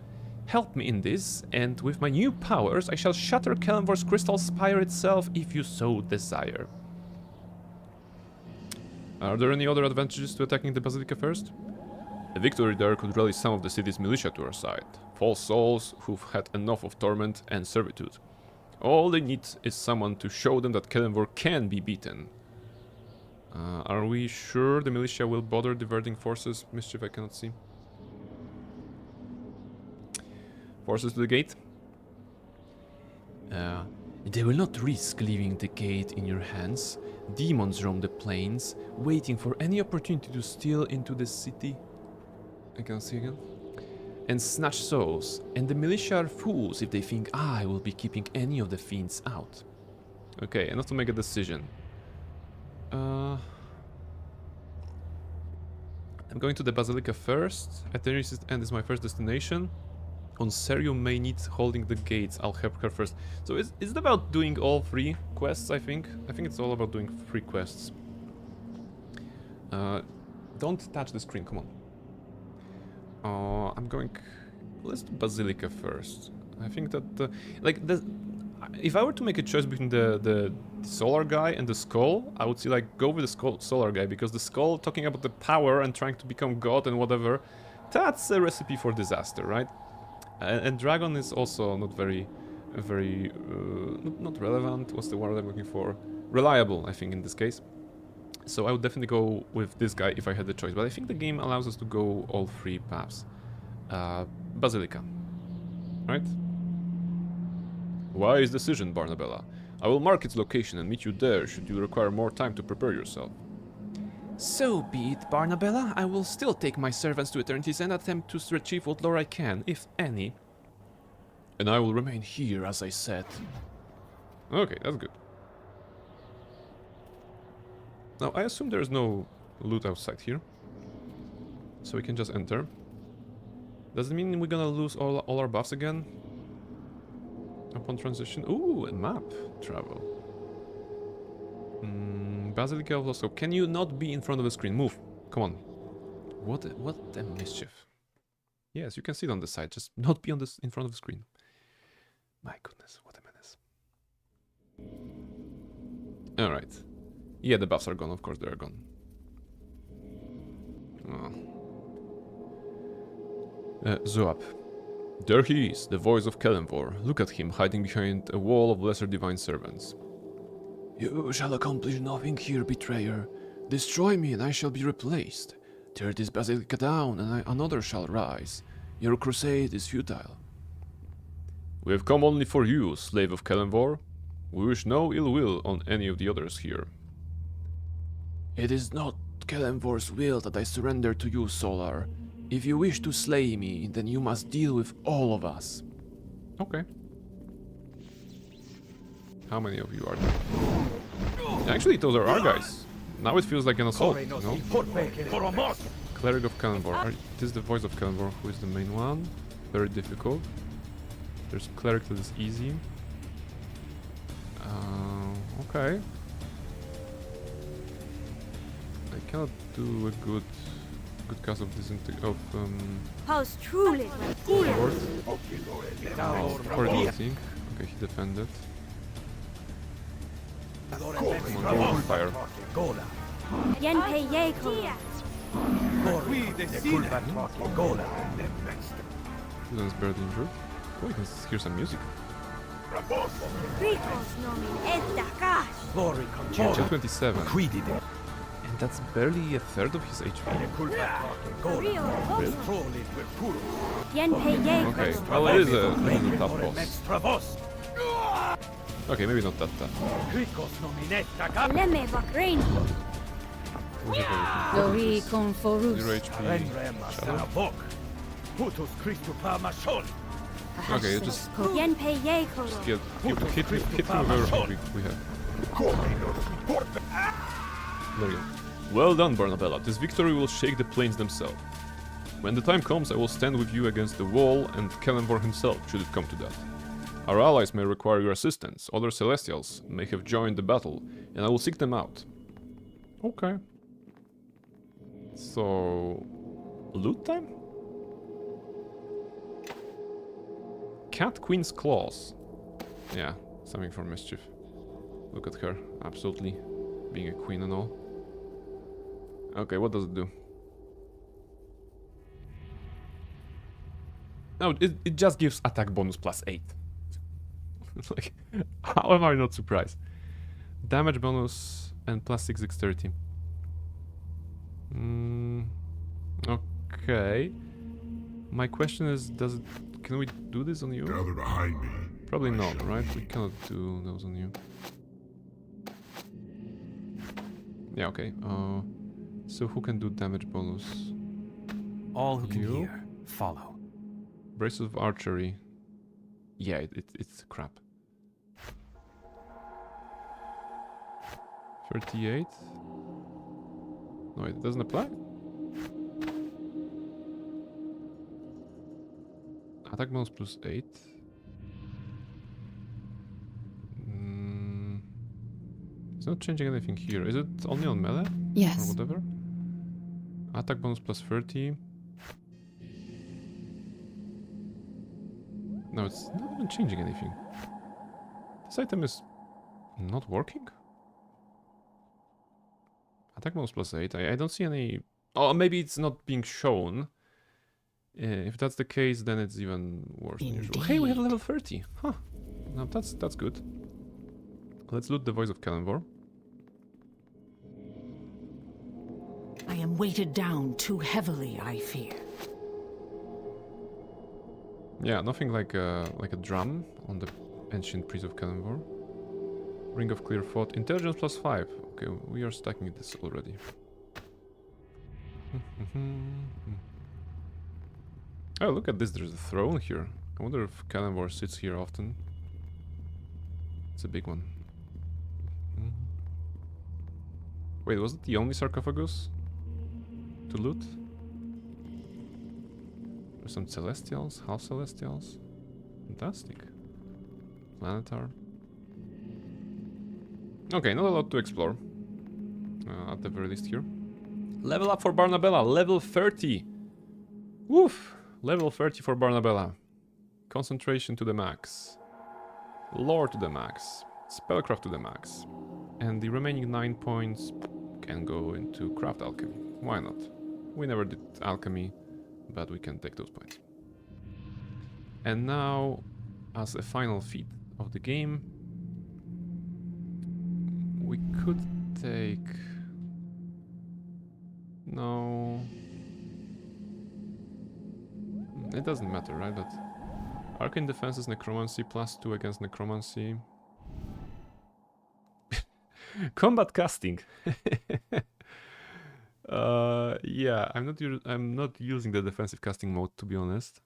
Help me in this, and with my new powers I shall shatter Kelenvor's crystal spire itself if you so desire. Are there any other advantages to attacking the Basilica first? A victory there could rally some of the city's militia to our side, false souls who've had enough of torment and servitude. All they need is someone to show them that Kelenvor can be beaten. Are we sure the militia will bother diverting forces? Mischief I cannot see. Forces to the gate? They will not risk leaving the gate in your hands. Demons roam the plains, waiting for any opportunity to steal into the city. I can see again. and snatch souls, and the militia are fools if they think I will be keeping any of the fiends out. Okay, enough to make a decision. I'm going to the Basilica first. Aetherius' End is my first destination. On Serio may need holding the gates. I'll help her first. So is it about doing all 3 quests, I think? I think it's all about doing 3 quests. Don't touch the screen, come on. I'm going... Let's do Basilica first. I think that... if I were to make a choice between the solar guy and the skull, I would say like go with the solar guy, because the skull talking about the power and trying to become god and whatever, that's a recipe for disaster, right? And dragon is also not very not relevant. What's the word I'm looking for? Reliable, I think, in this case. So I would definitely go with this guy if I had the choice. But I think the game allows us to go all 3 paths. Basilica, right? Wise decision, Barnabella. I will mark its location and meet you there should you require more time to prepare yourself. So be it, Barnabella. I will still take my servants to Eternity's End and attempt to retrieve what lore I can, if any. And I will remain here, as I said. Okay, that's good. Now, I assume there's no loot outside here. So we can just enter. Does it mean we're gonna lose all our buffs again? Upon transition? Ooh, a map. Travel. Basilica of Losco. Can you not be in front of the screen? Move. Come on. What a mischief. Yes, you can see it on the side. Just not be on this in front of the screen. My goodness, what a menace. Alright. Yeah, the buffs are gone. Of course they are gone. Zoap. There he is, the voice of Kelenvor. Look at him, hiding behind a wall of lesser divine servants. You shall accomplish nothing here, betrayer. Destroy me and I shall be replaced. Tear this basilica down and another shall rise. Your crusade is futile. We have come only for you, slave of Kelenvor. We wish no ill will on any of the others here. It is not Kelenvor's will that I surrender to you, Solar. If you wish to slay me, then you must deal with all of us. Okay. How many of you are there? Actually, those are our guys. Now it feels like an assault, you know? Cleric of Kelenvor. This is the voice of Kelenvor, who is the main one. Very difficult. There's Cleric that is easy. Okay. I cannot do a good cast of this How's truly Lord. Or do you think? Okay, he defended. Come on, go on fire. Yenpe Yeko. Student is barely injured. Oh, you can hear some music. Ricos nomin edakash. Chapter 27. And that's barely a third of his HP. Yenpe Yeko. Okay, well it is a tough boss. Okay, maybe not that tough. Leme Vakrain. Lori Conforus. 0 HP. Shadow. Okay, just Yenpe Yeko. hit with everything we have. There you go. Well done, Barnabella. This victory will shake the plains themselves. When the time comes, I will stand with you against the wall and Kelenvor himself, should it come to that. Our allies may require your assistance, other Celestials may have joined the battle, and I will seek them out. Okay. So... loot time? Cat Queen's Claws. Yeah, something for mischief. Look at her, absolutely. Being a queen and all. Okay, what does it do? No, it just gives attack bonus +8. Like, how am I not surprised? Damage bonus and +6 dexterity. Okay. My question is, can we do this on you? Gather behind me. Probably not, right? We cannot do those on you. Yeah, okay. So who can do damage bonus? All who can You? hear, follow. Brace of archery. Yeah, it's crap. 38. No, it doesn't apply. Attack bonus plus 8. It's not changing anything here. Is it only on melee? Yes. Or whatever? Attack bonus plus 30. No, it's not even changing anything. This item is not working? Attack bonus plus 8. I don't see any... Oh, maybe it's not being shown. If that's the case, then it's even worse than usual. Hey, we have level 30. Huh. No, that's good. Let's loot the Voice of Kalimvor. I am weighted down too heavily, I fear. Yeah, nothing like a drum on the Ancient Priest of Kalimvor. Ring of Clear Thought. Intelligence plus 5. Okay, we are stacking this already. Oh, look at this. There's a throne here. I wonder if Kalimvor sits here often. It's a big one. Wait, was it the only sarcophagus to loot? There's some celestials, half celestials. Fantastic. Planetar. Okay, not a lot to explore. At the very least here. Level up for Barnabella, level 30. Woof! Level 30 for Barnabella. Concentration to the max. Lore to the max. Spellcraft to the max. And the remaining 9 points can go into craft alchemy. Why not? We never did alchemy, but we can take those points. And now, as a final feat of the game, we could take... No... It doesn't matter, right? But Arcane Defense is Necromancy, +2 against Necromancy. Combat casting. Yeah, I'm not using the defensive casting mode, to be honest,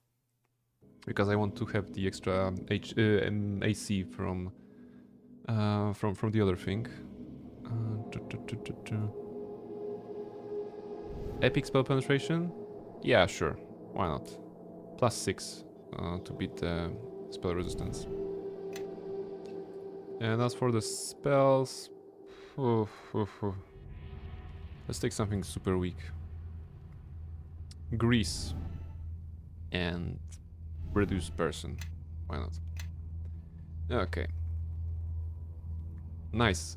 because I want to have the extra AC from the other thing. Epic spell penetration. Yeah, sure. Why not? +6 to beat the spell resistance. And as for the spells, let's take something super weak. Grease and reduce person. Why not? Okay. Nice.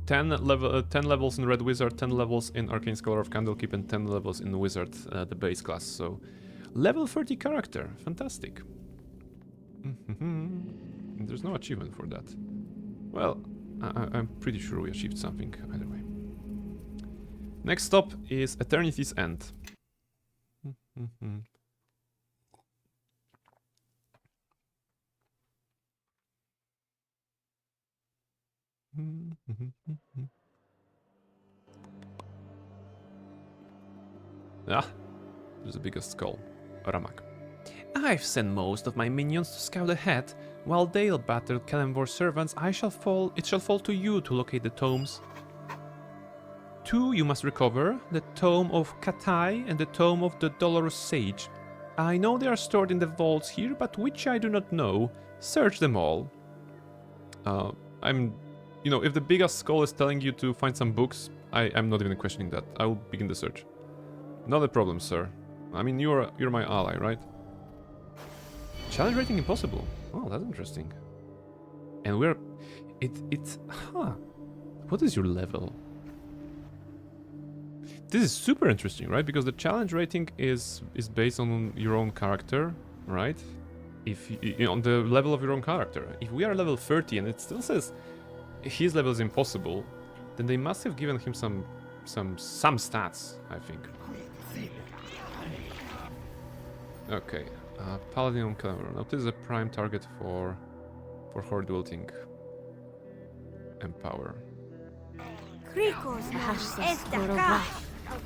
10 levels in Red Wizard, 10 levels in Arcane Scholar of Candlekeep, and 10 levels in Wizard, the base class. So, level 30 character. Fantastic. There's no achievement for that. Well, I'm pretty sure we achieved something either way. Next stop is Eternity's End. Ah, there's the biggest skull. Ramak. I've sent most of my minions to scout ahead. While they'll battle Kalimvor's servants, it shall fall to you to locate the tomes. 2 you must recover, the Tome of Katai and the Tome of the Dolorous Sage. I know they are stored in the vaults here, but which I do not know. Search them all. You know, if the biggest skull is telling you to find some books, I'm not even questioning that. I will begin the search. Not a problem, sir. I mean, you're my ally, right? Challenge rating impossible. Oh, that's interesting. And huh. What is your level? This is super interesting, right? Because the challenge rating is based on your own character, right? If on the level of your own character. If we are level 30 and it still says his level is impossible, then they must have given him some stats, I think. Okay, Paladin on Kalimvor. Now this is a prime target for Horde Wilting. Empower.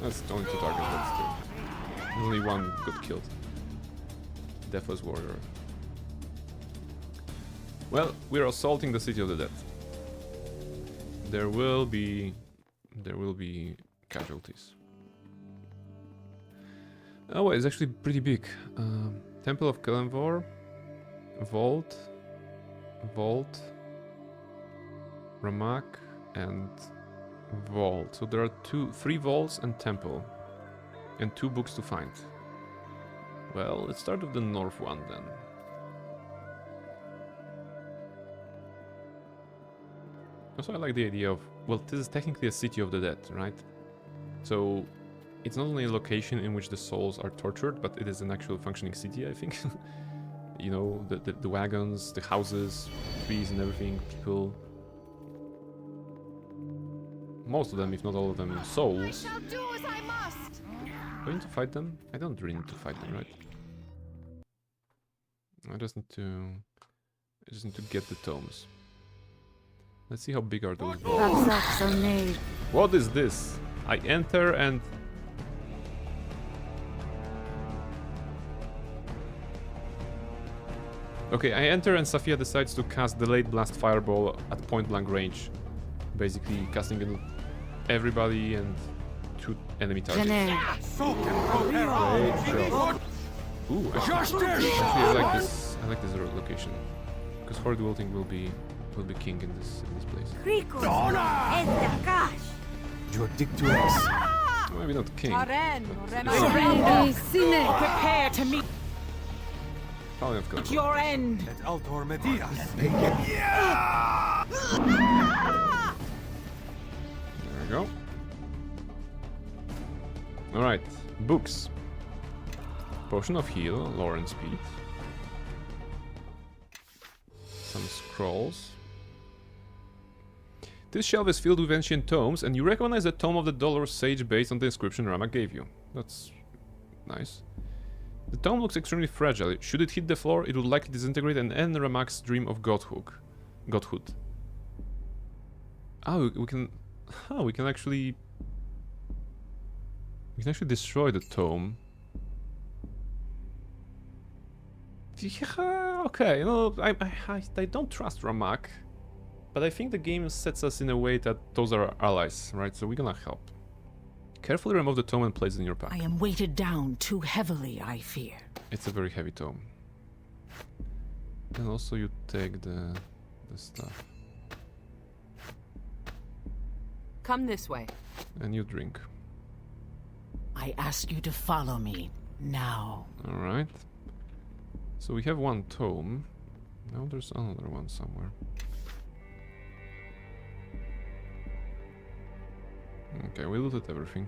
That's only 2 targets, but still. Only one got killed. Deathless Warrior. Well, we're assaulting the City of the Dead. There will be casualties. Oh, it's actually pretty big. Temple of Kelenvor, Vault, Ramak, and Vault. So there are 3 vaults and temple, and 2 books to find. Well, let's start with the north one then. Also, I like the idea of, well, this is technically a City of the Dead, right? So it's not only a location in which the souls are tortured, but it is an actual functioning city, I think. You know, the wagons, the houses, trees and everything, people. Most of them, if not all of them, souls. I shall do as I must. Do I need to fight them? I don't really need to fight them, right? I just need to get the tomes. Let's see how big are those balls. What is this? I enter and... Okay, I enter and Safia decides to cast Delayed Blast Fireball at point blank range. Basically casting it on everybody and 2 enemy targets. Great job. Ooh, actually I like this location. Because Horde Wilting will be king in this place. Your dictatus. Maybe not king. Prepare to meet your end. Et altor medias. There we go. Alright, books. Potion of Heal, Lore and Speed. Some scrolls. This shelf is filled with ancient tomes, and you recognize the Tome of the Dolorous Sage based on the inscription Rama gave you. That's nice. The tome looks extremely fragile. Should it hit the floor, it would likely disintegrate and end Ramak's dream of godhood. Oh, we can actually destroy the tome. Yeah, okay, you know, I don't trust Ramak. But I think the game sets us in a way that those are our allies, right? So we're gonna help. Carefully remove the tome and place it in your pack. I am weighted down too heavily, I fear. It's a very heavy tome. And also you take the stuff. Come this way. And you drink. I ask you to follow me now. Alright. So we have 1 tome. Now there's another one somewhere. Okay, we looted everything.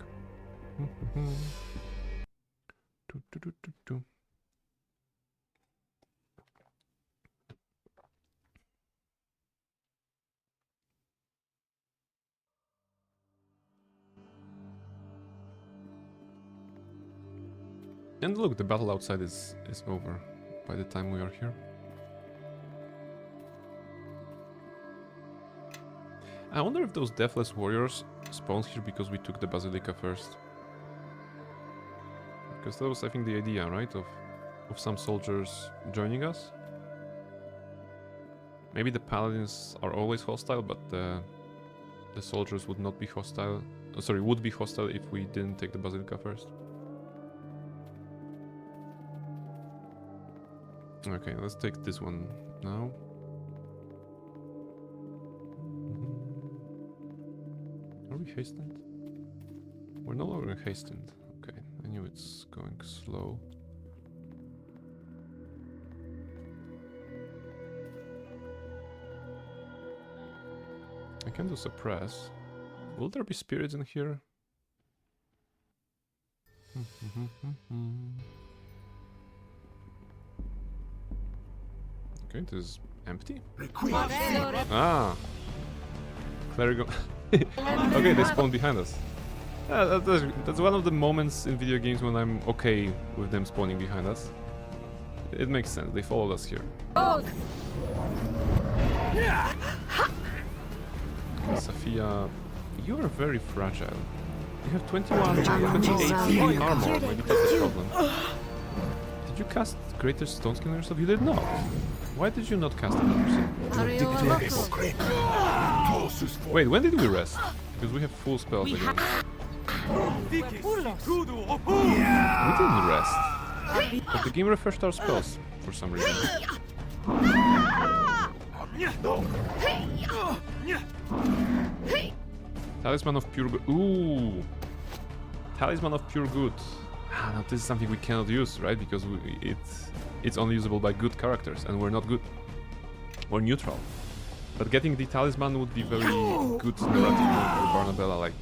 And look, the battle outside is over by the time we are here. I wonder if those Deathless Warriors spawned here because we took the Basilica first. Because that was, I think, the idea, right? Of some soldiers joining us. Maybe the Paladins are always hostile, but the soldiers would not be hostile. Sorry, would be hostile if we didn't take the Basilica first. Okay, let's take this one now. Are we hastened? We're no longer hastened. Okay, I knew it's going slow. I can do suppress. Will there be spirits in here? Okay, this is empty. Ah! Clerigo. Okay, they spawned behind us. That's one of the moments in video games when I'm okay with them spawning behind us. It makes sense, they followed us here. Safia, you are very fragile. You have 28 armor, maybe that's the problem. Did you cast Greater Stone Skin on yourself? You did not. Why did you not cast it on yourself? Wait, when did we rest? Because we have full spells again. We didn't rest. But the game refreshed our spells for some reason. Talisman of Pure Good. Ooh! Talisman of Pure Good. Ah, now this is something we cannot use, right? Because it's only usable by good characters, and we're not good. We're neutral. But getting the talisman would be very good narrative for Barnabella. Like,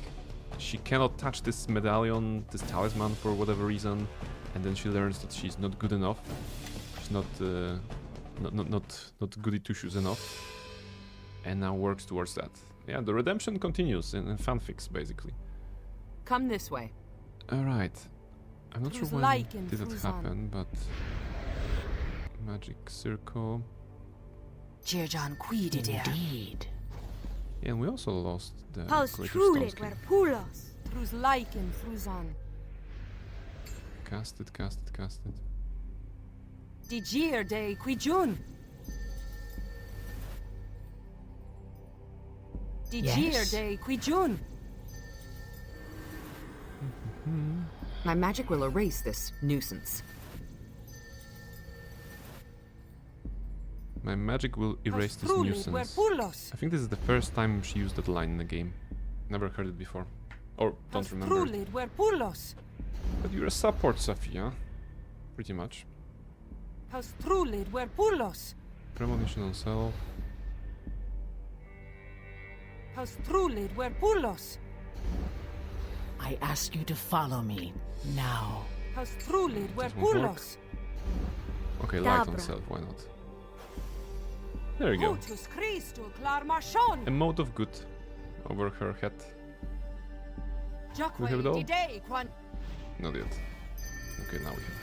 she cannot touch this medallion, this talisman for whatever reason, and then she learns that she's not good enough. She's not goody two shoes enough, and now works towards that. Yeah, the redemption continues in fanfics, basically. Come this way. All right. I'm not sure when did it happen, but magic circle. Indeed. Yeah, and we also lost the Paus Greater truly Stone were Skin. pulos. Trus Lycan Fruzan. Cast it. Digir de Quijun. Digir de Quijun. My magic will erase this nuisance. My magic will erase this nuisance. I think this is the first time she used that line in the game. Never heard it before. Or don't remember it. But you're a support, Safia. Pretty much. Premonition on self. I ask you to follow me now. Okay, light on self, why not? There you go. A mode of good over her head. Do we have it all? Not yet. Okay, now we have.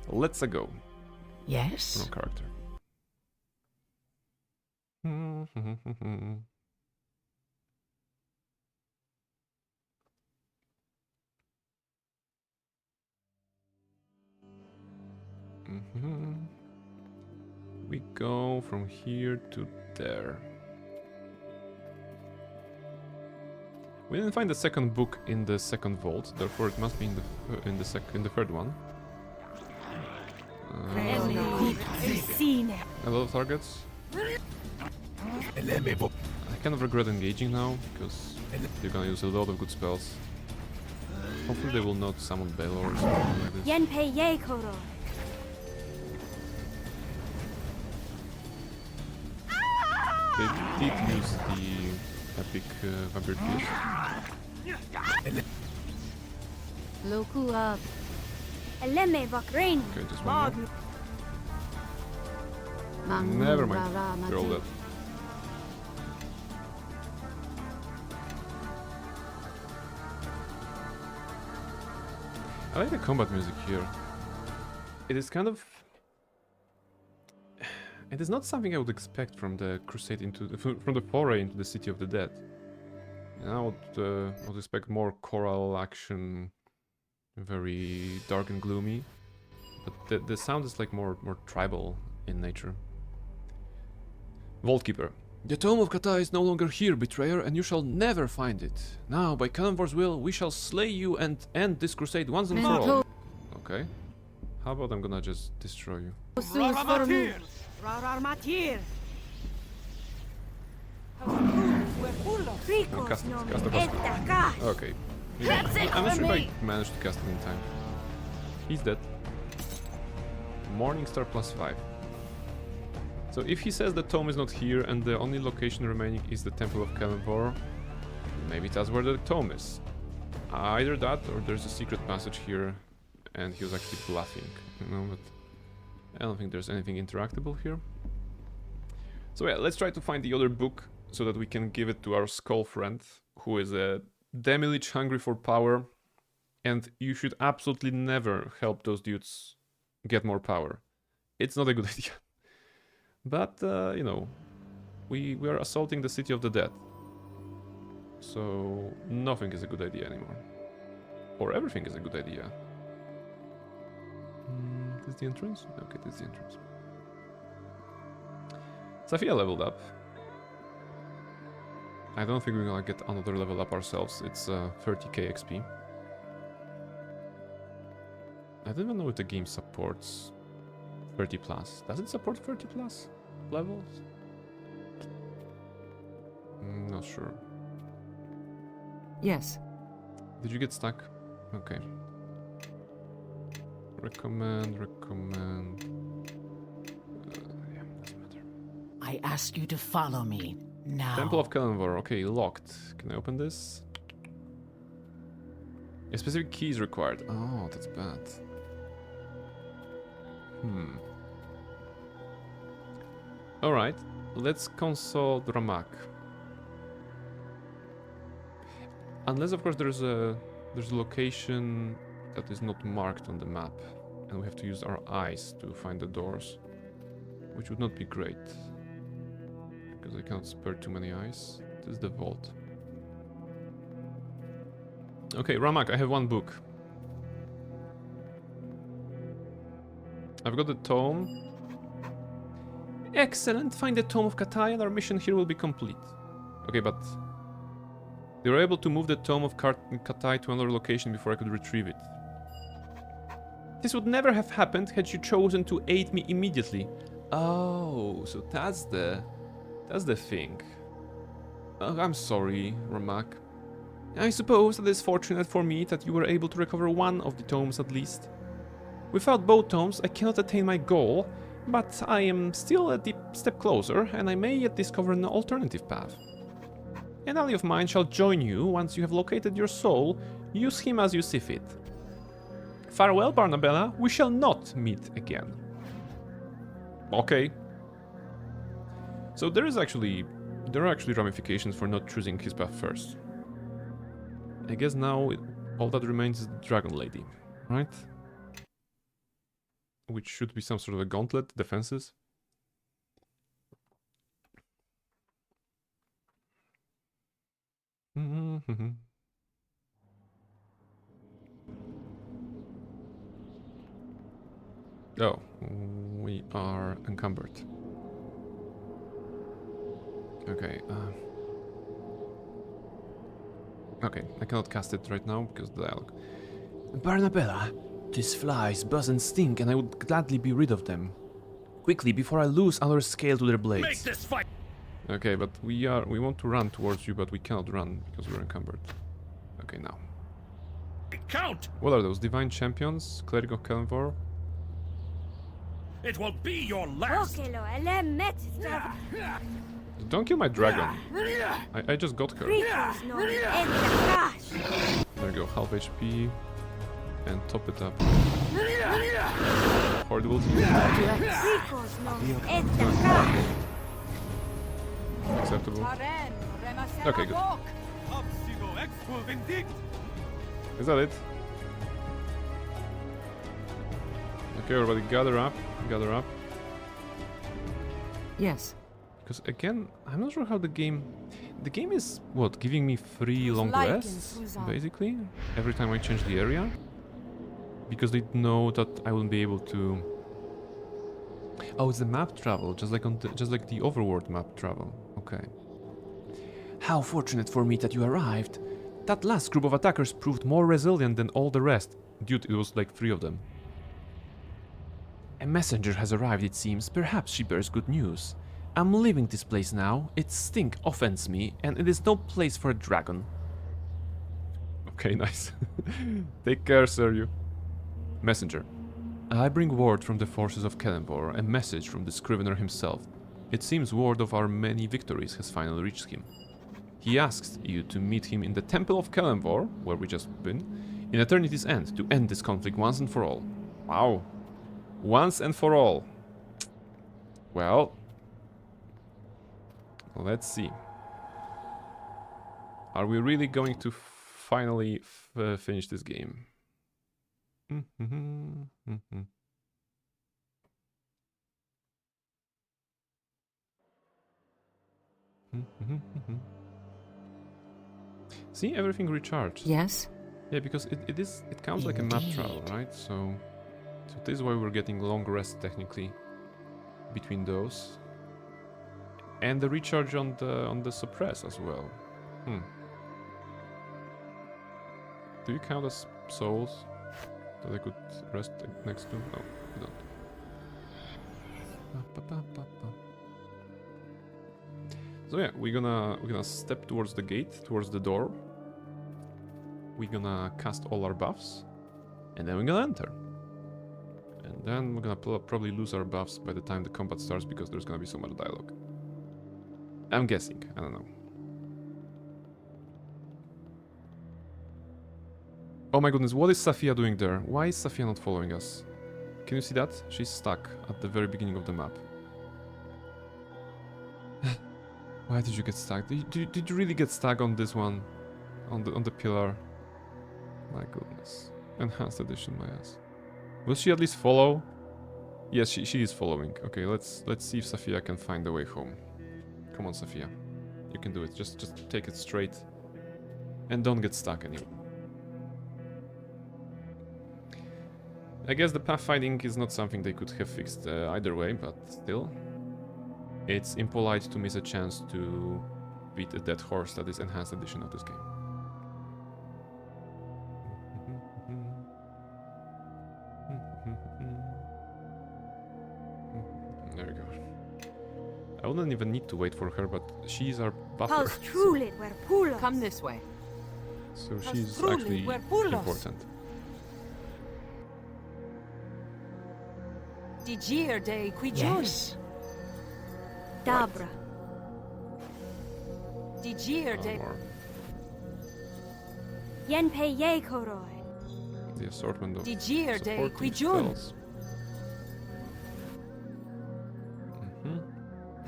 Let's go. Yes? Wrong character. We go from here to there. We didn't find the second book in the second vault, therefore it must be in the third one. A lot of targets. I kind of regret engaging now because they're gonna use a lot of good spells. Hopefully they will not summon Baylor or something like this. Yenpei Yekoro. They did use the epic vampire pierce. Loku up. Eleme Vakrain. Okay, just one more. Never mind. They're all dead. I like the combat music here. It is kind of... It is not something I would expect from the crusade from the foray into the city of the dead. And I would expect more choral action, very dark and gloomy. But the sound is like more tribal in nature. Vaultkeeper. The Tome of Kata is no longer here, betrayer, and you shall never find it. Now, by Kalimvor's will, we shall slay you and end this crusade once and for all. Okay. How about I'm gonna just destroy you? Cast it. Okay. I'm not sure if I managed to cast it in time. He's dead. Morningstar +5. So if he says the tome is not here and the only location remaining is the Temple of Kalimvor, maybe that's where the tome is. Either that or there's a secret passage here and he was actually bluffing, you know, but I don't think there's anything interactable here. So yeah, let's try to find the other book so that we can give it to our skull friend, who is a demi-lich hungry for power, and you should absolutely never help those dudes get more power. It's not a good idea. But, you know, we are assaulting the city of the dead. So nothing is a good idea anymore. Or everything is a good idea. this the entrance? Okay, this is the entrance. Safia leveled up. I don't think we're gonna get another level up ourselves. It's 30k XP. I don't even know if the game supports 30 plus. Does it support 30 plus levels? Not sure. Yes. Did you get stuck? Okay. Recommend. Yeah, doesn't matter. I ask you to follow me now. Temple of Kelenvor. Okay, locked. Can I open this? A specific key is required. Oh, that's bad. Alright, let's consult Ramak. Unless, of course, there's a location that is not marked on the map, and we have to use our eyes to find the doors, which would not be great, because I cannot spare too many eyes. This is the vault. Okay, Ramak, I have one book. I've got the tome. Excellent! Find the Tome of Katai and our mission here will be complete. Okay, but they were able to move the Tome of Katai to another location before I could retrieve it. This would never have happened had you chosen to aid me immediately. Oh, so that's the thing. I'm sorry, Ramak. I suppose it is fortunate for me that you were able to recover one of the tomes at least. Without both tomes, I cannot attain my goal, but I am still a deep step closer, and I may yet discover an alternative path. An ally of mine shall join you once you have located your soul. Use him as you see fit. Farewell, Barnabella. We shall not meet again. Okay. So there are actually ramifications for not choosing his path first. I guess now all that remains is the Dragon Lady, right? Which should be some sort of a gauntlet, defenses. Oh, we are encumbered. Okay, okay, I cannot cast it right now because of the dialogue. Barnabella, these flies buzz and stink, and I would gladly be rid of them. Quickly, before I lose our scale to their blades. Make this fight. Okay, but we want to run towards you, but we cannot run because we're encumbered. Okay, now. Count! What are those? Divine Champions? Cleric of Kelenvor? It will be your last! Don't kill my dragon. I just got her. There you go, half HP. And top it up. Horrible. Acceptable. Okay, good. Is that it? Okay, everybody, gather up. Gather up. Yes. Because again, I'm not sure how the game is, what, giving me 3 long rests, basically, every time I change the area? Because they know that I won't be able to... Oh, it's the map travel, just like the Overworld map travel. Okay. How fortunate for me that you arrived. That last group of attackers proved more resilient than all the rest. Dude, it was like 3 of them. A messenger has arrived, it seems. Perhaps she bears good news. I'm leaving this place now. Its stink offends me, and it is no place for a dragon. Okay, nice. Take care, Seryu. Messenger. I bring word from the forces of Kelenvor, a message from the Scrivener himself. It seems word of our many victories has finally reached him. He asks you to meet him in the Temple of Kelenvor, where we just been, in Eternity's End, to end this conflict once and for all. Wow. Once and for all. Well, let's see. Are we really going to finally finish this game? See, everything recharged. Yes? Yeah, because it counts like a map travel, right? So So this is why we're getting long rest technically between those. And the recharge on the suppress as well. Do you count as souls that I could rest next to? No, you don't. So yeah, we're gonna step towards the gate, towards the door. We're gonna cast all our buffs, and then we're gonna enter. And then we're gonna probably lose our buffs by the time the combat starts because there's gonna be so much dialogue. I'm guessing, I don't know. Oh my goodness, what is Safia doing there? Why is Safia not following us? Can you see that? She's stuck at the very beginning of the map. Why did you get stuck? Did you really get stuck on this one? On the pillar? My goodness. Enhanced edition, my ass. Will she at least follow? Yes, she is following. Okay, let's see if Safia can find the way home. Come on, Safia. You can do it. Just take it straight. And don't get stuck anymore. I guess the pathfinding is not something they could have fixed either way, but still. It's impolite to miss a chance to beat a dead horse that is enhanced edition of this game. There we go. I wouldn't even need to wait for her, but she's our buffer. Come this way. So she's actually important. Digir de Quijun. Dabra. Digir de Yenpe Yekoroi. The assortment of Digir de supporting Quijun. spells.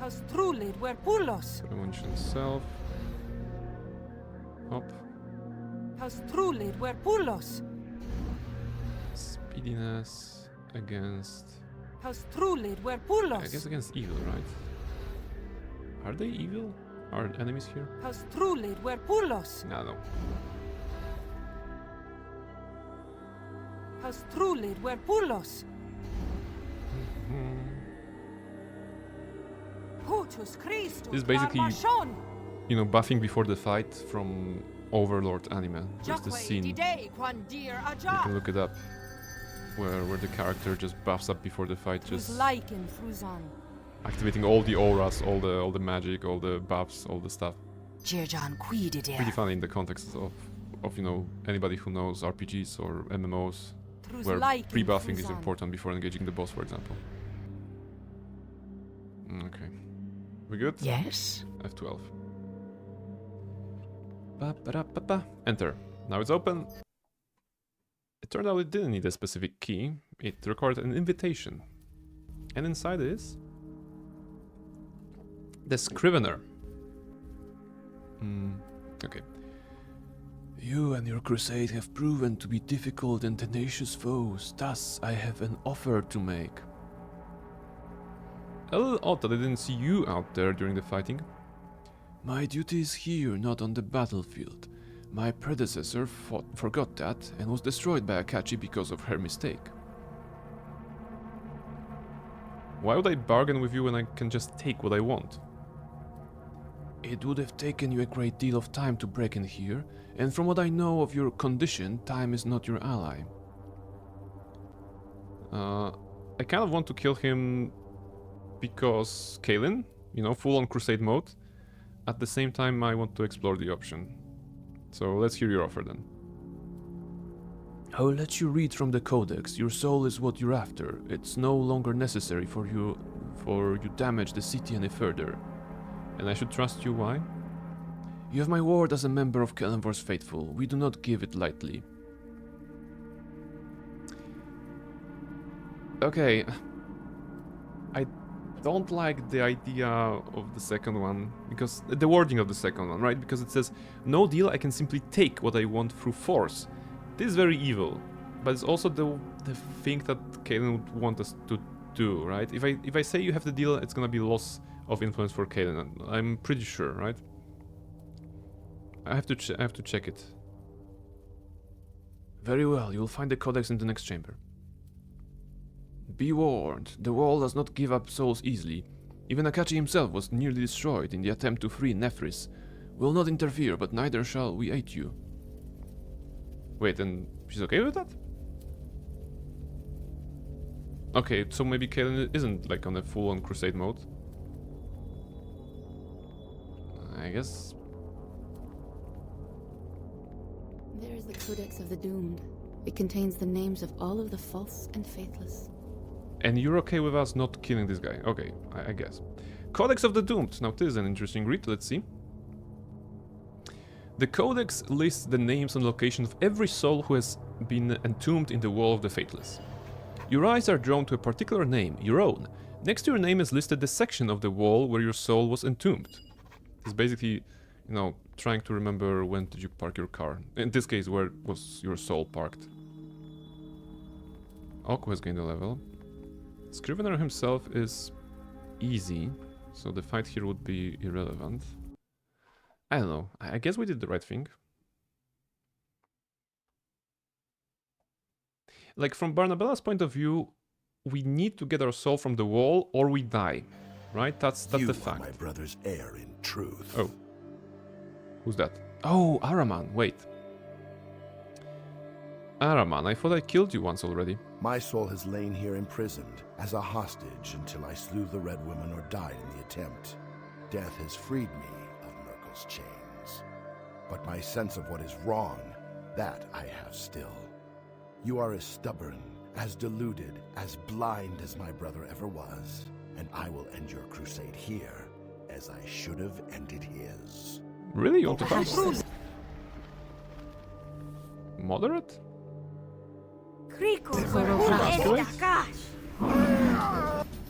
Pastrulid Werpulos. Prevention self. Hop. Pastrulid Werpulos. Speediness against... Pastrulid I Werpulos. guess against evil, right? Are they evil? Are enemies here? Pastrulid Werpulos. No. Pastrulid Werpulos. Putus Christus. This is basically, you know, buffing before the fight from Overlord anime. There's this scene, you can look it up, where the character just buffs up before the fight, just activating all the auras, all the magic, all the buffs, all the stuff. Pretty funny in the context of you know, anybody who knows RPGs or MMOs, where pre-buffing is important before engaging the boss, for example. Okay. We good? Yes. F12. Ba-ba-da-ba-ba. Enter. Now it's open. It turned out it didn't need a specific key. It required an invitation. And inside is... the Scrivener. Okay. You and your crusade have proven to be difficult and tenacious foes. Thus, I have an offer to make. A little odd that I didn't see you out there during the fighting. My duty is here, not on the battlefield. My predecessor forgot that and was destroyed by Akachi because of her mistake. Why would I bargain with you when I can just take what I want? It would have taken you a great deal of time to break in here, and from what I know of your condition, time is not your ally. I kind of want to kill him because Kaelin, you know, full on crusade mode. At the same time, I want to explore the option. So let's hear your offer then. I'll let you read from the codex. Your soul is what you're after. It's no longer necessary for you damage the city any further. And I should trust you, why? You have my word as a member of Kelenvor's Faithful. We do not give it lightly. Okay. I don't like the idea of the second one, because the wording of the second one, right? Because it says, no deal, I can simply take what I want through force. This is very evil, but it's also the thing that Kaelin would want us to do, right? If I say you have the deal, it's gonna be loss of influence for Kaelin. I'm pretty sure, right? I have to check it. Very well, you'll find the codex in the next chamber. Be warned, the wall does not give up souls easily. Even Akachi himself was nearly destroyed in the attempt to free Nephris. We will not interfere, but neither shall we aid you. Wait, and she's okay with that? Okay, so maybe Kaelin isn't like on a full-on crusade mode. I guess. There is the Codex of the Doomed. It contains the names of all of the false and faithless. And you're okay with us not killing this guy? Okay, I guess. Codex of the Doomed. Now this is an interesting read, let's see. The Codex lists the names and location of every soul who has been entombed in the Wall of the Faithless. Your eyes are drawn to a particular name, your own. Next to your name is listed the section of the wall where your soul was entombed. It's basically, you know, trying to remember when did you park your car. In this case, where was your soul parked. Oku has gained a level. Scrivener himself is easy, so the fight here would be irrelevant. I don't know. I guess we did the right thing. Like, from Barnabella's point of view, we need to get our soul from the wall or we die. Right? That's the fact. My brother's heir in truth. Oh. Who's that? Oh, Araman. Wait. Araman, I thought I killed you once already. My soul has lain here imprisoned as a hostage until I slew the Red Woman or died in the attempt. Death has freed me of Merkel's chains. But my sense of what is wrong, that I have still. You are as stubborn, as deluded, as blind as my brother ever was. And I will end your crusade here, as I should have ended his. Really? You want to fight? Moderate?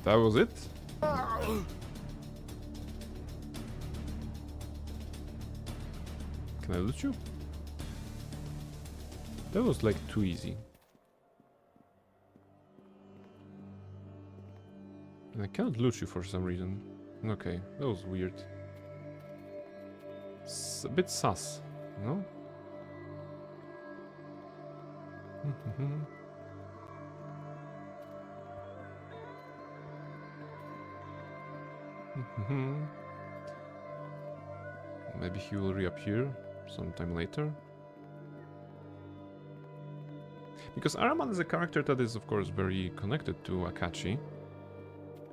That was it? Can I loot you? That was like too easy. And I cannot loot you for some reason. Okay, that was weird. A bit sus, no? Maybe he will reappear sometime later. Because Araman is a character that is, of course, very connected to Akachi.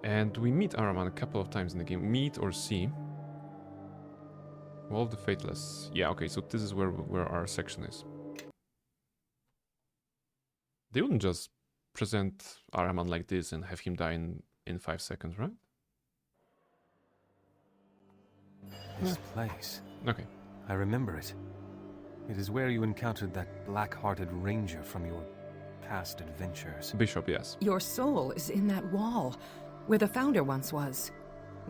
And we meet Araman a couple of times in the game. Meet or see. Wall of the Faithless. Yeah, okay, so this is where our section is. They wouldn't just present Araman like this and have him die in 5 seconds, right? This place. Okay. I remember it. It is where you encountered that black-hearted ranger from your past adventures. Bishop, yes. Your soul is in that wall, where the Founder once was.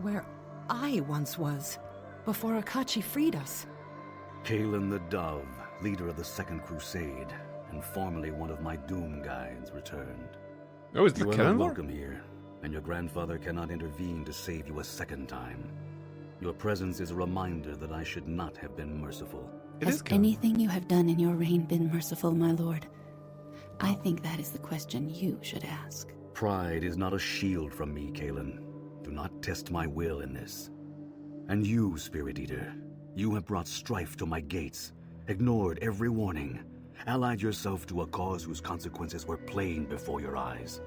Where I once was, before Akachi freed us. Kaelin the Dove, leader of the Second Crusade, and formerly one of my Doom guides, returned. Oh, is the You are cannon not war? welcome here, and your grandfather cannot intervene to save you a second time. Your presence is a reminder that I should not have been merciful. Has anything you have done in your reign been merciful, my lord? I think that is the question you should ask. Pride is not a shield from me, Kaelin. Do not test my will in this. And you, Spirit Eater, you have brought strife to my gates, ignored every warning, allied yourself to a cause whose consequences were plain before your eyes.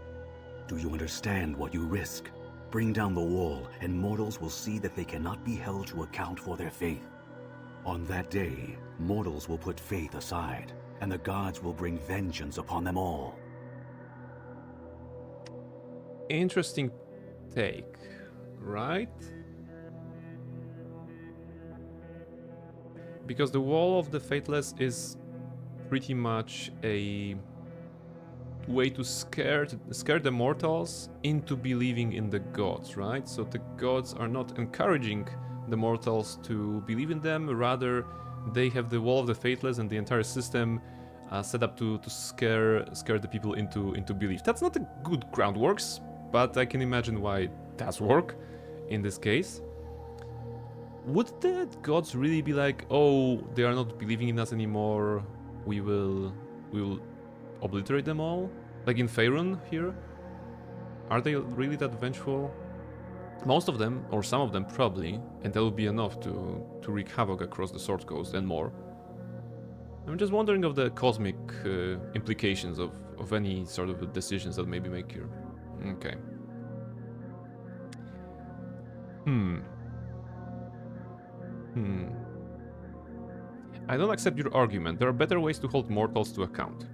Do you understand what you risk? Bring down the wall, and mortals will see that they cannot be held to account for their faith. On that day, mortals will put faith aside, and the gods will bring vengeance upon them all. Interesting take, right? Because the Wall of the Faithless is pretty much a way to scare the mortals into believing in the gods, right? So the gods are not encouraging the mortals to believe in them, rather they have the Wall of the Faithless and the entire system set up to scare the people into belief. That's not a good groundworks, but I can imagine why it does work in this case. Would the gods really be like, oh, they are not believing in us anymore, we will obliterate them all? Like in Faerun here? Are they really that vengeful? Most of them, or some of them probably, and that will be enough to wreak havoc across the Sword Coast and more. I'm just wondering of the cosmic implications of any sort of decisions that maybe make here. Okay. I don't accept your argument. There are better ways to hold mortals to account.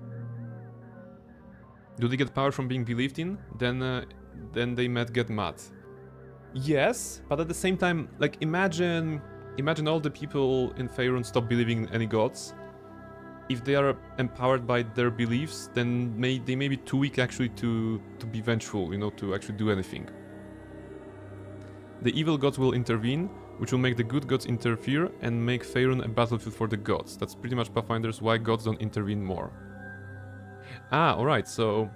Do they get power from being believed in? Then they might get mad. Yes, but at the same time, like imagine all the people in Faerun stop believing in any gods. If they are empowered by their beliefs, then they may be too weak actually to be vengeful, you know, to actually do anything. The evil gods will intervene, which will make the good gods interfere and make Faerun a battlefield for the gods. That's pretty much Pathfinder's why gods don't intervene more. Ah, alright, so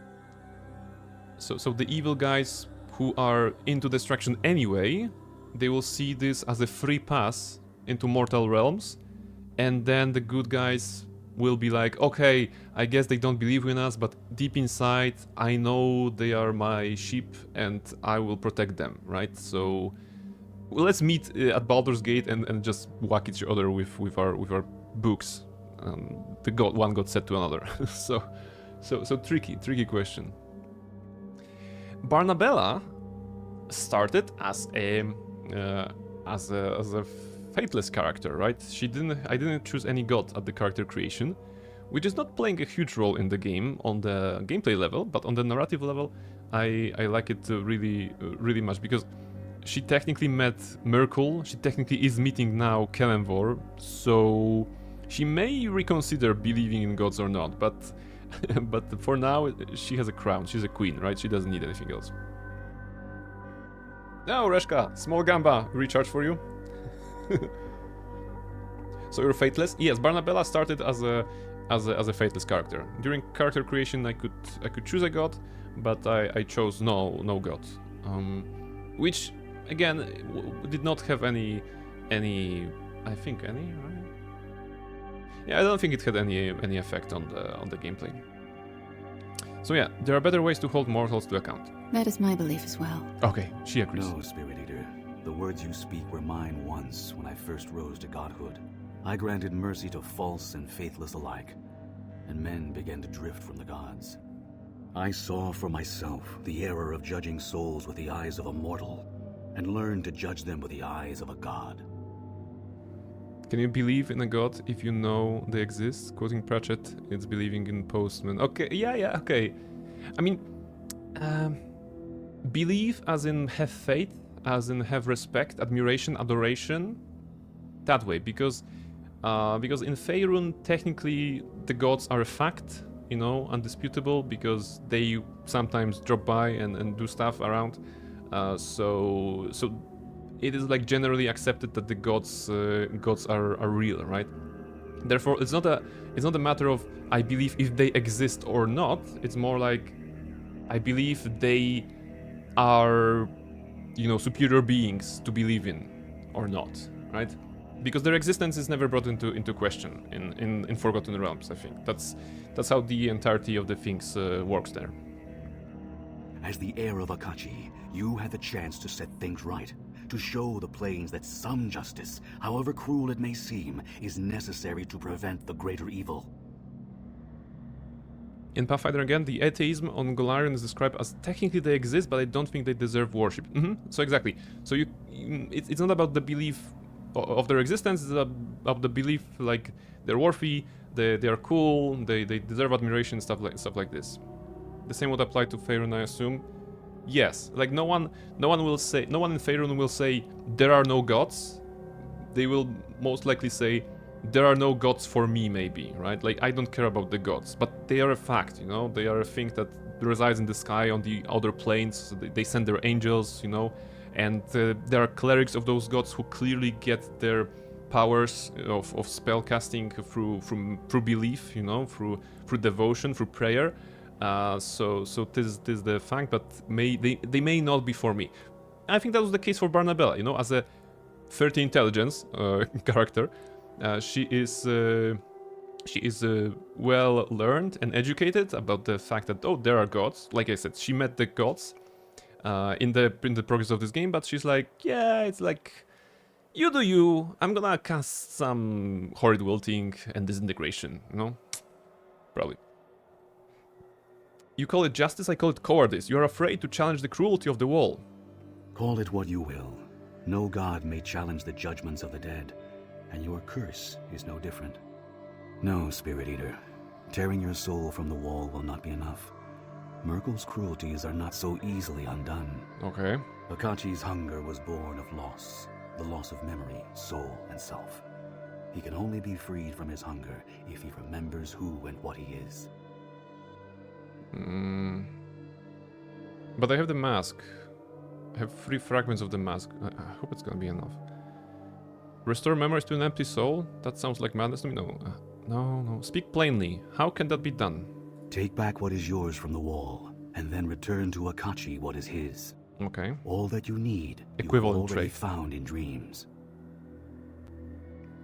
the evil guys who are into destruction anyway, they will see this as a free pass into mortal realms, and then the good guys will be like, okay, I guess they don't believe in us, but deep inside, I know they are my sheep, and I will protect them, right? So let's meet at Baldur's Gate and just whack each other with our books. One god said to another. so tricky question. Barnabella started as a faithless character, right? I didn't choose any god at the character creation, which is not playing a huge role in the game on the gameplay level, but on the narrative level, I like it really much, because she technically met Merkel, she technically is meeting now Kelenvor, so she may reconsider believing in gods or not, but for now she has a crown, she's a queen, right? She doesn't need anything else. Now, Reshka, small gamba, recharge for you. So you're faithless? Yes, Barnabella started as a faithless character. During character creation, I could choose a god, but I chose no god, which again did not have any. I think any. Right? Yeah, I don't think it had any effect on the gameplay. So yeah, there are better ways to hold mortals to account. That is my belief as well. Okay, she agrees. No, Spirit Eater. The words you speak were mine once when I first rose to godhood. I granted mercy to false and faithless alike, and men began to drift from the gods. I saw for myself the error of judging souls with the eyes of a mortal, and learned to judge them with the eyes of a god. Can you believe in a god if you know they exist? Quoting Pratchett, it's believing in postmen. Okay, yeah, okay. I mean, believe as in have faith, as in have respect, admiration, adoration, that way, because in Faerun, technically, the gods are a fact, you know, undisputable, because they sometimes drop by and do stuff around. So it is like generally accepted that the gods are real, right? Therefore, it's not a matter of I believe if they exist or not. It's more like I believe they are, you know, superior beings to believe in or not, right? Because their existence is never brought into question in Forgotten Realms. I think that's how the entirety of the things works there. As the heir of Akachi, you had the chance to set things right, to show the planes that some justice, however cruel it may seem, is necessary to prevent the greater evil. In Pathfinder again, the atheism on Golarion is described as technically they exist, but I don't think they deserve worship. So exactly. So it's not about the belief of their existence, it's about the belief like they're worthy, they are cool, they deserve admiration, stuff like this. The same would apply to Faerun, I assume. Yes, like no one in Faerun will say there are no gods. They will most likely say there are no gods for me, maybe, right? Like I don't care about the gods, but they are a fact, you know. They are a thing that resides in the sky on the outer planes. So they send their angels, you know, and there are clerics of those gods who clearly get their powers of spell casting through belief, you know, through devotion, through prayer. So this is the fact, but they may not be for me. I think that was the case for Barnabella, you know, as a 30 intelligence character. She is well learned and educated about the fact that there are gods. Like I said, she met the gods, in the progress of this game, but she's like, yeah, it's like, you do you, I'm gonna cast some horrid wilting and disintegration, you know? Probably. You call it justice, I call it cowardice. You're afraid to challenge the cruelty of the wall. Call it what you will. No god may challenge the judgments of the dead, and your curse is no different. No, Spirit Eater. Tearing your soul from the wall will not be enough. Myrkul's cruelties are not so easily undone. Okay. Akachi's hunger was born of loss. The loss of memory, soul, and self. He can only be freed from his hunger if he remembers who and what he is. But I have the mask. I have 3 fragments of the mask. I hope it's gonna be enough. Restore memories to an empty soul? That sounds like madness to me. No. No. Speak plainly. How can that be done? Take back what is yours from the wall, and then return to Akachi what is his. Okay. All that you need, Equivalent you already trait. found in dreams.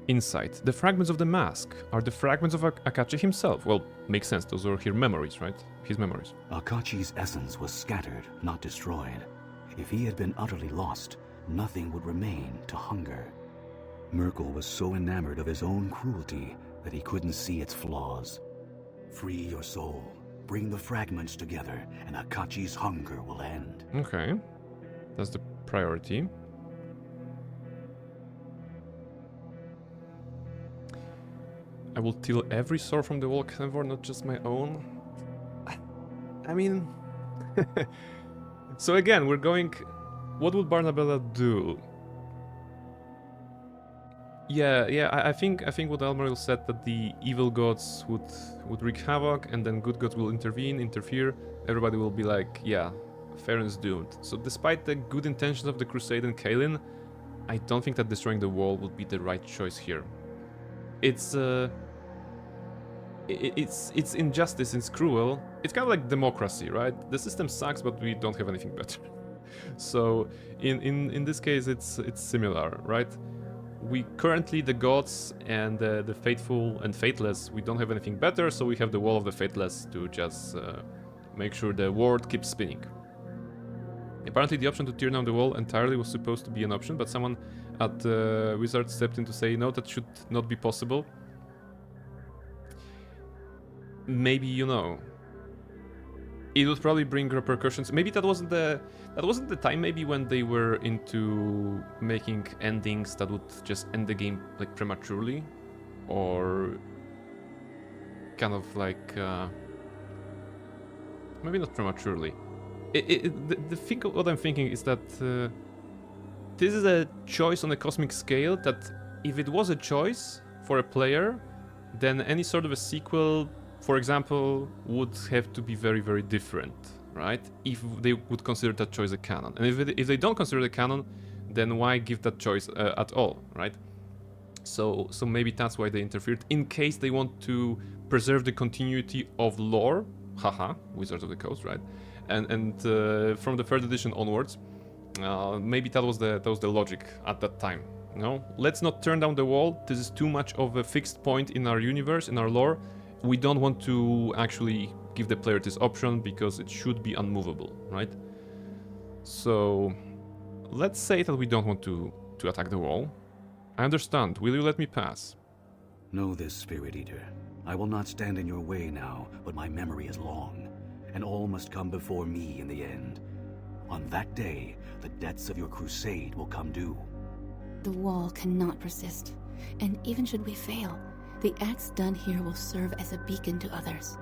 Insight. The fragments of the mask are the fragments of Akachi himself. Well, makes sense. Those are his memories, right? His memories. Akachi's essence was scattered, not destroyed. If he had been utterly lost, nothing would remain to hunger. Myrkul was so enamored of his own cruelty that he couldn't see its flaws. Free your soul, bring the fragments together, and Akachi's hunger will end. Okay. That's the priority. I will steal every sword from the wall carnivore, not just my own. I mean... So again, we're going... What would Barnabella do? Yeah, I think what Almaril said, that the evil gods would wreak havoc, and then good gods will interfere. Everybody will be like, yeah, Farron's doomed. So despite the good intentions of the Crusade and Kaelin, I don't think that destroying the wall would be the right choice here. It's injustice, it's cruel. It's kind of like democracy, right? The system sucks, but we don't have anything better. So in this case, it's similar, right? We currently, the gods and the faithful and faithless, we don't have anything better, so we have the wall of the faithless to just make sure the world keeps spinning. Apparently the option to tear down the wall entirely was supposed to be an option, but someone at Wizard stepped in to say, no, that should not be possible. Maybe, you know, it would probably bring repercussions. Maybe that wasn't the time maybe when they were into making endings that would just end the game like prematurely, or kind of like maybe not prematurely. What I'm thinking is that this is a choice on a cosmic scale that if it was a choice for a player, then any sort of a sequel, for example, would have to be very, very different, right? If they would consider that choice a canon. And if they don't consider it a canon, then why give that choice at all, right? So maybe that's why they interfered, in case they want to preserve the continuity of lore. Haha, Wizards of the Coast, right? And from the 3rd edition onwards, maybe that was the logic at that time. No, let's not turn down the wall. This is too much of a fixed point in our universe, in our lore. We don't want to actually give the player this option because it should be unmovable, right? So let's say that we don't want to attack the wall. I understand. Will you let me pass? Know this, Spirit Eater. I will not stand in your way now, but my memory is long, and all must come before me in the end. On that day, the debts of your crusade will come due. The wall cannot persist, and even should we fail, the acts done here will serve as a beacon to others.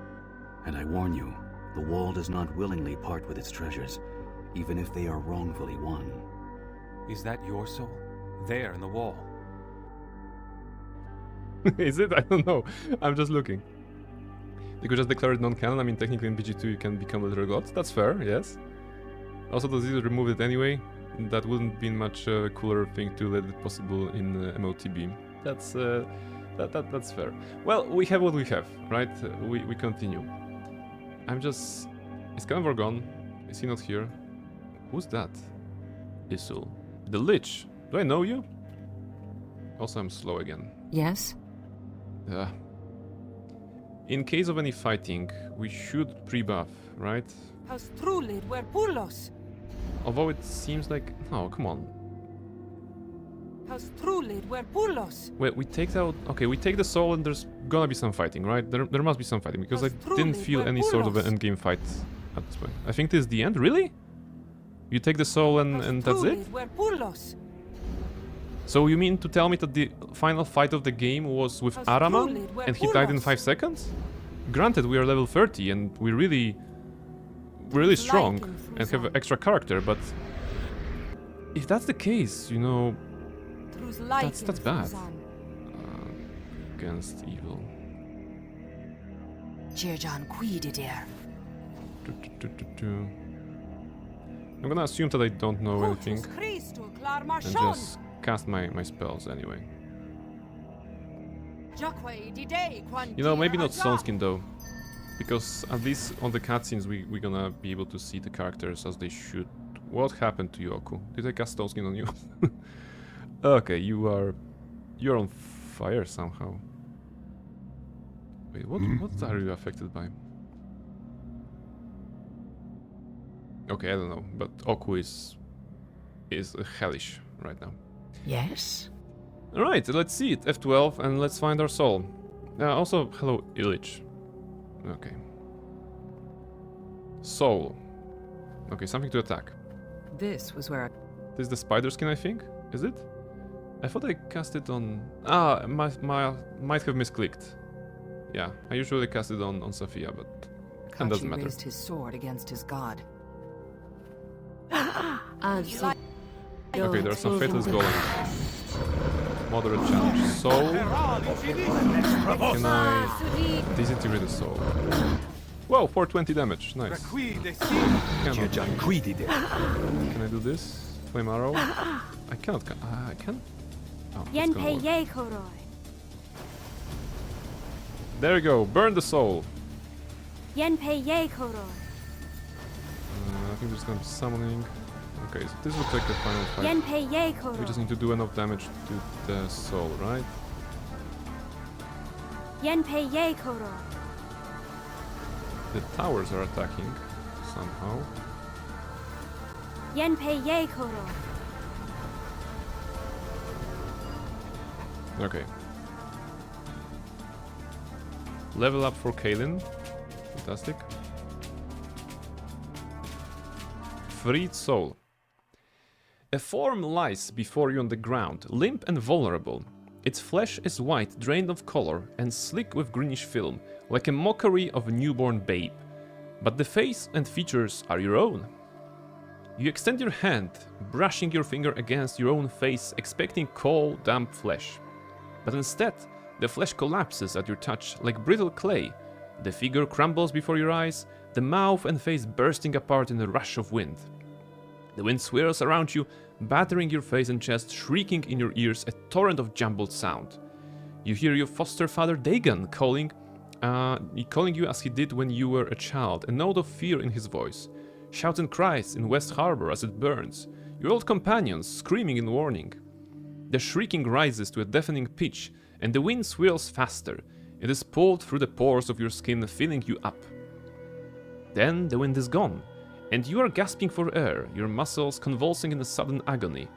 And I warn you, the wall does not willingly part with its treasures, even if they are wrongfully won. Is that your soul? There in the wall. Is it? I don't know. I'm just looking. They could just declare it non-canon. I mean, technically in BG2 you can become literal gods. That's fair, yes. Also, does it remove it anyway? That wouldn't be much cooler thing to let it possible in MOTB. That's fair. Well, we have what we have, right? We continue. I'm just... Is Carnivore gone? Is he not here? Who's that? Isul. The Lich. Do I know you? Also, I'm slow again. Yes? In case of any fighting, we should pre-buff, right? Truly were pulos. Although it seems like... Oh, come on. Wait, we take out... Okay, we take the soul and there's gonna be some fighting, right? There must be some fighting, because I didn't feel any sort of an endgame fight at this point. I think this is the end, really? You take the soul and that's it? So you mean to tell me that the final fight of the game was with Araman and he died in 5 seconds? Granted, we are level 30 and we're really strong and have extra character, but if that's the case, you know, that's bad. Against evil. I'm gonna assume that I don't know anything and just cast my spells anyway. You know, maybe not Stoneskin though, because at least on the cutscenes we're gonna be able to see the characters as they should. What happened to you, Oku? Did I cast Stoneskin on you? Okay, you're on fire somehow. Wait, what are you affected by? Okay, I don't know, but Oku is hellish right now. Yes? Alright, let's see it. F12, and let's find our soul. Also, hello, Illich. Okay. Soul. Okay, something to attack. This was where This is the spider skin, I think? Is it? I thought I cast it on... Ah, might have misclicked. Yeah, I usually cast it on Sophia, but it doesn't matter. raised his sword against his god. Okay, there are some fatalist golems. Moderate challenge. Soul. Can I disintegrate the soul? Whoa, 420 damage. Nice. Can I do this? Flame arrow? I cannot. I can? Oh, there you go. Burn the soul. I think there's gonna be summoning. Okay, so this looks like the final fight. We just need to do enough damage to the soul, right? The towers are attacking somehow. Okay. Level up for Kaelin. Fantastic. Freed soul. A form lies before you on the ground, limp and vulnerable. Its flesh is white, drained of color, and slick with greenish film, like a mockery of a newborn babe. But the face and features are your own. You extend your hand, brushing your finger against your own face, expecting cold, damp flesh. But instead, the flesh collapses at your touch like brittle clay. The figure crumbles before your eyes, the mouth and face bursting apart in a rush of wind. The wind swirls around you, battering your face and chest, shrieking in your ears a torrent of jumbled sound. You hear your foster father Dagon calling you as he did when you were a child, a note of fear in his voice. Shouts and cries in West Harbor as it burns. Your old companions screaming in warning. The shrieking rises to a deafening pitch, and the wind swirls faster. It is pulled through the pores of your skin, filling you up. Then the wind is gone, and you are gasping for air, your muscles convulsing in a sudden agony.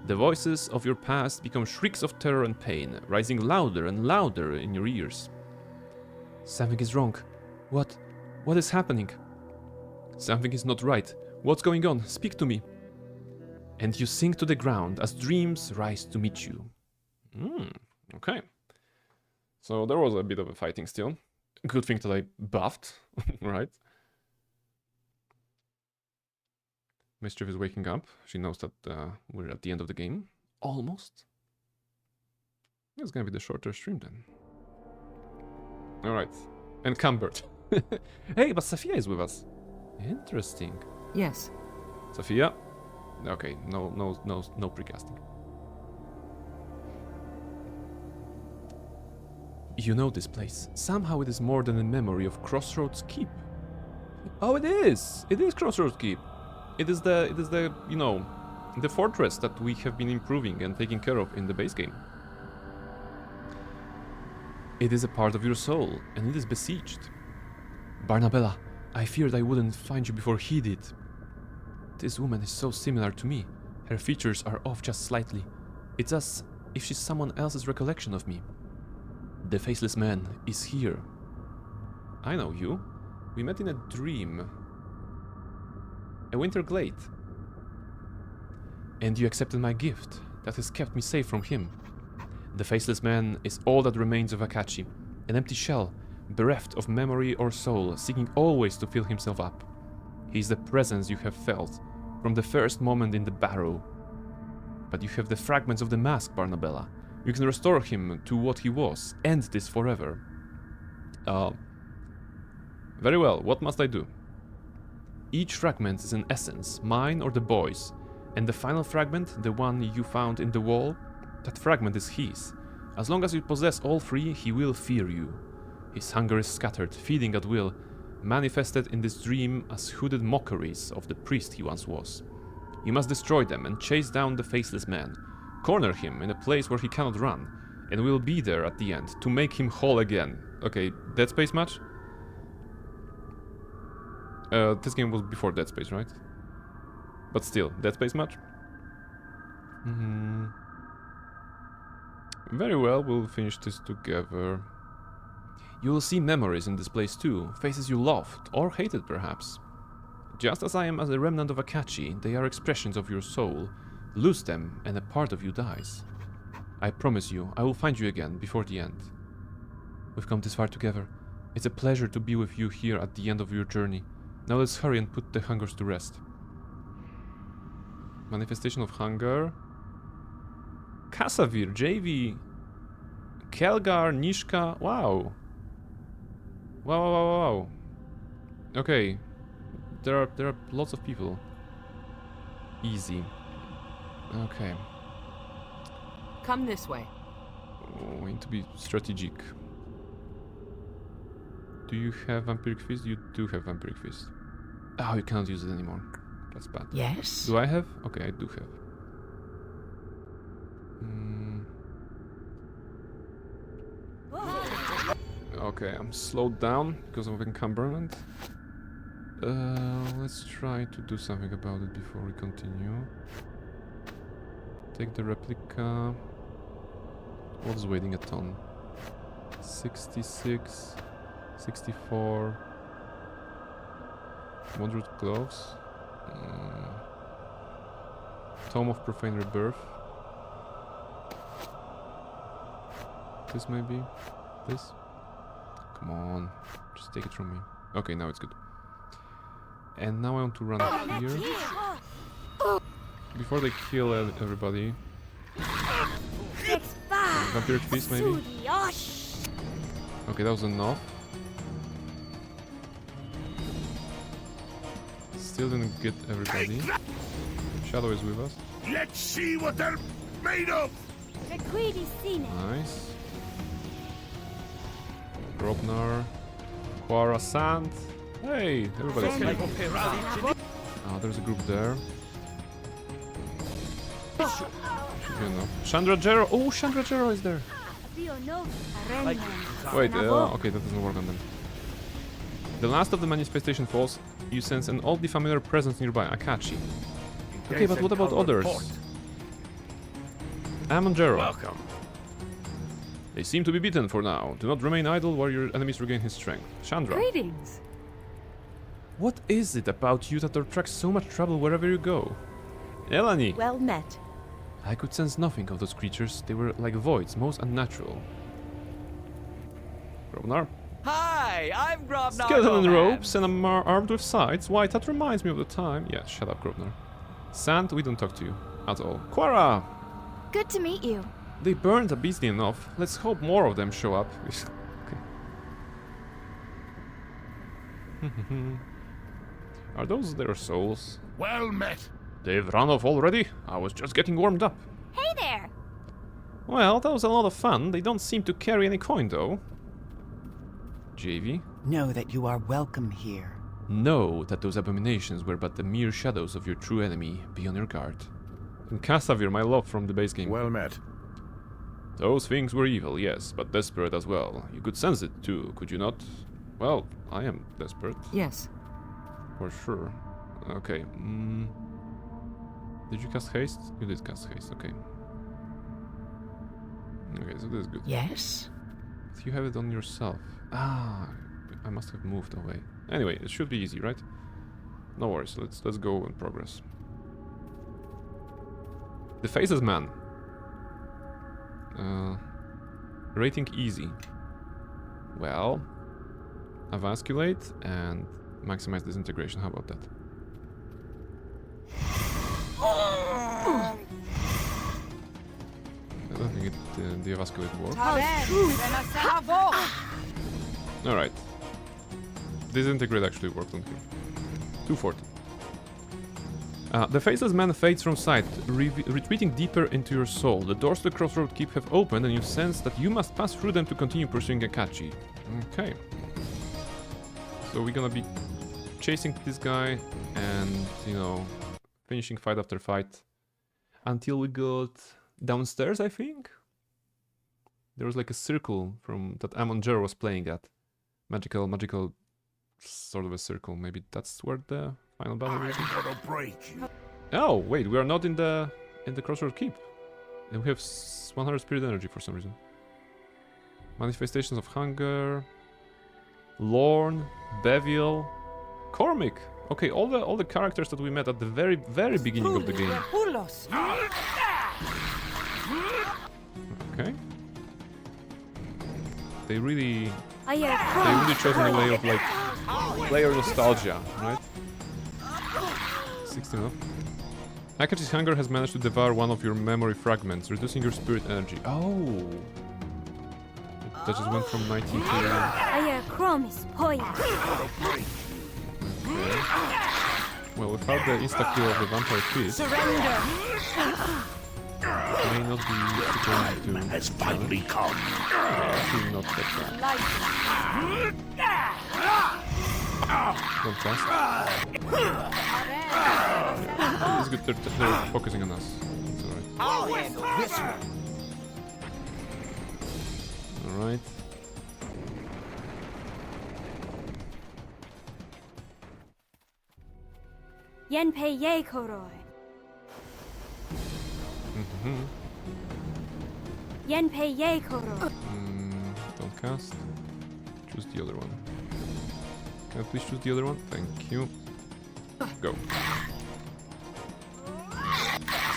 The voices of your past become shrieks of terror and pain, rising louder and louder in your ears. Something is wrong. What is happening? Something is not right. What's going on? Speak to me. And you sink to the ground as dreams rise to meet you. Okay. So there was a bit of a fighting still. Good thing that I buffed, right? Mischief is waking up. She knows that we're at the end of the game. Almost. It's gonna be the shorter stream then. Alright. Encumbered. Hey, but Sophia is with us. Interesting. Yes. Sophia? Okay, no precasting. You know this place. Somehow it is more than a memory of Crossroads Keep. Oh, it is! It is Crossroads Keep. It is the, you know, the fortress that we have been improving and taking care of in the base game. It is a part of your soul, and it is besieged. Barnabella, I feared I wouldn't find you before he did. This woman is so similar to me. Her features are off just slightly. It's as if she's someone else's recollection of me. The faceless man is here. I know you. We met in a dream. A winter glade. And you accepted my gift. That has kept me safe from him. The faceless man is all that remains of Akachi. An empty shell, bereft of memory or soul, seeking always to fill himself up. He is the presence you have felt from the first moment in the barrow. But you have the fragments of the mask, Barnabella. You can restore him to what he was. End this forever. Very well, what must I do? Each fragment is an essence, mine or the boy's. And the final fragment, the one you found in the wall, that fragment is his. As long as you possess all three, he will fear you. His hunger is scattered, feeding at will, manifested in this dream as hooded mockeries of the priest he once was. You must destroy them and chase down the faceless man. Corner him in a place where he cannot run, and we'll be there at the end to make him whole again. Okay, Dead Space match? This game was before Dead Space, right? But still, Dead Space match? Very well, we'll finish this together. You will see memories in this place too, faces you loved, or hated perhaps. Just as I am as a remnant of Akachi, they are expressions of your soul. Lose them, and a part of you dies. I promise you, I will find you again, before the end. We've come this far together. It's a pleasure to be with you here at the end of your journey. Now let's hurry and put the hungers to rest. Manifestation of hunger. Kasavir, JV, Kelgar, Nishka. Wow. Wow. Okay. There are lots of people. Easy. Okay. Come this way. Oh, we need to be strategic. Do you have Vampiric Fist? You do have Vampiric Fist. Oh, you cannot use it anymore. That's bad. Yes? Do I have? Okay, I do have. Okay, I'm slowed down because of encumberment. Let's try to do something about it before we continue. Take the replica. What's waiting a ton? 66, 64. 100 gloves. Tome of Profane Rebirth. This maybe? This? Come on, just take it from me. Okay, now it's good. And now I want to run up here. Before they kill everybody. Vampiric Feast maybe? Okay, that was enough. Still didn't get everybody. Shadow is with us. Let's see what they're made of! Nice. Grobnar. Quara Sand. Hey, everybody's here. Oh, there's a group there. Chandra Jero. Oh, Chandra Jero is there. Wait, okay, that doesn't work on them. The last of the manifestation falls, you sense an oddly familiar presence nearby, Akachi. Okay, but what about others? Amon Jero. Welcome. They seem to be beaten for now. Do not remain idle while your enemies regain his strength. Chandra. Greetings. What is it about you that attracts so much trouble wherever you go? Elani. Well met. I could sense nothing of those creatures. They were like voids, most unnatural. Grobnar. Hi, I'm Grobnar. Skeleton in ropes and I'm armed with scythes. Why, that reminds me of the time. Yeah, shut up, Grobnar. Sand, we don't talk to you at all. Quara! Good to meet you. They burned a beastly enough. Let's hope more of them show up. Okay. Are those their souls? Well met. They've run off already? I was just getting warmed up. Hey there. Well, that was a lot of fun. They don't seem to carry any coin, though. JV? Know that you are welcome here. Know that those abominations were but the mere shadows of your true enemy. Be on your guard. And Kasavir, my love from the base game. Well met. Those things were evil, yes, but desperate as well. You could sense it, too, could you not? Well, I am desperate. Yes. For sure. Okay. Did you cast haste? You did cast haste, okay. Okay, so this is good. Yes? You have it on yourself. Ah, I must have moved away. Anyway, it should be easy, right? No worries, let's go and progress. The Faceless Man. Rating easy. Well, Avasculate and maximize disintegration. How about that? I don't think the Avasculate works. Alright. Disintegrate actually worked on him. 240. The Faceless Man fades from sight, retreating deeper into your soul. The doors to the Crossroad Keep have opened, and you sense that you must pass through them to continue pursuing Akachi. Okay. So we're gonna be chasing this guy and, you know, finishing fight after fight until we got downstairs, I think? There was like a circle from that Amon Jer was playing at. Magical sort of a circle. Maybe that's where the final battle will be. Gonna break you. Oh, wait, we are not in the Crossroad Keep. And we have 100 spirit energy for some reason. Manifestations of Hunger, Lorne, Bevil, Cormick. Okay, all the characters that we met at the very beginning of the game. Okay. They really chosen a way of like player nostalgia, right? 16 up. Akachi's hunger has managed to devour one of your memory fragments, reducing your spirit energy. Oh! That just went from 19 to... Okay. Well, without the insta-kill of the vampire fish... may not be going to... has finally come. Actually not that bad. Don't cast. It's good, they're focusing on us. It's alright. Alright. Yenpei Ye Koroi. Yenpei Ye Koroi. Don't cast. Choose the other one. Can I please choose the other one? Thank you. Go.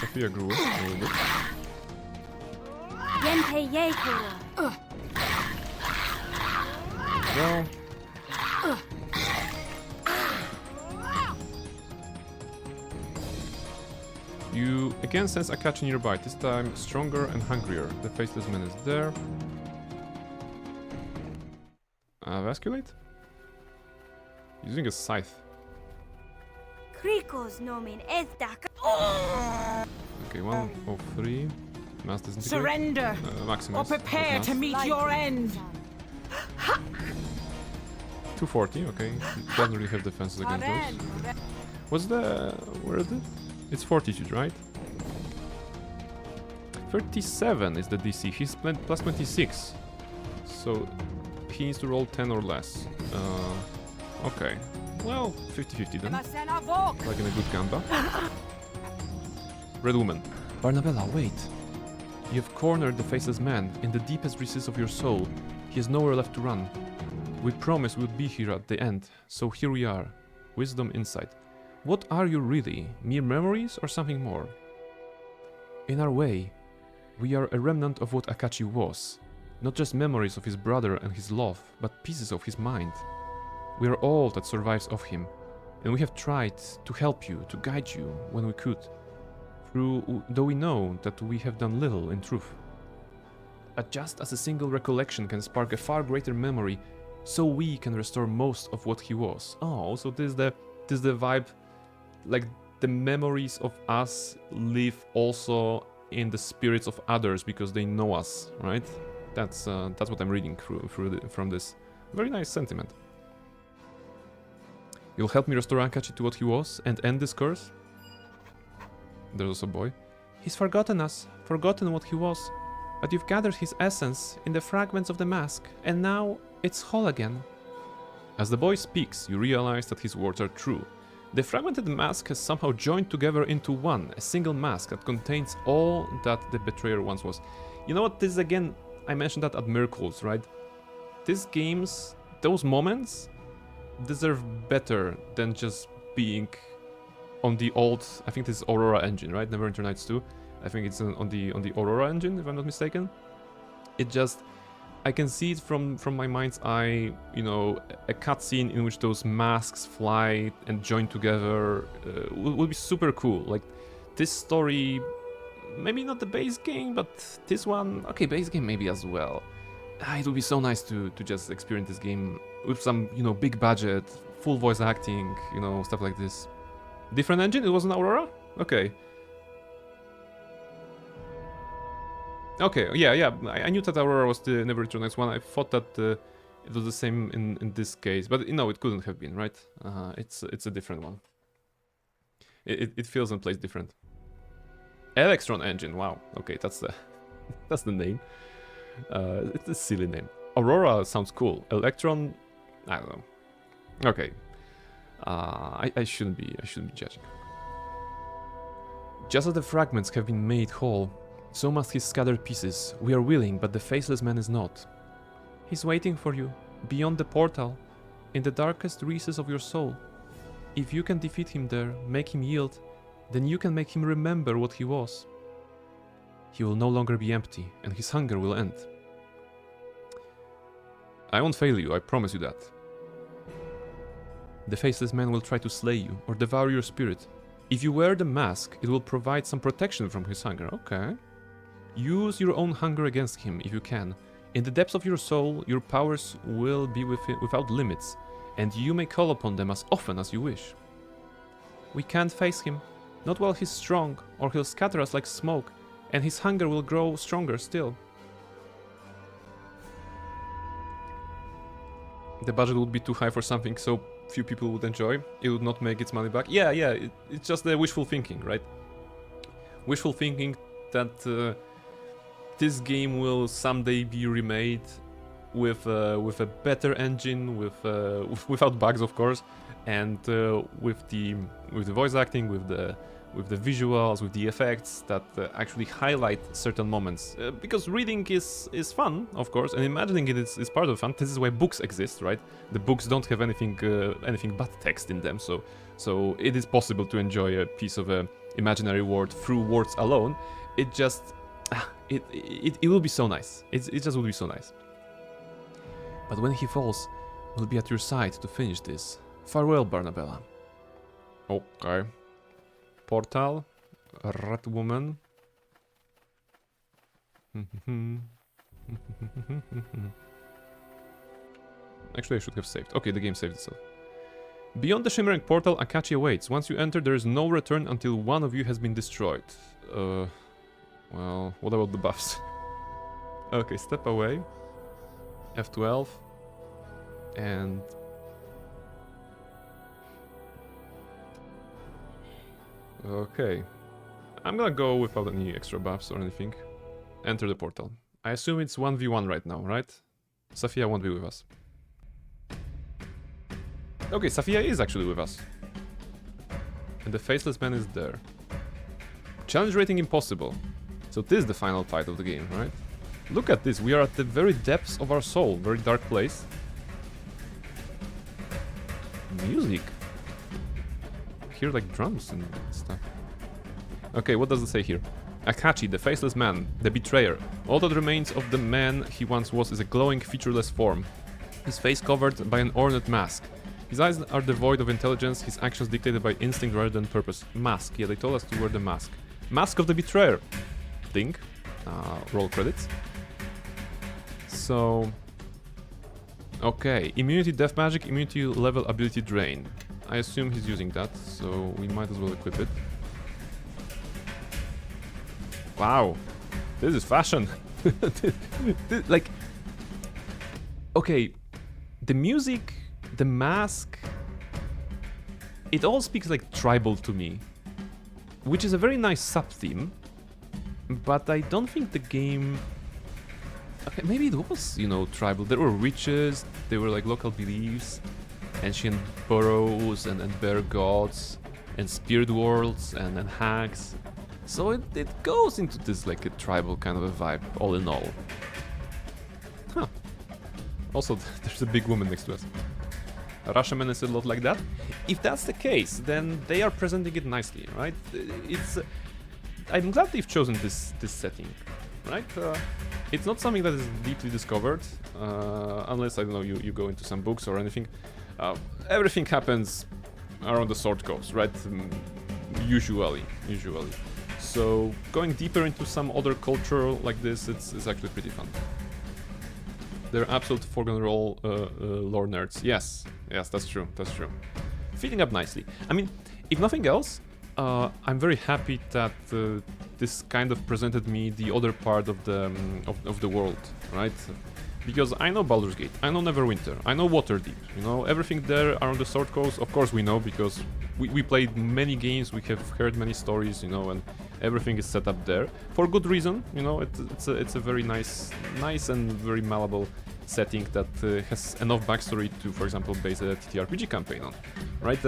Sophia grew a little bit. Yenpei Ye Koroi. Go. You again sense Akachi nearby, this time stronger and hungrier. The Faceless Man is there. Vasculate? Using a scythe. Okay, 103. Mass disintegrate. Surrender! Maximus. Or prepare to meet your end! 240, okay. It doesn't really have defenses against those. What's the... where is it? It's fortitude, right? 37 is the DC. He's plus 26. So he needs to roll 10 or less. Okay. Well, 50-50 then. Like in a good gamba. Red Woman. Barnabella, wait. You have cornered the Faceless Man in the deepest recesses of your soul. He has nowhere left to run. We promised we would be here at the end, so here we are. Wisdom, insight. What are you really? Mere memories or something more? In our way, we are a remnant of what Akachi was. Not just memories of his brother and his love, but pieces of his mind. We are all that survives of him, and we have tried to help you, to guide you when we could, though we know that we have done little in truth. Just as a single recollection can spark a far greater memory, so we can restore most of what he was. Oh, so this is the vibe, like the memories of us live also in the spirits of others because they know us, right? That's what I'm reading from this. Very nice sentiment. You'll help me restore Akachi to what he was and end this curse? There's also a boy. He's forgotten us, forgotten what he was, but you've gathered his essence in the fragments of the mask, and now it's whole again. As the boy speaks, you realize that his words are true. The fragmented mask has somehow joined together into one, a single mask that contains all that the betrayer once was. You know what, this is again, I mentioned that at Miracles, right? These games, those moments, deserve better than just being on the old, I think this is Aurora engine, right? Neverwinter Nights 2. I think it's on the Aurora engine, if I'm not mistaken. It just, I can see it from my mind's eye, you know, a cutscene in which those masks fly and join together will be super cool. Like, this story, maybe not the base game, but this one, okay, base game maybe as well. It would be so nice to just experience this game with some, you know, big budget, full voice acting, you know, stuff like this. Different engine? It wasn't Aurora? Okay. Okay, yeah, I knew that Aurora was the Neverwinter Nights one. I thought that it was the same in this case, but no, it couldn't have been, right? It's a different one. It feels and plays different. Electron engine, wow. Okay, that's the name. It's a silly name. Aurora sounds cool. Electron, I don't know. Okay. I shouldn't be judging. Just as the fragments have been made whole, so must his scattered pieces. We are willing, but the faceless man is not. He's waiting for you, beyond the portal, in the darkest recesses of your soul. If you can defeat him there, make him yield, then you can make him remember what he was. He will no longer be empty, and his hunger will end. I won't fail you, I promise you that. The faceless man will try to slay you, or devour your spirit. If you wear the mask, it will provide some protection from his hunger. Okay. Use your own hunger against him if you can. In the depths of your soul, your powers will be without limits, and you may call upon them as often as you wish. We can't face him, not while he's strong, or he'll scatter us like smoke, and his hunger will grow stronger still. The budget would be too high for something so few people would enjoy. It would not make its money back. Yeah, it's just the wishful thinking, right? Wishful thinking that this game will someday be remade with a better engine, without bugs, of course, and with the voice acting, with the visuals, with the effects that actually highlight certain moments. Because reading is fun, of course, and imagining it is part of the fun. This is why books exist, right? The books don't have anything but text in them, so it is possible to enjoy a piece of a imaginary world through words alone. It just it will be so nice. It just will be so nice. But when he falls, we'll be at your side to finish this. Farewell, Barnabella. Okay. Portal, Rat Woman. Actually, I should have saved. Okay, the game saved itself. Beyond the shimmering portal, Akachi awaits. Once you enter, there is no return until one of you has been destroyed. Well, what about the buffs? Okay, step away. F12. And... okay. I'm gonna go without any extra buffs or anything. Enter the portal. I assume it's 1v1 right now, right? Safia won't be with us. Okay, Safia is actually with us. And the faceless man is there. Challenge rating impossible. So this is the final fight of the game, right? Look at this, we are at the very depths of our soul, very dark place. Music. I hear like drums and stuff. Okay, what does it say here? Akachi, the faceless man, the betrayer. All that remains of the man he once was is a glowing, featureless form. His face covered by an ornate mask. His eyes are devoid of intelligence, his actions dictated by instinct rather than purpose. Mask, yeah, they told us to wear the mask. Mask of the betrayer. Ding. Roll credits. So... okay, immunity death magic, immunity level ability drain. I assume he's using that, so we might as well equip it. Wow, this is fashion. Like, okay, the music, the mask, it all speaks like tribal to me, which is a very nice sub-theme, but I don't think the game... okay, maybe it was, you know, tribal. There were witches, there were like local beliefs. ancient burrows and bear gods and spirit worlds and hags. So it goes into this like a tribal kind of a vibe, all in all. Huh. Also, there's a big woman next to us. Rashomon is a lot like that. If that's the case, then they are presenting it nicely, right? It's. I'm glad they've chosen this setting, right? It's not something that is deeply discovered, unless I don't know you go into some books or anything. Everything happens around the Sword Coast, right? Usually. So going deeper into some other culture like this, it's actually pretty fun. They're absolute Forgotten Role lore nerds. Yes, that's true. Fitting up nicely. I mean, if nothing else, I'm very happy that this kind of presented me the other part of the world, right? Because I know Baldur's Gate, I know Neverwinter, I know Waterdeep, you know, everything there around the Sword Coast, of course we know, because we played many games, we have heard many stories, you know, and everything is set up there. For good reason, you know, it's a very nice and very malleable setting that has enough backstory to, for example, base a TTRPG campaign on, right?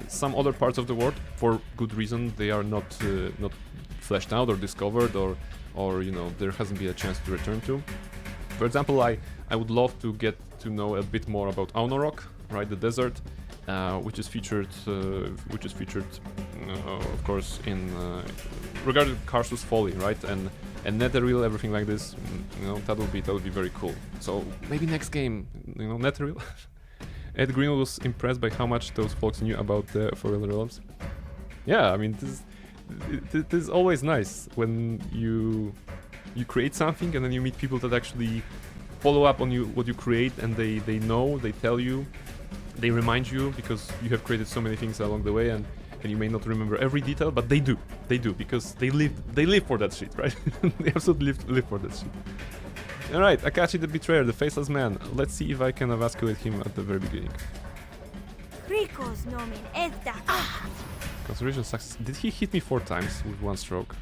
Some other parts of the world, for good reason, they are not fleshed out or discovered, or you know, there hasn't been a chance to return to. For example, I would love to get to know a bit more about Aunorok, right, the desert, which is featured, of course, in regarding Karsus Folly, right, and Netherreal, everything like this. You know, that would be very cool. So maybe next game, you know, Netherreal. Ed Green was impressed by how much those folks knew about the Forgotten Realms. Yeah, I mean, this is always nice when you create something and then you meet people that actually follow up on what you create, and they know, they tell you, they remind you, because you have created so many things along the way, and you may not remember every detail, but they do because they live for that shit, right? They absolutely live for that shit. Alright, Akachi the Betrayer, the Faceless Man. Let's see if I can emasculate him at the very beginning. Concentration success. Did he hit me 4 times with 1 stroke?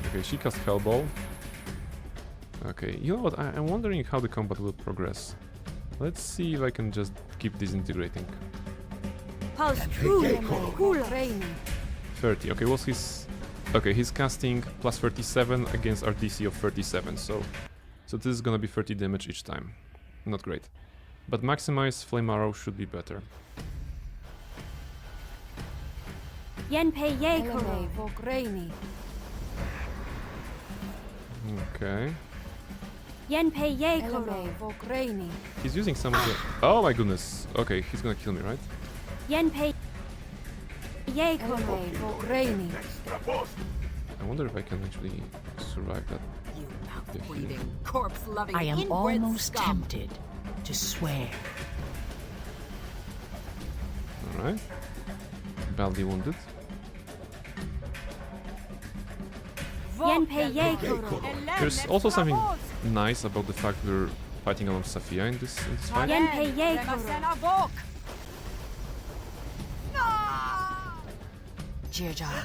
Okay, she cast Hellball. Okay, you know what? I'm wondering how the combat will progress. Let's see if I can just keep disintegrating. 30. Okay, what's his... Okay, he's casting plus 37 against our DC of 37, so this is gonna be 30 damage each time. Not great. But maximize Flame Arrow should be better. Okay. He's using some of the... Oh my goodness. Okay, he's gonna kill me, right? I wonder if I can actually survive that. I am almost tempted to swear. Alright. Badly wounded. There's also something nice about the fact we're fighting along Safia in this fight.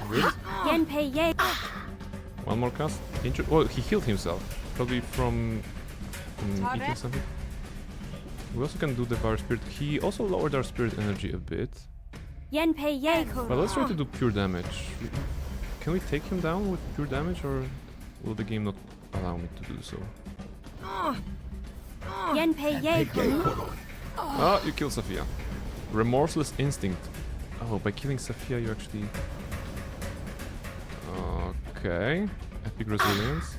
Really? One more cast? Oh, he healed himself. Probably from eating something. We also can do the Power Spirit. He also lowered our Spirit Energy a bit. But let's try to do pure damage. Can we take him down with pure damage, or will the game not allow me to do so? Ah, you killed Safia. Remorseless Instinct. Oh, by killing Safia you actually... Okay. Epic Resilience.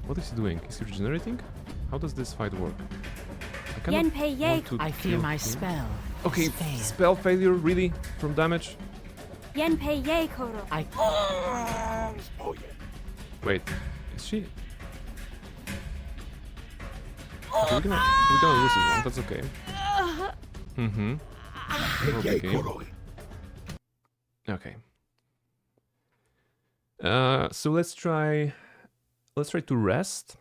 What is he doing? Is he regenerating? How does this fight work? I fear my spell. Okay, spell failure, really? From damage? Wait, is she... Okay, we're gonna lose this one, that's okay. Okay. So let's try to rest,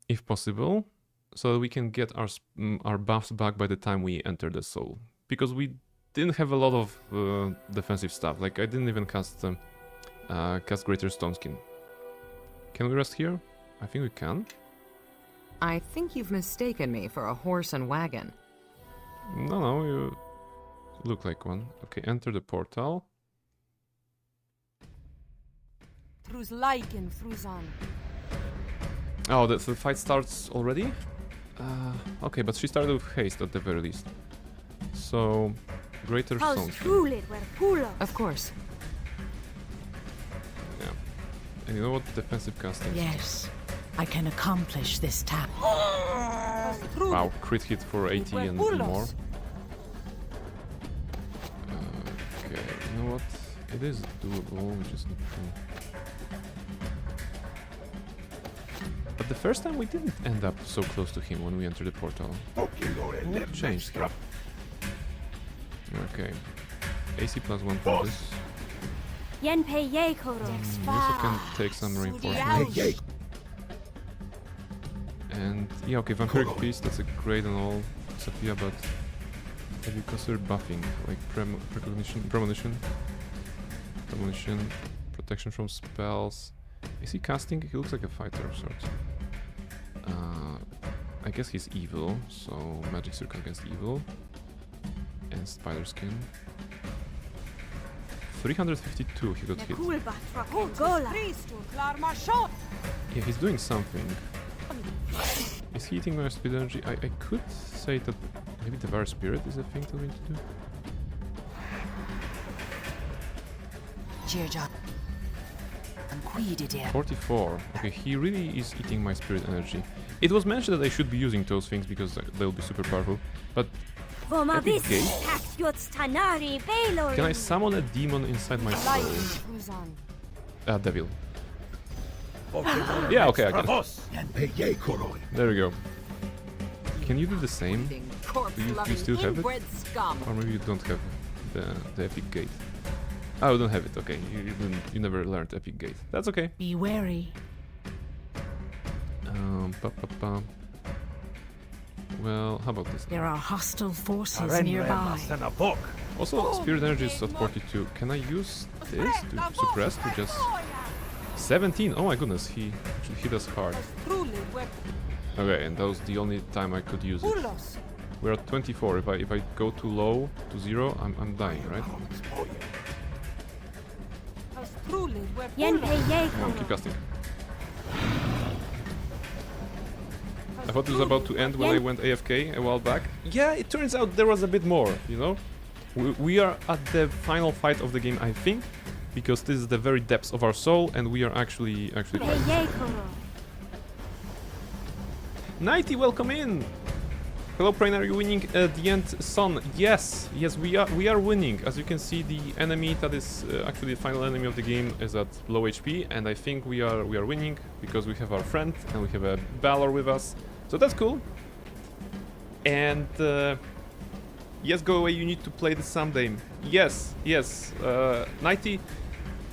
if possible, so that we can get our buffs back by the time we enter the soul. Because we didn't have a lot of defensive stuff. Like I didn't even cast Greater Stoneskin. Can we rest here? I think we can. I think you've mistaken me for a horse and wagon. No, you look like one. Okay, enter the portal. Oh, the fight starts already? Okay, but she started with haste at the very least. So, greater songs. Of course. Yeah. And you know what? Defensive casting. Yes, I can accomplish this task. Wow, crit hit for 80 and more. Okay, you know what? It is doable, we just need to... But the first time we didn't end up so close to him when we entered the portal. What changed? Okay. AC plus 1 for this. We also can take some reinforcements. And yeah, okay, Vampiric Beast, that's a great and all, Sophia, but have you considered buffing? Like premonition, protection from spells. Is he casting? He looks like a fighter of sorts. I guess he's evil, so magic circle against evil. And spider skin. 352 he got hit. Yeah, he's doing something. Is he eating my speed energy? I could say that maybe the Devour Spirit is a thing to need to do. 44. Okay, he really is eating my spirit energy. It was mentioned that I should be using those things because they'll be super powerful, but epic gate? Can I summon a demon inside my soul? Devil. Yeah, okay, I get it. There we go. Can you do the same? Do you still have it? Or maybe you don't have the epic gate. Oh, you don't have it. Okay, you never learned epic gate. That's okay. Be wary. Well, how about this? There are hostile forces nearby. Also, spirit energy is at 42. Can I use this to suppress to just 17? Oh my goodness, he actually hit us hard. Okay, and that was the only time I could use it. We're at 24. If I go too low to 0, I'm dying, right? Oh, keep casting. I thought it was about to end when I went AFK a while back. Yeah, it turns out there was a bit more, you know? We are at the final fight of the game, I think, because this is the very depths of our soul, and we are actually fighting. 90, welcome in! Hello, Prain, are you winning at the end, son? Yes, we are winning. As you can see, the enemy that is actually the final enemy of the game is at low HP, and I think we are winning because we have our friend and we have a Balor with us. So that's cool. And yes, go away. You need to play this someday. Yes. 90.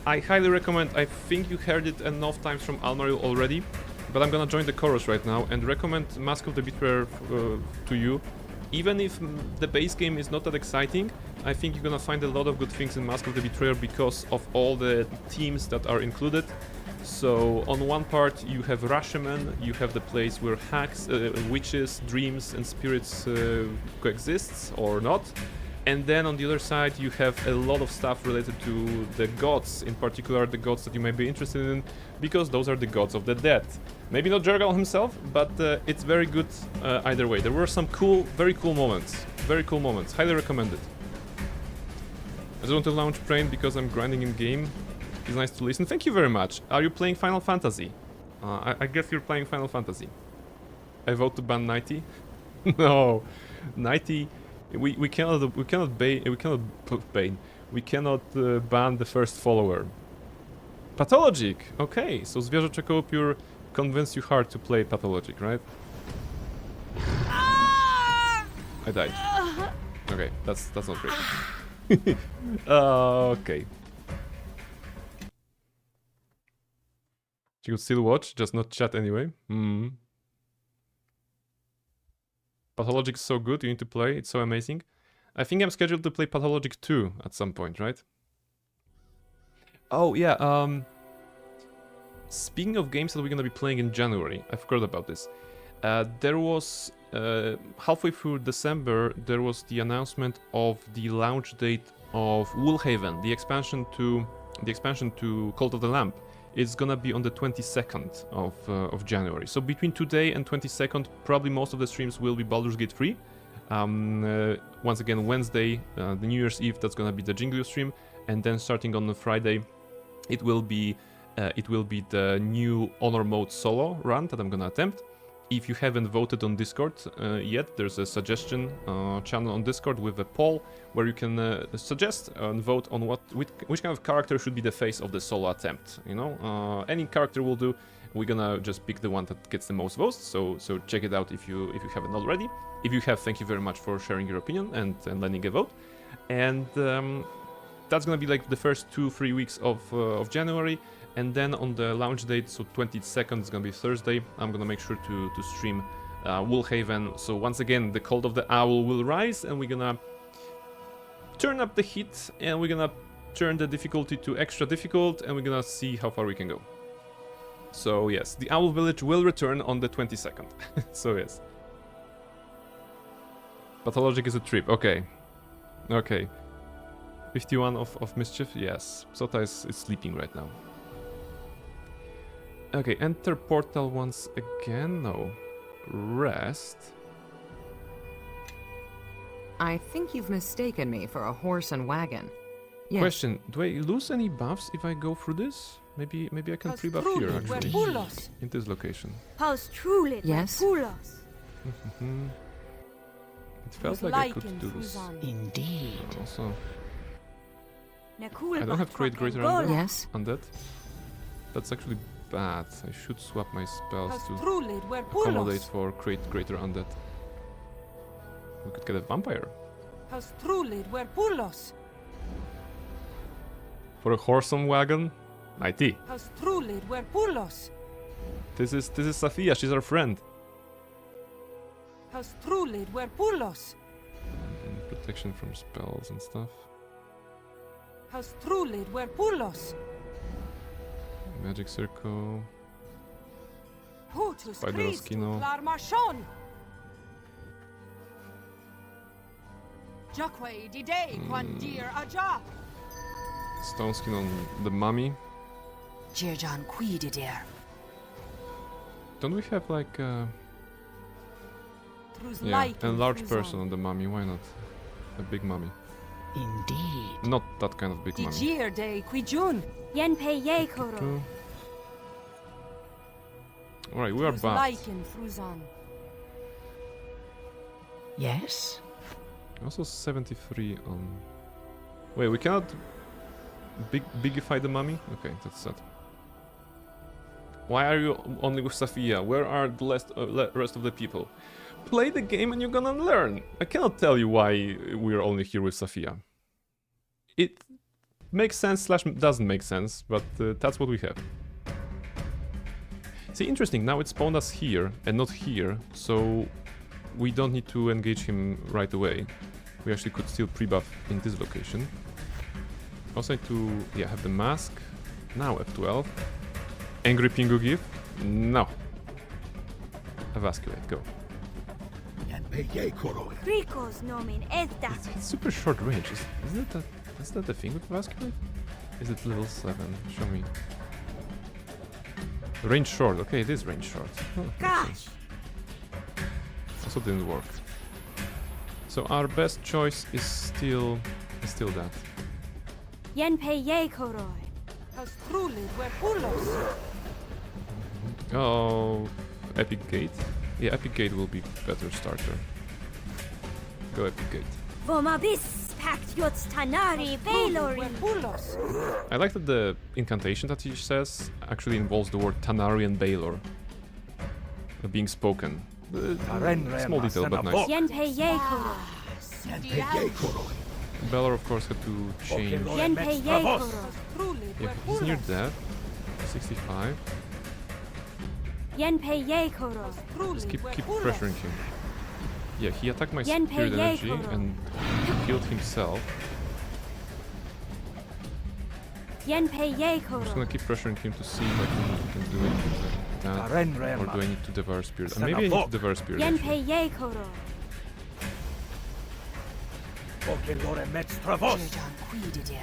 I highly recommend. I think you heard it enough times from Almaril already. But I'm gonna join the chorus right now and recommend Mask of the Betrayer to you. Even if the base game is not that exciting, I think you're gonna find a lot of good things in Mask of the Betrayer because of all the themes that are included. So on one part you have Rashomon, you have the place where hacks, witches, dreams and spirits coexist or not. And then on the other side you have a lot of stuff related to the gods, in particular the gods that you may be interested in, because those are the gods of the dead. Maybe not Jurgal himself, but it's very good either way. There were some very cool moments. Highly recommend it. I just want to launch Prain because I'm grinding in game. It's nice to listen. Thank you very much. Are you playing Final Fantasy? I guess you're playing Final Fantasy. I vote to ban 90. No, 90. We cannot ban the first follower. Pathologic. Okay, so Zwierzę Czekołopure convinced you hard to play Pathologic, right? I died. Okay, that's not great. Okay. You could still watch, just not chat anyway. Pathologic is so good, you need to play, it's so amazing. I think I'm scheduled to play Pathologic 2 at some point, right? Oh, yeah, speaking of games that we're gonna be playing in January, I forgot about this. There was halfway through December, there was the announcement of the launch date of Woolhaven, the expansion to Cult of the Lamp. It's gonna be on the 22nd of January. So between today and 22nd, probably most of the streams will be Baldur's Gate 3. Once again, Wednesday, the New Year's Eve, that's gonna be the Jingle stream, and then starting on the Friday, it will be the new Honor Mode solo run that I'm gonna attempt. If you haven't voted on Discord yet, there's a suggestion channel on Discord with a poll where you can suggest and vote on which kind of character should be the face of the solo attempt. You know, any character will do. We're gonna just pick the one that gets the most votes. So check it out if you haven't already. If you have, thank you very much for sharing your opinion and lending a vote. And that's gonna be like the first 2-3 weeks of January. And then on the launch date, so 22nd, it's gonna be Thursday, I'm gonna make sure to stream Woolhaven. So once again, the Cult of the Owl will rise, and we're gonna turn up the heat, and we're gonna turn the difficulty to extra difficult, and we're gonna see how far we can go. So yes, the Owl Village will return on the 22nd. So yes. Pathologic is a trip, okay. 51 of Mischief, yes. Sota is sleeping right now. Okay, enter portal once again. No. Rest. I think you've mistaken me for a horse and wagon. Yes. Question, do I lose any buffs if I go through this? Maybe I can free buff here, actually. In this location. Yes. It felt like I could do this. Indeed. Also, I don't have Create Greater Undead. Yes. Undead. That's actually bad. I should swap my spells to accommodate for Create Greater Undead. We could get a vampire. For a horse and wagon? IT. This is Safia, she's our friend. And protection from spells and stuff. Magic Circle. Spider Skino. Stone Skin on the Mummy. Don't we have like yeah, a large person on the Mummy, why not? A big Mummy. Indeed. Not that kind of big Mummy. True. Alright, we are back. Yes? Also 73 on... Wait, we cannot bigify the Mummy? Okay, that's sad. Why are you only with Safia? Where are the rest of the people? Play the game and you're gonna learn. I cannot tell you why we're only here with Safia. It makes sense / doesn't make sense, but that's what we have. See, interesting, now it spawned us here and not here, so we don't need to engage him right away. We actually could still pre-buff in this location. Also need to, yeah, have the mask. Now F12. Angry Pingu gift? No. Evacuate, go. It's super short range. Is that the thing with Evacuate? Is it level 7? Show me. Range short, okay, it is range short. Oh, gosh! Also didn't work. So our best choice is still that. Oh, Epic Gate. Yeah, Epic Gate will be better starter. Go Epic Gate. I like that the incantation that he says actually involves the word Tanari and Baylor being spoken. Small detail, but nice. Baylor, of course, had to change. Yeah, he's near death. 65. Just keep pressuring him. Yeah, he attacked my spirit energy and killed himself. I'm just gonna keep pressuring him to see if I can do anything that? Or do I need to devour spirit? Maybe I need to devour spirit. actually. Yenpe ye koro.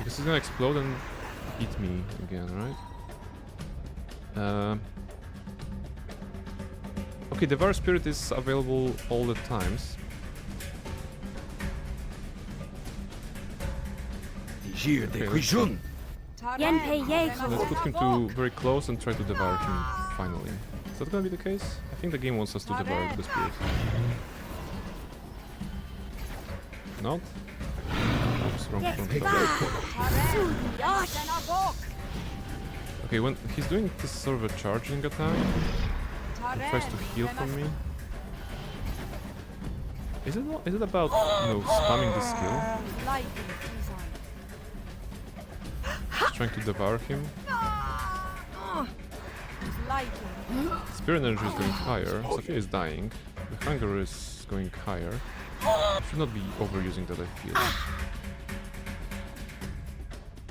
This is gonna explode and hit me again, right? Okay, devour spirit is available all the times. Okay, Yenpe ye let's koro. put him to very close and try to devour him finally. Is that gonna be the case? I think the game wants us to devour the spirit. Not? Oops, wrong button. Okay, when he's doing this sort of a charging attack, he tries to heal from me. Is it about, spamming this skill? Just trying to devour him. Spirit energy is going higher. Sophia is dying. The hunger is going higher. Should not be overusing that, I feel.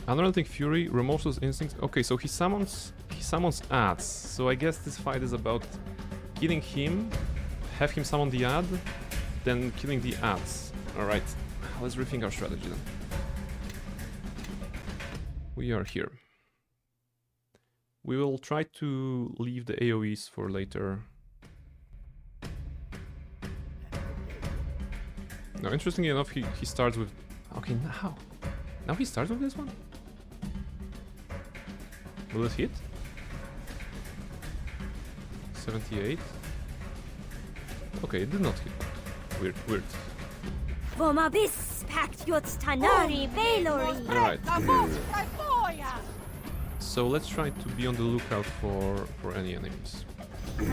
Unrelenting Fury, Remorseless Instinct. Okay, so he summons ads. So I guess this fight is about killing him, have him summon the ad, then killing the ads. Alright, let's rethink our strategy then. We are here. We will try to leave the AoEs for later. Now, interestingly enough, he starts with... Okay, now he starts with this one? Will it hit? 78. Okay, it did not hit. Weird. Vomabis pact yots tanari velori. Alright. So let's try to be on the lookout for any enemies. He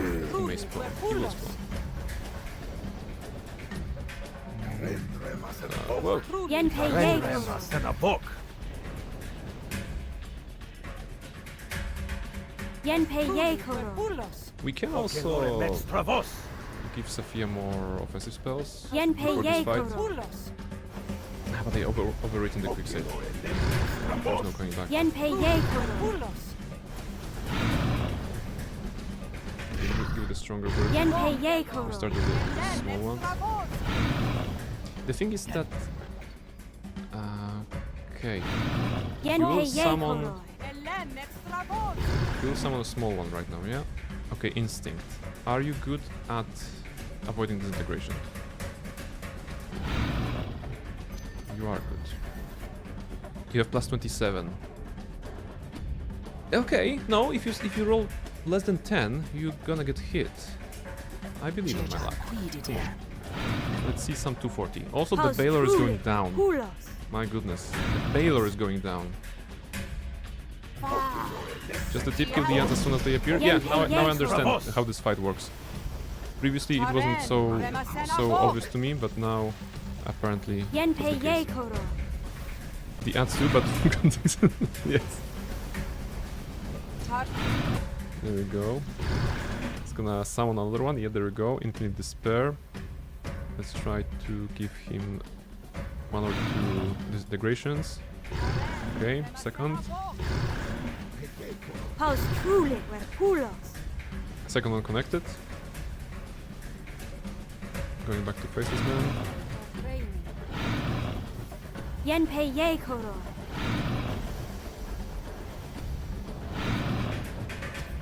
may spawn. He will spawn. Whoa. Yenpe ye koro. Yenpe ye koro. We can also give Sophia more offensive spells for Yenpe this ye fight. koro. But they overwritten the quick save. There's no coming back. Yenpe ye koro. Give it a stronger version. Yenpe ye We koro. start with the small one. The thing is that... okay. You will Yenpe ye summon... koro. You will summon a small one right now, yeah? Okay, Instinct. Are you good at avoiding disintegration? You are good. You have plus 27. Okay, no, if you roll less than 10, you're gonna get hit. I believe in my luck. Let's see some 240. Also, the Baylor is going down. My goodness, the Baylor is going down. Just the tip, kill the ants as soon as they appear. Yeah, now I understand how this fight works. Previously it wasn't so obvious to me, but now apparently that's the case. The ants too, but yes. There we go. It's gonna summon another one. Yeah, there we go. Infinite Despair. Let's try to give him one or two disintegrations. Okay, second. Second one connected. Going back to Faceless Man. Yenpe ye koro.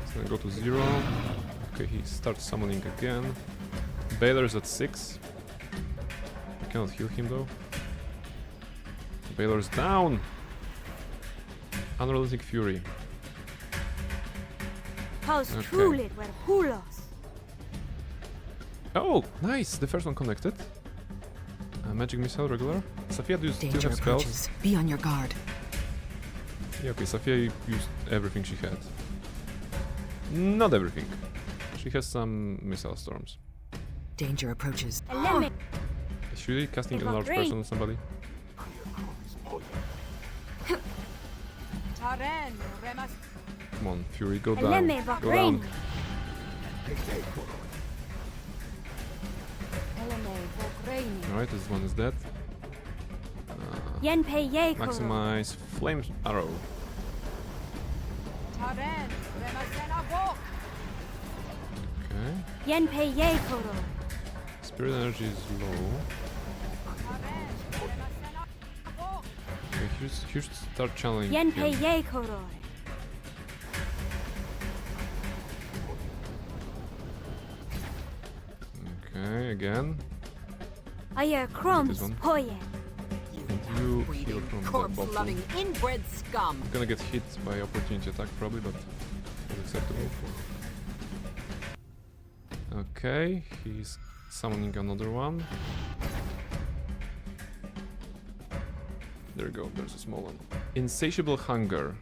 It's gonna go to 0. Okay, he starts summoning again. Baylor is at 6. I cannot heal him though. Baylor's down! Unrelenting Fury. Okay. Oh, nice! The first one connected. Magic Missile, regular. Sophia, do you still Danger have spells? approaches. Be on your guard. Yeah, okay, Sophia used everything she had. Not everything. She has some Missile Storms. Danger approaches. Is she really casting a large person on somebody? Come on, Fury, go down. Go down. Alright, this one is dead. Maximize Flame Arrow. Yenpei ye koro. Spirit energy is low. Okay, here's start channeling. Yenpei him. ye koro. Okay, again. Ayer crumbs poye. And you heal from the bottom. Corpse-loving inbred scum. Gonna get hit by opportunity attack probably, but it's acceptable. Okay, he's summoning another one. There you go, there's a small one. Insatiable hunger.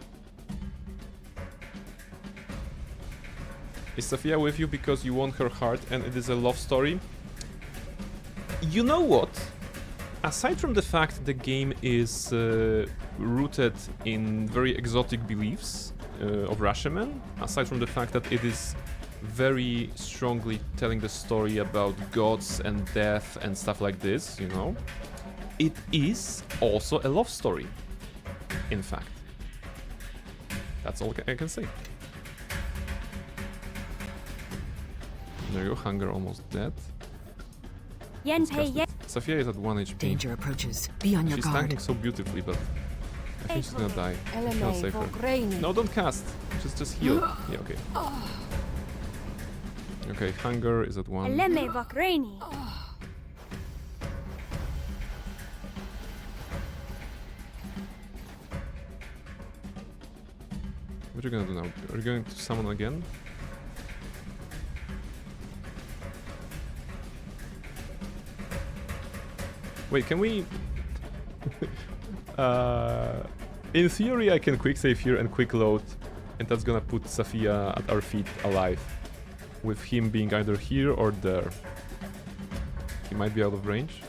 Is Sophia with you because you won her heart and it is a love story? You know what? Aside from the fact the game is rooted in very exotic beliefs of Rashomon, aside from the fact that it is very strongly telling the story about gods and death and stuff like this, you know, it is also a love story, in fact. That's all I can say. There you go, hunger almost dead. Yenpei ye. Sophia is at 1 HP. Danger approaches. Be on your She's guard. tanking so beautifully, but I think she's gonna die. I Eleme can't save her. vogreni. No, don't cast. Just heal. Yeah, okay. Okay, hunger is at 1. Eleme vogreni. What are you gonna do now? Are you going to summon again? Wait, can we... in theory I can quick save here and quick load, and that's gonna put Sophia at our feet alive, with him being either here or there. He might be out of range.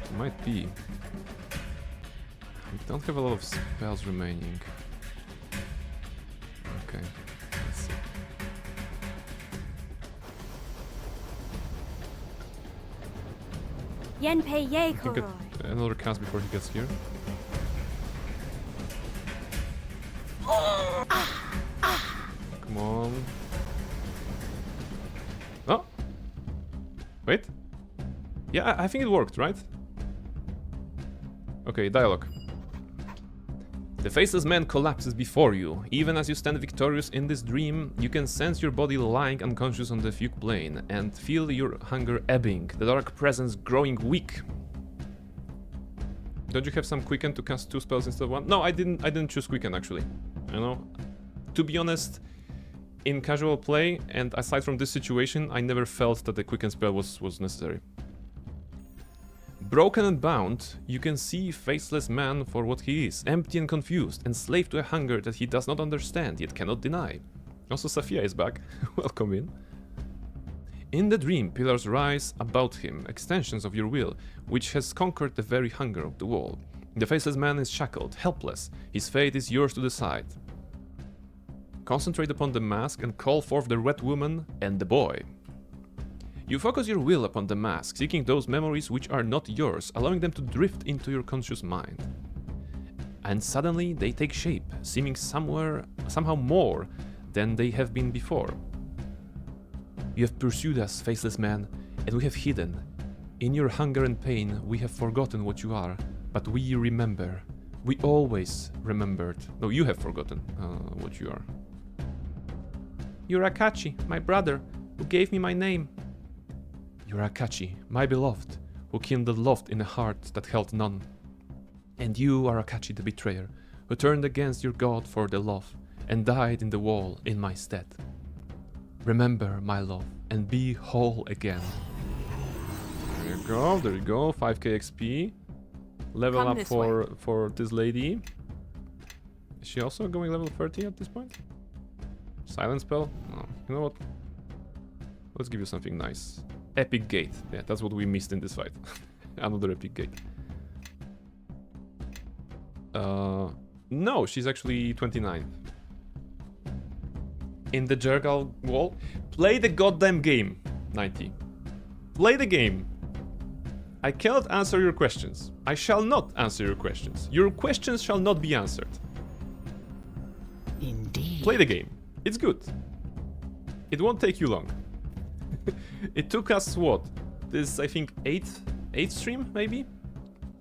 He might be. We don't have a lot of spells remaining. Okay, let's see. Yenpei ye I can get koro. another cast before he gets here. Come on. Oh! Wait. Yeah, I think it worked, right? Okay, dialogue. The faceless man collapses before you. Even as you stand victorious in this dream, you can sense your body lying unconscious on the fugue plane and feel your hunger ebbing, the dark presence growing weak. Don't you have some quicken to cast 2 spells instead of 1? No, I didn't choose quicken actually. You know, to be honest, in casual play and aside from this situation, I never felt that the quicken spell was necessary. Broken and bound, you can see faceless man for what he is, empty and confused, enslaved to a hunger that he does not understand yet cannot deny. Also, Sophia is back. Welcome in. In the dream, pillars rise about him, extensions of your will, which has conquered the very hunger of the wall. The faceless man is shackled, helpless. His fate is yours to decide. Concentrate upon the mask and call forth the red woman and the boy. You focus your will upon the mask, seeking those memories which are not yours, allowing them to drift into your conscious mind. And suddenly they take shape, seeming somehow more than they have been before. You have pursued us, faceless man, and we have hidden. In your hunger and pain, we have forgotten what you are, but we remember. We always remembered. No, you have forgotten what you are. You're Akachi, my brother, who gave me my name. You're Akachi, my beloved, who kindled love in a heart that held none. And you are Akachi the betrayer, who turned against your god for the love, and died in the wall in my stead. Remember, my love, and be whole again. There you go, 5k XP. Level Come up this for this lady. Is she also going level 30 at this point? Silent spell? No. You know what? Let's give you something nice. Epic gate. Yeah, that's what we missed in this fight. Another epic gate. No, she's actually 29. In the Jergal wall. Play the goddamn game, 90. Play the game. I cannot answer your questions. I shall not answer your questions. Your questions shall not be answered. Indeed. Play the game. It's good. It won't take you long. It took us what? This, I think, 8th stream, maybe?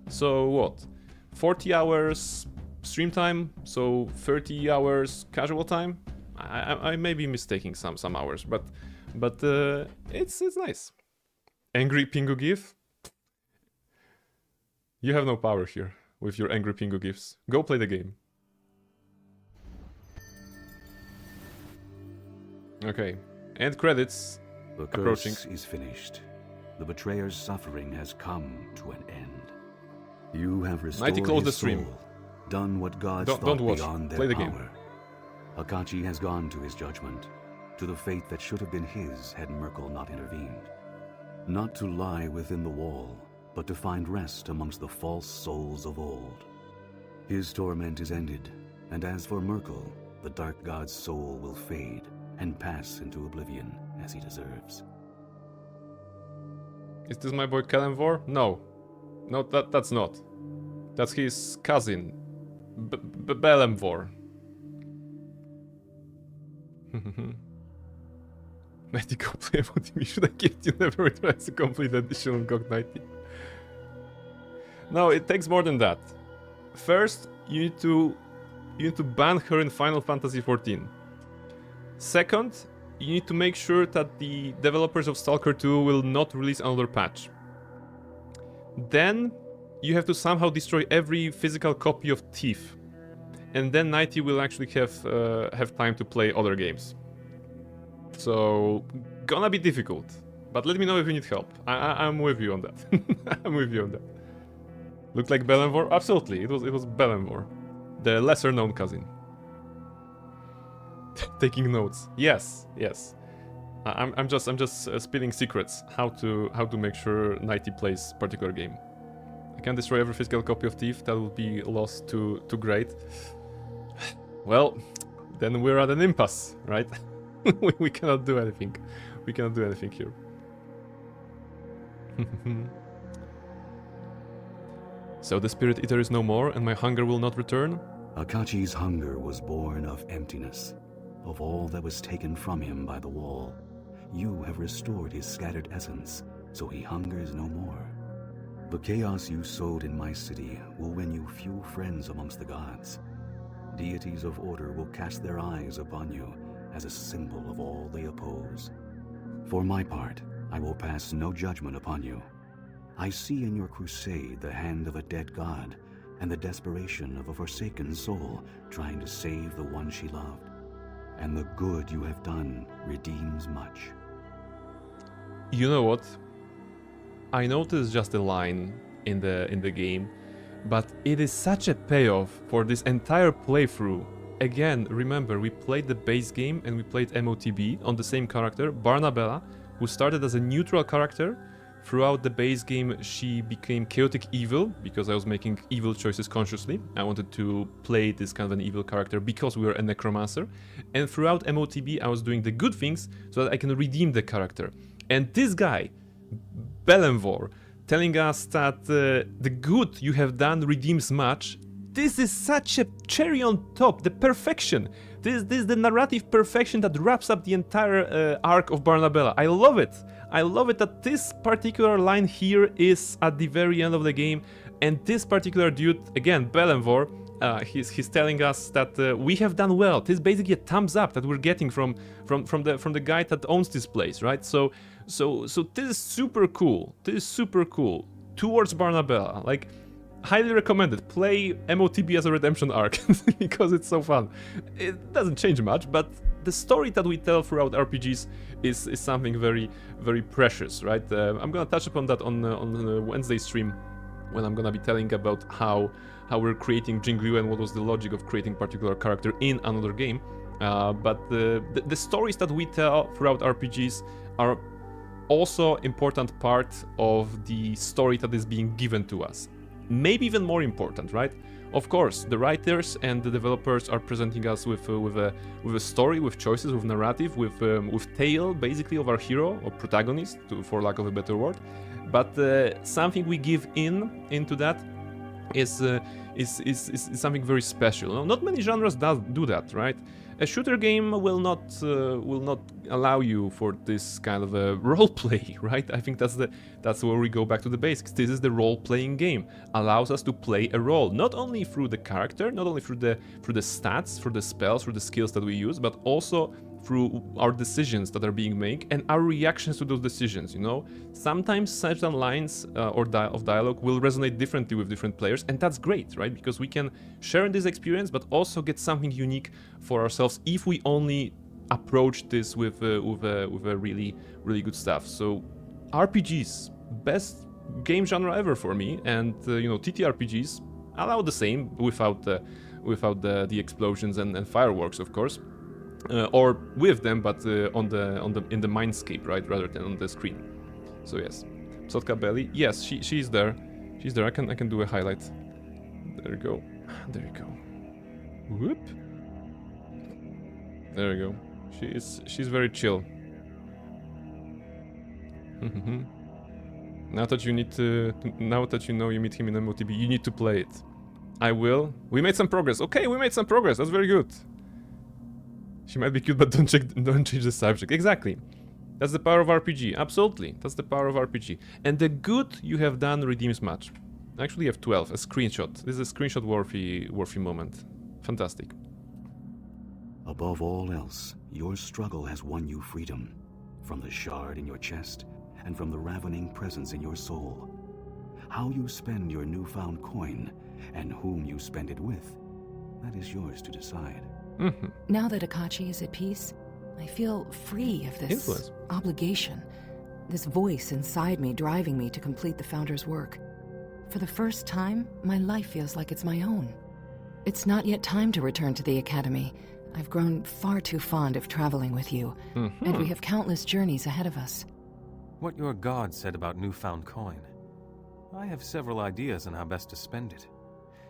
So what? 40 hours stream time, so 30 hours casual time? I may be mistaking some hours, but it's nice. Angry Pingu GIF? You have no power here with your angry Pingu GIFs. Go play the game. Okay, end credits. The approaching. curse is finished. The betrayer's suffering has come to an end. You have restored Nighty, close his the stream. soul, done what gods Don't thought watch. beyond their Play the power. game. Akachi has gone to his judgment, to the fate that should have been his had Merkel not intervened. Not to lie within the wall, but to find rest amongst the false souls of old. His torment is ended, and as for Merkel, the dark god's soul will fade and pass into oblivion as he deserves. Is this my boy Kalenvor? No. No, that's not. That's his cousin. Belemvor. Nighty, go play about me. Should I give you never returns a complete edition on GOG 90? No, it takes more than that. First, you need to ban her in Final Fantasy XIV. Second, you need to make sure that the developers of Stalker 2 will not release another patch. Then, you have to somehow destroy every physical copy of Thief. And then Nighty will actually have time to play other games. So, gonna be difficult. But let me know if you need help. I'm with you on that. I'm with you on that. Looked like Belenvor? Absolutely, it was Belenvor. The lesser known cousin. Taking notes. Yes. I'm just spilling secrets how to make sure Nighty plays particular game. I can't destroy every physical copy of Thief. That would be lost too great. Well, then we're at an impasse, right? we cannot do anything. We cannot do anything here. So the Spirit Eater is no more, and my hunger will not return? Akachi's hunger was born of emptiness, of all that was taken from him by the wall. You have restored his scattered essence, so he hungers no more. The chaos you sowed in my city will win you few friends amongst the gods. Deities of order will cast their eyes upon you as a symbol of all they oppose. For my part, I will pass no judgment upon you. I see in your crusade the hand of a dead god and the desperation of a forsaken soul trying to save the one she loved. And the good you have done redeems much. You know what? I know this is just a line in the game, but it is such a payoff for this entire playthrough. Again, remember, we played the base game and we played MOTB on the same character, Barnabella, who started as a neutral character. Throughout the base game, she became chaotic evil, because I was making evil choices consciously. I wanted to play this kind of an evil character because we were a necromancer. And throughout MOTB, I was doing the good things so that I can redeem the character. And this guy, Belenvor, telling us that the good you have done redeems much. This is such a cherry on top, the perfection. This is the narrative perfection that wraps up the entire arc of Barnabella. I love it. I love it that this particular line here is at the very end of the game, and this particular dude, again, Belenvor, he's telling us that we have done well. This is basically a thumbs up that we're getting from the guy that owns this place, right? So this is super cool. This is super cool towards Barnabella. Like, highly recommended. Play MOTB as a redemption arc because it's so fun. It doesn't change much, but the story that we tell throughout RPGs is something very, very precious, right? I'm gonna touch upon that on the Wednesday stream when I'm gonna be telling about how we're creating Jingliu and what was the logic of creating particular character in another game. But the stories that we tell throughout RPGs are also important part of the story that is being given to us. Maybe even more important, right? Of course, the writers and the developers are presenting us with a story, with choices, with narrative, with tale, basically, of our hero or protagonist, for lack of a better word. But something we give into that is something very special. No, not many genres do that, right? A shooter game will not allow you for this kind of a role play, right? I think that's where we go back to the basics. This is the role-playing game. Allows us to play a role, not only through the character, not only through the stats, through the spells, through the skills that we use, but also through our decisions that are being made and our reactions to those decisions, you know? Sometimes certain lines of dialogue will resonate differently with different players, and that's great, right? Because we can share in this experience, but also get something unique for ourselves if we only approach this with a really, really good stuff. So RPGs, best game genre ever for me, and you know, TTRPGs allow the same without the explosions and fireworks, of course. Or with them, but in the mindscape, right, rather than on the screen. So yes, Sotka Belly, yes, she's there. She's there. I can do a highlight. There you go. There you go. Whoop. There you go. She's very chill. Now that you know you meet him in MOTB, you need to play it. I will. We made some progress. Okay, we made some progress. That's very good. She might be cute, but don't change the subject. Exactly. That's the power of RPG. Absolutely. That's the power of RPG. And the good you have done redeems much. Actually, you have 12. A screenshot. This is a screenshot worthy moment. Fantastic. Above all else, your struggle has won you freedom. From the shard in your chest, and from the ravening presence in your soul. How you spend your newfound coin, and whom you spend it with, that is yours to decide. Now that Akachi is at peace, I feel free of this obligation, this voice inside me driving me to complete the Founder's work. For the first time, my life feels like it's my own. It's not yet time to return to the Academy. I've grown far too fond of traveling with you, and we have countless journeys ahead of us. What your god said about newfound coin. I have several ideas on how best to spend it.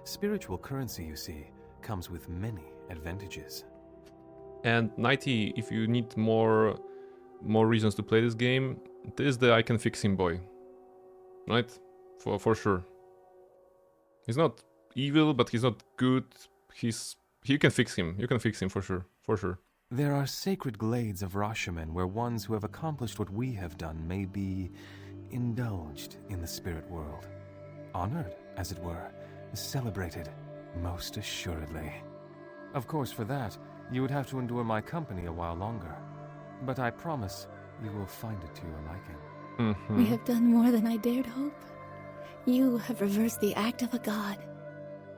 Spiritual currency, you see, comes with many advantages. And 90, if you need more reasons to play this game, this is the I can fix him boy. Right? For sure. He's not evil, but he's not good. You can fix him. You can fix him for sure. For sure. There are sacred glades of Rashomon where ones who have accomplished what we have done may be indulged in the spirit world. Honored, as it were. Celebrated, most assuredly. Of course, for that, you would have to endure my company a while longer. But I promise you will find it to your liking. We have done more than I dared hope. You have reversed the act of a god.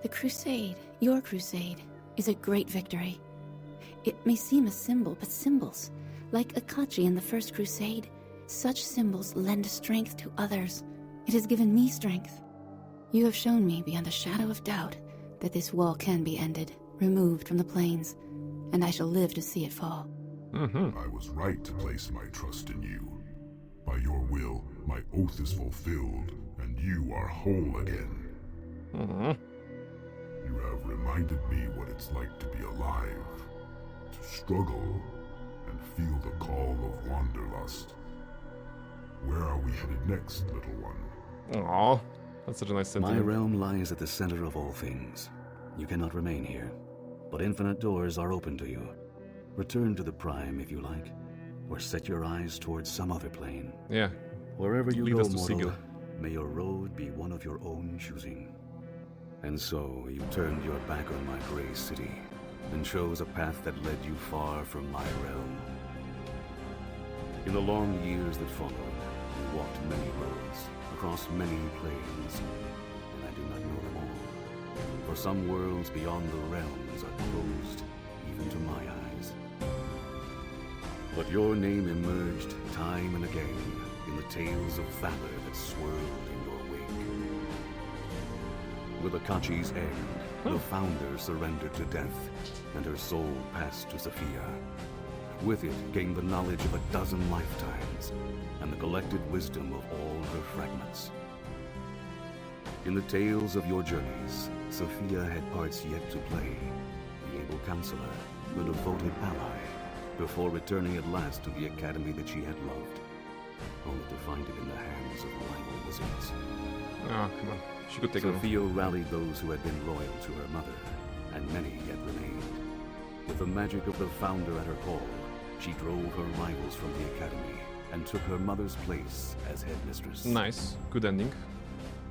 The crusade, your crusade, is a great victory. It may seem a symbol, but symbols, like Akachi in the First Crusade, such symbols lend strength to others. It has given me strength. You have shown me beyond a shadow of doubt that this wall can be ended, removed from the plains, and I shall live to see it fall. I was right to place my trust in you. By your will, my oath is fulfilled, and you are whole again. You have reminded me what it's like to be alive, to struggle, and feel the call of wanderlust. Where are we headed next, little one? Aww, that's such a nice sentiment. My realm lies at the center of all things. You cannot remain here, but infinite doors are open to you. Return to the Prime if you like, or set your eyes towards some other plane. Yeah. Wherever you Lead go, us to mortal, Sigil. may your road be one of your own choosing. And so you turned your back on my gray city, and chose a path that led you far from my realm. In the long years that followed, you walked many roads, across many plains, and I do not know them all. For some worlds beyond the realms are closed, even to my eyes. But your name emerged time and again in the tales of valor that swirled in your wake. With Akachi's end, the Founder surrendered to death, and her soul passed to Sophia. With it came the knowledge of a dozen lifetimes, and the collected wisdom of all her fragments. In the tales of your journeys, Sophia had parts yet to play, the able counselor, the devoted ally, before returning at last to the academy that she had loved, only to find it in the hands of rival wizards. Oh, come on. She could take it off. Sophia rallied those who had been loyal to her mother, and many yet remained. With the magic of the founder at her call, she drove her rivals from the academy and took her mother's place as headmistress. Nice. Good ending.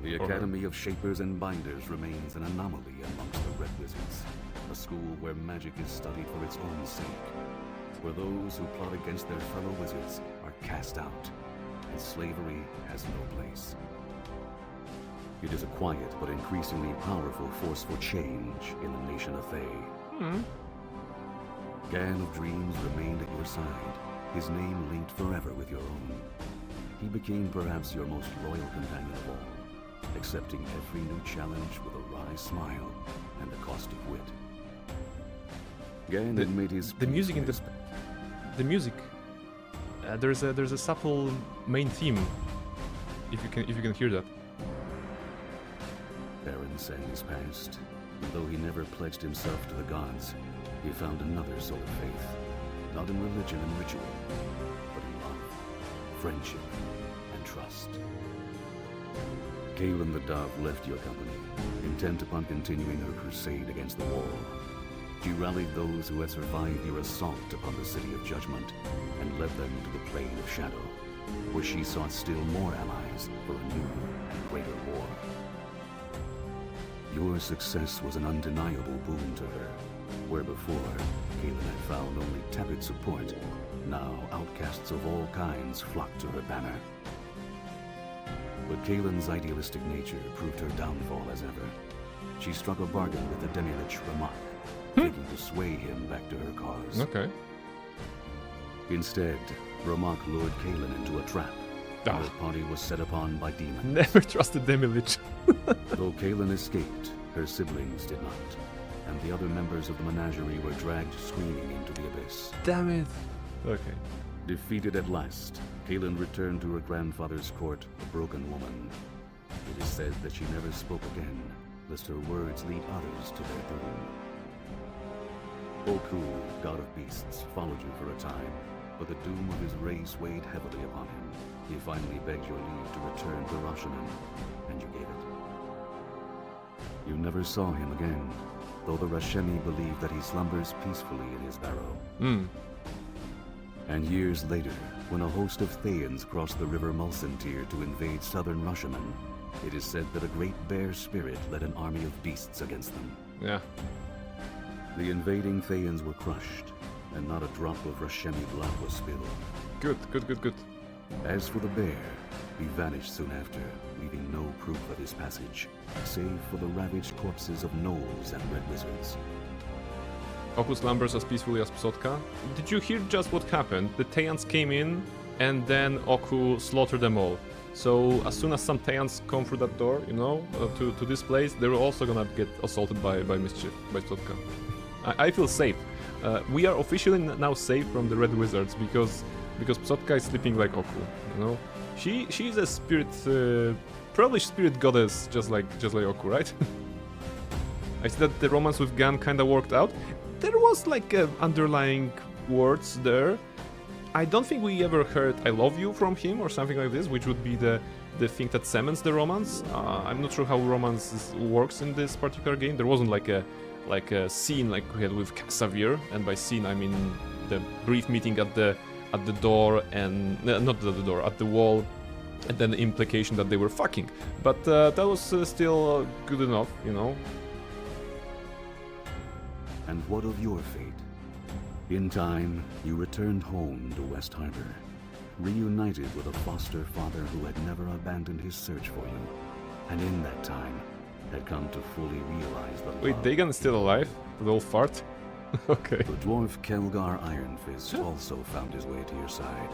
The Academy of Shapers and Binders remains an anomaly amongst the Red Wizards, a school where magic is studied for its own sake, where those who plot against their fellow wizards are cast out, and slavery has no place. It is a quiet but increasingly powerful force for change in the nation of Thay. Gan of Dreams remained at your side, his name linked forever with your own. He became perhaps your most loyal companion of all, accepting every new challenge with a wry smile and the cost of wit. Gan had made his The music in this, the music. There's a subtle main theme. If you can hear that. Baron sang his past, and though he never pledged himself to the gods, he found another sort of faith, not in religion and ritual, but in love, friendship, and trust. Kaelin the Dove left your company, intent upon continuing her crusade against the wall. She rallied those who had survived your assault upon the City of Judgment, and led them to the Plane of Shadow, where she sought still more allies for a new and greater war. Your success was an undeniable boon to her, where before, Kaelin had found only tepid support. Now outcasts of all kinds flocked to her banner. But Kaelin's idealistic nature proved her downfall as ever. She struck a bargain with the demi-lich Ramak, thinking to sway him back to her cause. Okay. Instead, Ramak lured Kaelin into a trap. Her party was set upon by demons. Never trusted Demi-Lich. Though Kaelin escaped, her siblings did not, and the other members of the menagerie were dragged screaming into the abyss. Damn it. Okay. Defeated at last, Kaelin returned to her grandfather's court, a broken woman. It is said that she never spoke again, lest her words lead others to their doom. Oku, god of beasts, followed you for a time, but the doom of his race weighed heavily upon him. He finally begged your leave to return to Roshaman, and you gave it. You never saw him again, though the Rashemi believe that he slumbers peacefully in his barrow. And years later, when a host of Thayans crossed the river Mulsantir to invade southern Roshaman, it is said that a great bear spirit led an army of beasts against them. Yeah. The invading Thayans were crushed, and not a drop of Rashemi blood was spilled. Good. As for the bear, he vanished soon after, leaving no proof of his passage, save for the ravaged corpses of gnolls and red wizards. Oku slumbers as peacefully as Psotka. Did you hear just what happened? The Thayans came in, and then Oku slaughtered them all. So as soon as some Thayans come through that door, to this place, they're also gonna get assaulted by Mischief, by Psotka. I feel safe. We are officially now safe from the Red Wizards because Psotka is sleeping like Oku. She's a spirit, probably spirit goddess, just like Oku, right? I see that the romance with Gan kinda worked out. There was like underlying words there. I don't think we ever heard "I love you" from him or something like this, which would be the thing that cements the romance. I'm not sure how romance works in this particular game. There wasn't like a scene like we had with Xavier, and by scene I mean the brief meeting at the door and not at the door, at the wall, and then the implication that they were fucking. But that was still good enough, And what of your fate? In time, you returned home to West Harbor, reunited with a foster father who had never abandoned his search for you, and in that time, had come to fully realize the Wait, love. Dagon's still alive? The old fart? Okay. The dwarf Kelgar Ironfist also found his way to your side,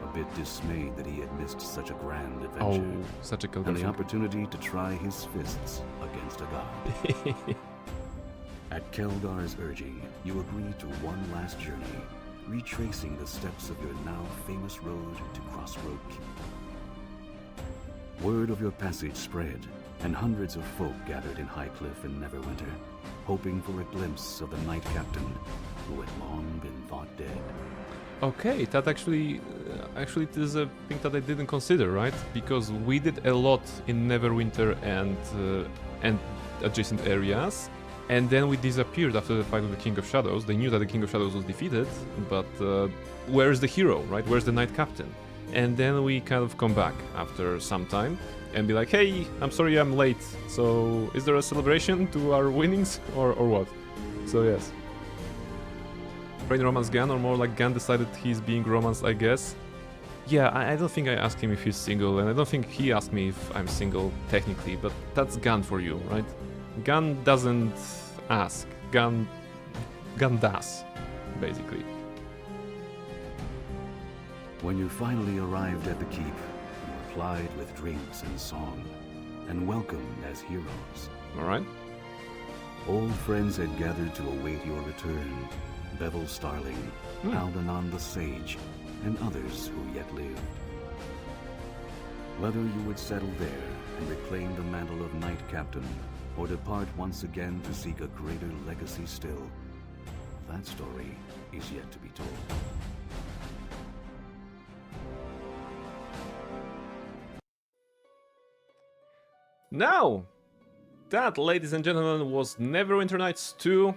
a bit dismayed that he had missed such a grand adventure. Oh, such a Kelgar. And the opportunity to try his fists against a god. At Kelgar's urging, you agreed to one last journey, retracing the steps of your now famous road to Crossroad Keep. Word of your passage spread, and hundreds of folk gathered in Highcliff and Neverwinter, hoping for a glimpse of the Knight Captain, who had long been thought dead. Okay, that actually it is a thing that I didn't consider, right? Because we did a lot in Neverwinter and adjacent areas, and then we disappeared after the fight with the King of Shadows. They knew that the King of Shadows was defeated, but where's the hero, right? Where's the Knight Captain? And then we kind of come back after some time and be like, hey, I'm sorry I'm late, so is there a celebration to our winnings or what? So yes. Brain romance Gan, or more like Gan decided he's being romanced, I guess. Yeah, I don't think I asked him if he's single, and I don't think he asked me if I'm single, technically, but that's Gan for you, right? Gan doesn't ask, Gan does, basically. When you finally arrived at the keep, you were plied with drinks and song, and welcomed as heroes. Alright. Old friends had gathered to await your return. Bevel Starling, Aldanon the Sage, and others who yet lived. Whether you would settle there and reclaim the mantle of Knight Captain, or depart once again to seek a greater legacy still, that story is yet to be told. Now, that, ladies and gentlemen, was Neverwinter Nights 2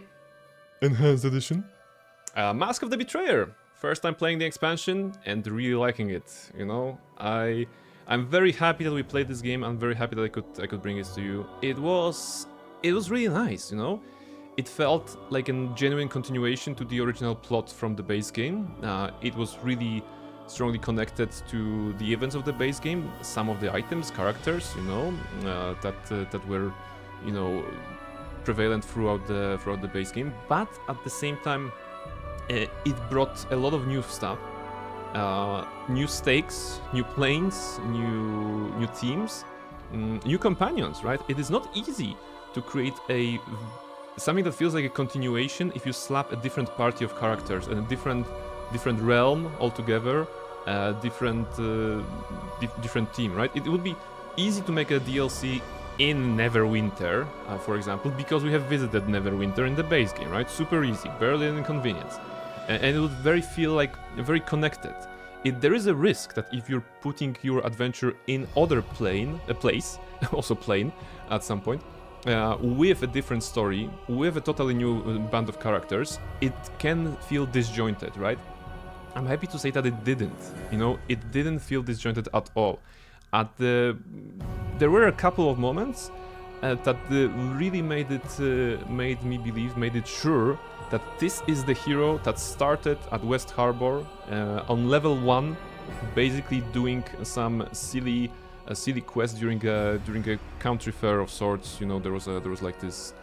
Enhanced Edition. Mask of the Betrayer. First time playing the expansion and really liking it, you know. I'm very happy that we played this game. I'm very happy that I could bring this to you. It was really nice, you know. It felt like a genuine continuation to the original plot from the base game. It was really strongly connected to the events of the base game. Some of the items, characters, you know, that were, you know, prevalent throughout the base game. But at the same time, it brought a lot of new stuff, new stakes, new planes, new teams, new companions. Right? It is not easy to create something that feels like a continuation if you slap a different party of characters and a different realm altogether, different team. Right? It would be easy to make a DLC in Neverwinter, for example, because we have visited Neverwinter in the base game. Right? Super easy, barely an inconvenience. And it would feel like very connected. There is a risk that if you're putting your adventure in other place, also plane at some point, with a different story, with a totally new band of characters, it can feel disjointed, right? I'm happy to say that it didn't. You know, it didn't feel disjointed at all. There were a couple of moments that really made it sure that this is the hero that started at West Harbor on level 1, basically doing some silly quest during a country fair of sorts. You know, there was like this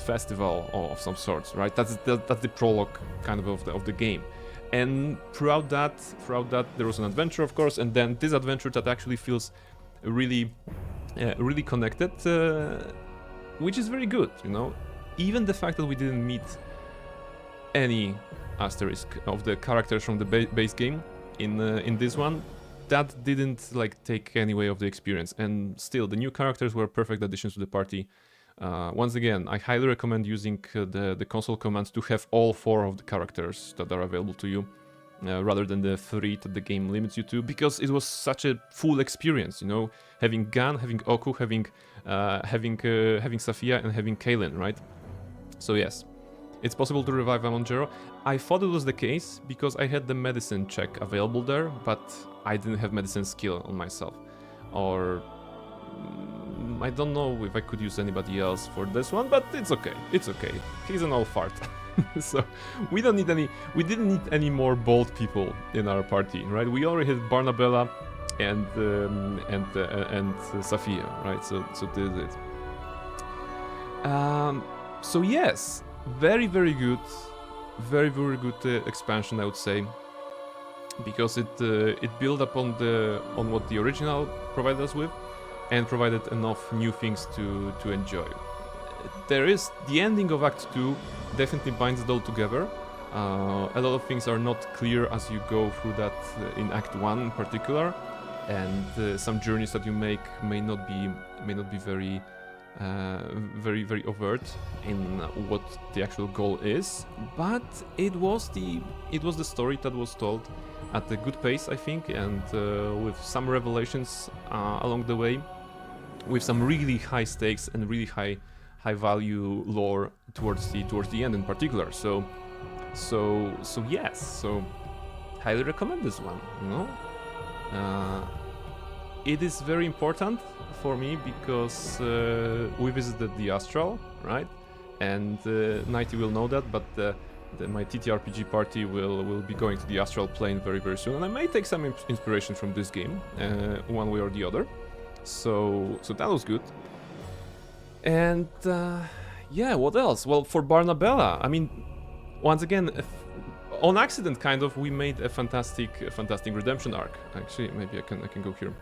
festival of some sorts, right? That's the prologue kind of the game. And throughout that there was an adventure, of course, and then this adventure that actually feels really connected, which is very good, you know. Even the fact that we didn't meet any asterisk of the characters from the base game in this one, that didn't like take any way of the experience. And still, the new characters were perfect additions to the party. Once again, I highly recommend using the console commands to have all 4 of the characters that are available to you, rather than the 3 that the game limits you to, because it was such a full experience, you know, having Gan, having Oku, having Safia, and having Kaelin, right? So yes, it's possible to revive Amonjero. I thought it was the case because I had the medicine check available there, but I didn't have medicine skill on myself. Or I don't know if I could use anybody else for this one, but it's okay. It's okay. He's an old fart. So we didn't need any more bold people in our party, right? We already had Barnabella and Safia, right? So this is it. So yes, very good, very good expansion, I would say, because it built upon what the original provided us with, and provided enough new things to enjoy. There is the ending of Act 2 definitely binds it all together. A lot of things are not clear as you go through that in Act 1 in particular, and some journeys that you make may not be very very, very overt in what the actual goal is, but it was the story that was told at a good pace, I think, and with some revelations along the way, with some really high stakes and really high value lore towards the end in particular. So yes, so highly recommend this one. You know, it is very important for me because we visited the Astral, right? And Nighty will know that, but my TTRPG party will be going to the Astral plane very, very soon, and I may take some inspiration from this game, one way or the other. So that was good. And yeah, what else? Well, for Barnabella, I mean, once again, on accident, kind of, we made a fantastic redemption arc. Actually, maybe I can go here.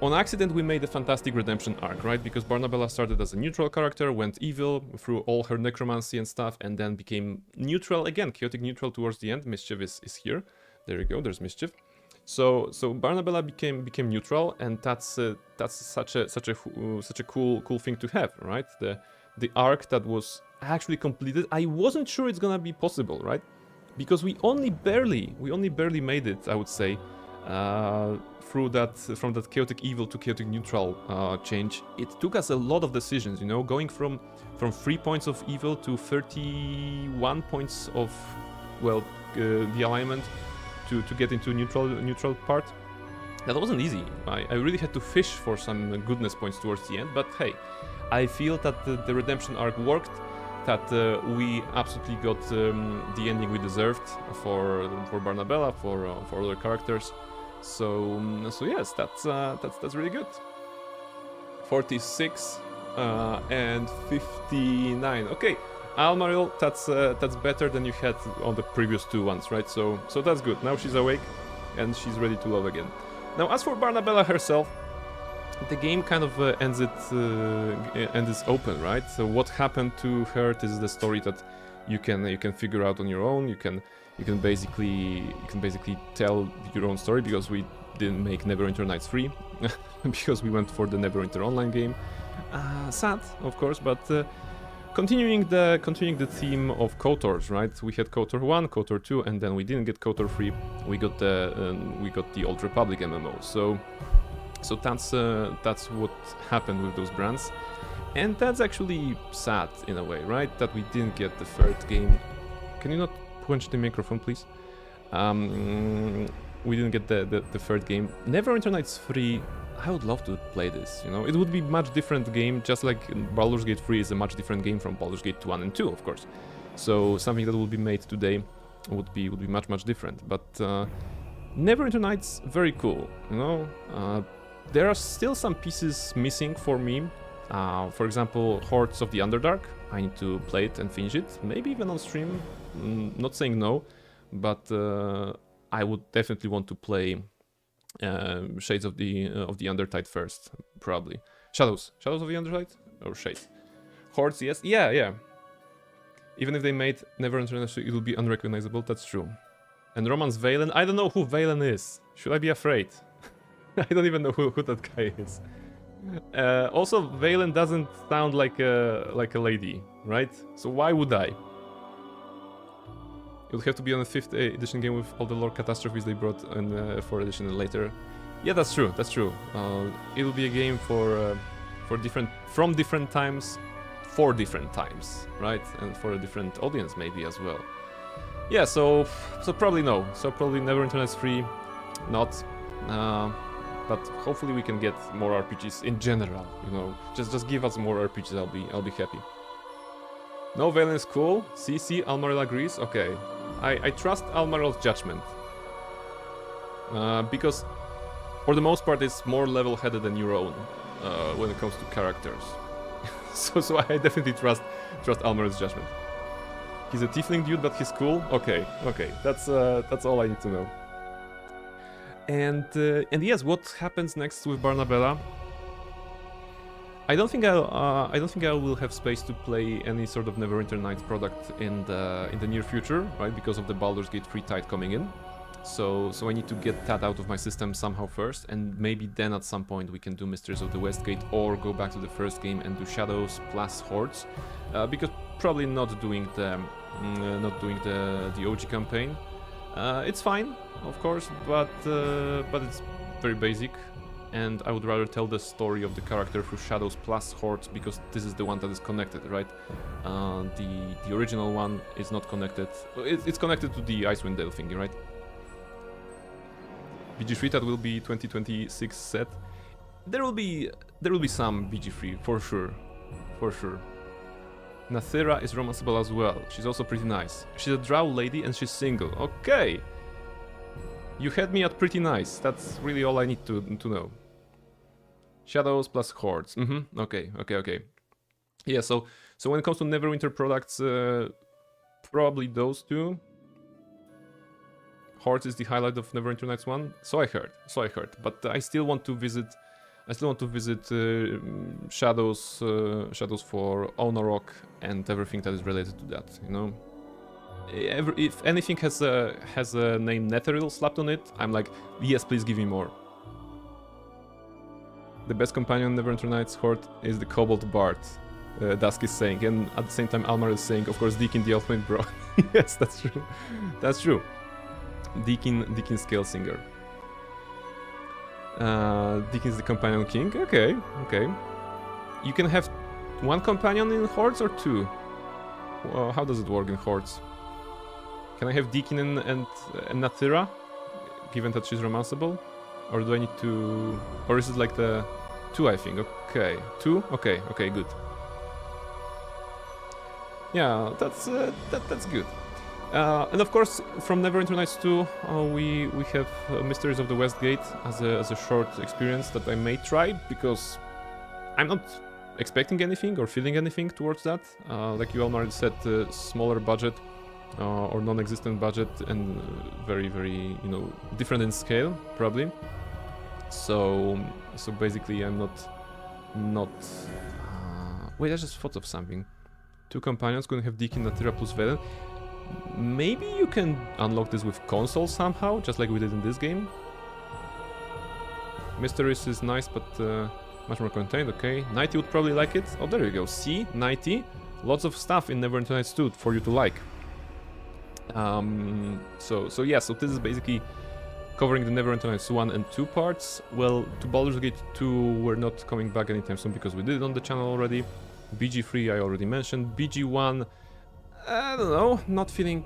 On accident, we made a fantastic redemption arc, right? Because Barnabella started as a neutral character, went evil through all her necromancy and stuff, and then became neutral again, chaotic neutral towards the end. Mischief is here. There you go. There's Mischief. So Barnabella became neutral, and that's such a cool thing to have, right? The arc that was actually completed. I wasn't sure it's gonna be possible, right? Because we only barely made it, I would say, through from that chaotic evil to chaotic neutral change. It took us a lot of decisions, you know, going from 3 points of evil to 31 points of, well, the alignment to get into neutral part. That wasn't easy. I really had to fish for some goodness points towards the end, but hey, I feel that the redemption arc worked, that we absolutely got the ending we deserved for Barnabella, for other characters. So yes, that's really good. 46 and 59. Okay, Almaril, that's better than you had on the previous two ones, right? So that's good. Now she's awake and she's ready to love again. Now, as for Barnabella herself, the game kind of ends open, right? So what happened to her? This is the story that you can figure out on your own. You can basically tell your own story, because we didn't make Neverwinter Nights 3 because we went for the Neverwinter Online game. Sad, of course, but continuing the theme of KOTORs, right? We had KOTOR 1, KOTOR 2, and then we didn't get KOTOR 3. We got the Old Republic MMO. So that's what happened with those brands, and that's actually sad in a way, right? That we didn't get the third game. Can you not punch the microphone, please? We didn't get the third game. Neverwinter Nights 3. I would love to play this, you know. It would be much different game, just like Baldur's Gate 3 is a much different game from Baldur's Gate 1 and 2, of course. So something that will be made today would be much different. But Neverwinter Nights, very cool, you know. There are still some pieces missing for me. For example, Hordes of the Underdark. I need to play it and finish it, maybe even on stream. Not saying no, but I would definitely want to play Shades of the Undertide first, probably. Shadows of the Undertide or Shades. Hordes, yes, yeah. Even if they made Neverwinter Nights, it will be unrecognizable. That's true. And Romance Valen. I don't know who Valen is. Should I be afraid? I don't even know who that guy is. Also, Valen doesn't sound like a lady, right? So why would I? It would have to be on a 5th edition game with all the lore catastrophes they brought in 4th edition and later. Yeah, that's true. It will be a game from different times, for different times, right? And for a different audience maybe as well. Yeah, so probably no. So probably Neverwinter Nights 3, not. But hopefully we can get more RPGs in general, you know. Just give us more RPGs, I'll be happy. No, Valen is cool. See, Almaril agrees. Okay, I trust Almaril's judgment, because for the most part it's more level-headed than your own when it comes to characters. so I definitely trust Almaril's judgment. He's a tiefling dude, but he's cool. Okay, that's all I need to know. And yes, what happens next with Barnabella? I don't think I will have space to play any sort of Neverwinter Nights product in the near future, right? Because of the Baldur's Gate 3 tide coming in. So I need to get that out of my system somehow first, and maybe then at some point we can do Mysteries of the Westgate or go back to the first game and do Shadows plus Hordes, because probably not doing the OG campaign. It's fine, of course, but it's very basic, and I would rather tell the story of the character through Shadows plus Hordes, because this is the one that is connected, right? The original one is not connected. It's connected to the Icewind Dale thingy, right? BG3 that will be 2026 set. There will be some BG3 for sure, for sure. Nathira is romanceable as well. She's also pretty nice. She's a drow lady and she's single. Okay. You had me at pretty nice. That's really all I need to know. Shadows plus Hordes. Okay. Yeah, so when it comes to Neverwinter products, probably those two. Hordes is the highlight of Neverwinter Nights 1. So I heard. But I still want to visit. Shadows for Onarok and everything that is related to that. You know, if anything has a name Netheril slapped on it, I'm like, yes, please give me more. The best companion in Neverwinter Nights Horde is the Kobold Bard. Dusk is saying, and at the same time Almar is saying, of course, Deakin the Ultimate Bro. Yes, that's true. That's true. Deakin Scalesinger. Deakin's the companion king. Okay. You can have one companion in Hordes or two? Well, how does it work in Hordes? Can I have Deakin and Nathira, given that she's romanceable? Or do I need to... Or is it like the... Two, I think. Okay. Two? Okay, good. Yeah, that's good. And of course, from Neverwinter Nights 2, we have Mysteries of the Westgate as a short experience that I may try, because I'm not expecting anything or feeling anything towards that. Like you already said, smaller budget or non-existent budget, and very, very, different in scale, probably. So basically, I'm not. Wait, I just thought of something. Two companions going to have Deakin, Nathira plus Velen. Maybe you can unlock this with console somehow, just like we did in this game. Mysteries is nice, but much more contained. Okay, Nighty would probably like it. Oh, there you go. See, Nighty, lots of stuff in Neverwinter Nights 2 for you to like. So this is basically covering the Neverwinter Nights 1 and 2 parts. Well, to Baldur's Gate 2 we're not coming back anytime soon because we did it on the channel already. BG3 I already mentioned. BG1, I don't know, not feeling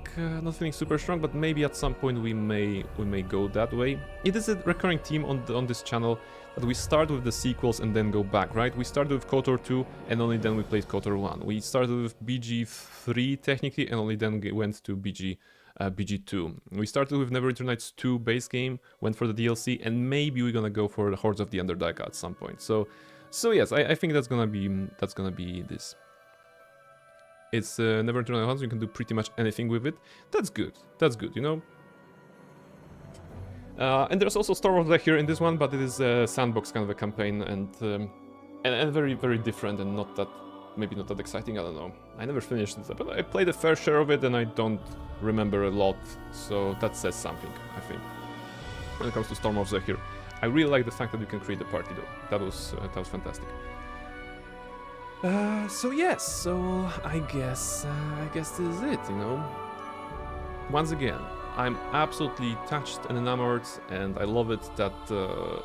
super strong, but maybe at some point we may go that way. It is a recurring theme on this channel that we start with the sequels and then go back, right? We started with KOTOR 2 and only then we played KOTOR 1. We started with BG3 technically and only then went to BG2. We started with Neverwinter Nights 2 base game, went for the DLC, and maybe we're gonna go for the Hordes of the Underdark at some point. So yes, I think that's gonna be this. It's Neverwinter Nights 1, so you can do pretty much anything with it. That's good, you know? And there's also Star Wars here in this one, but it is a sandbox kind of a campaign, and very, very different, and maybe not that exciting, I don't know. I never finished it, but I played a fair share of it, and I don't remember a lot, so that says something, I think. When it comes to Storm of Zephyr, I really like the fact that you can create a party, though. That was fantastic. So yes, so I guess this is it, you know. Once again, I'm absolutely touched and enamored, and I love it that the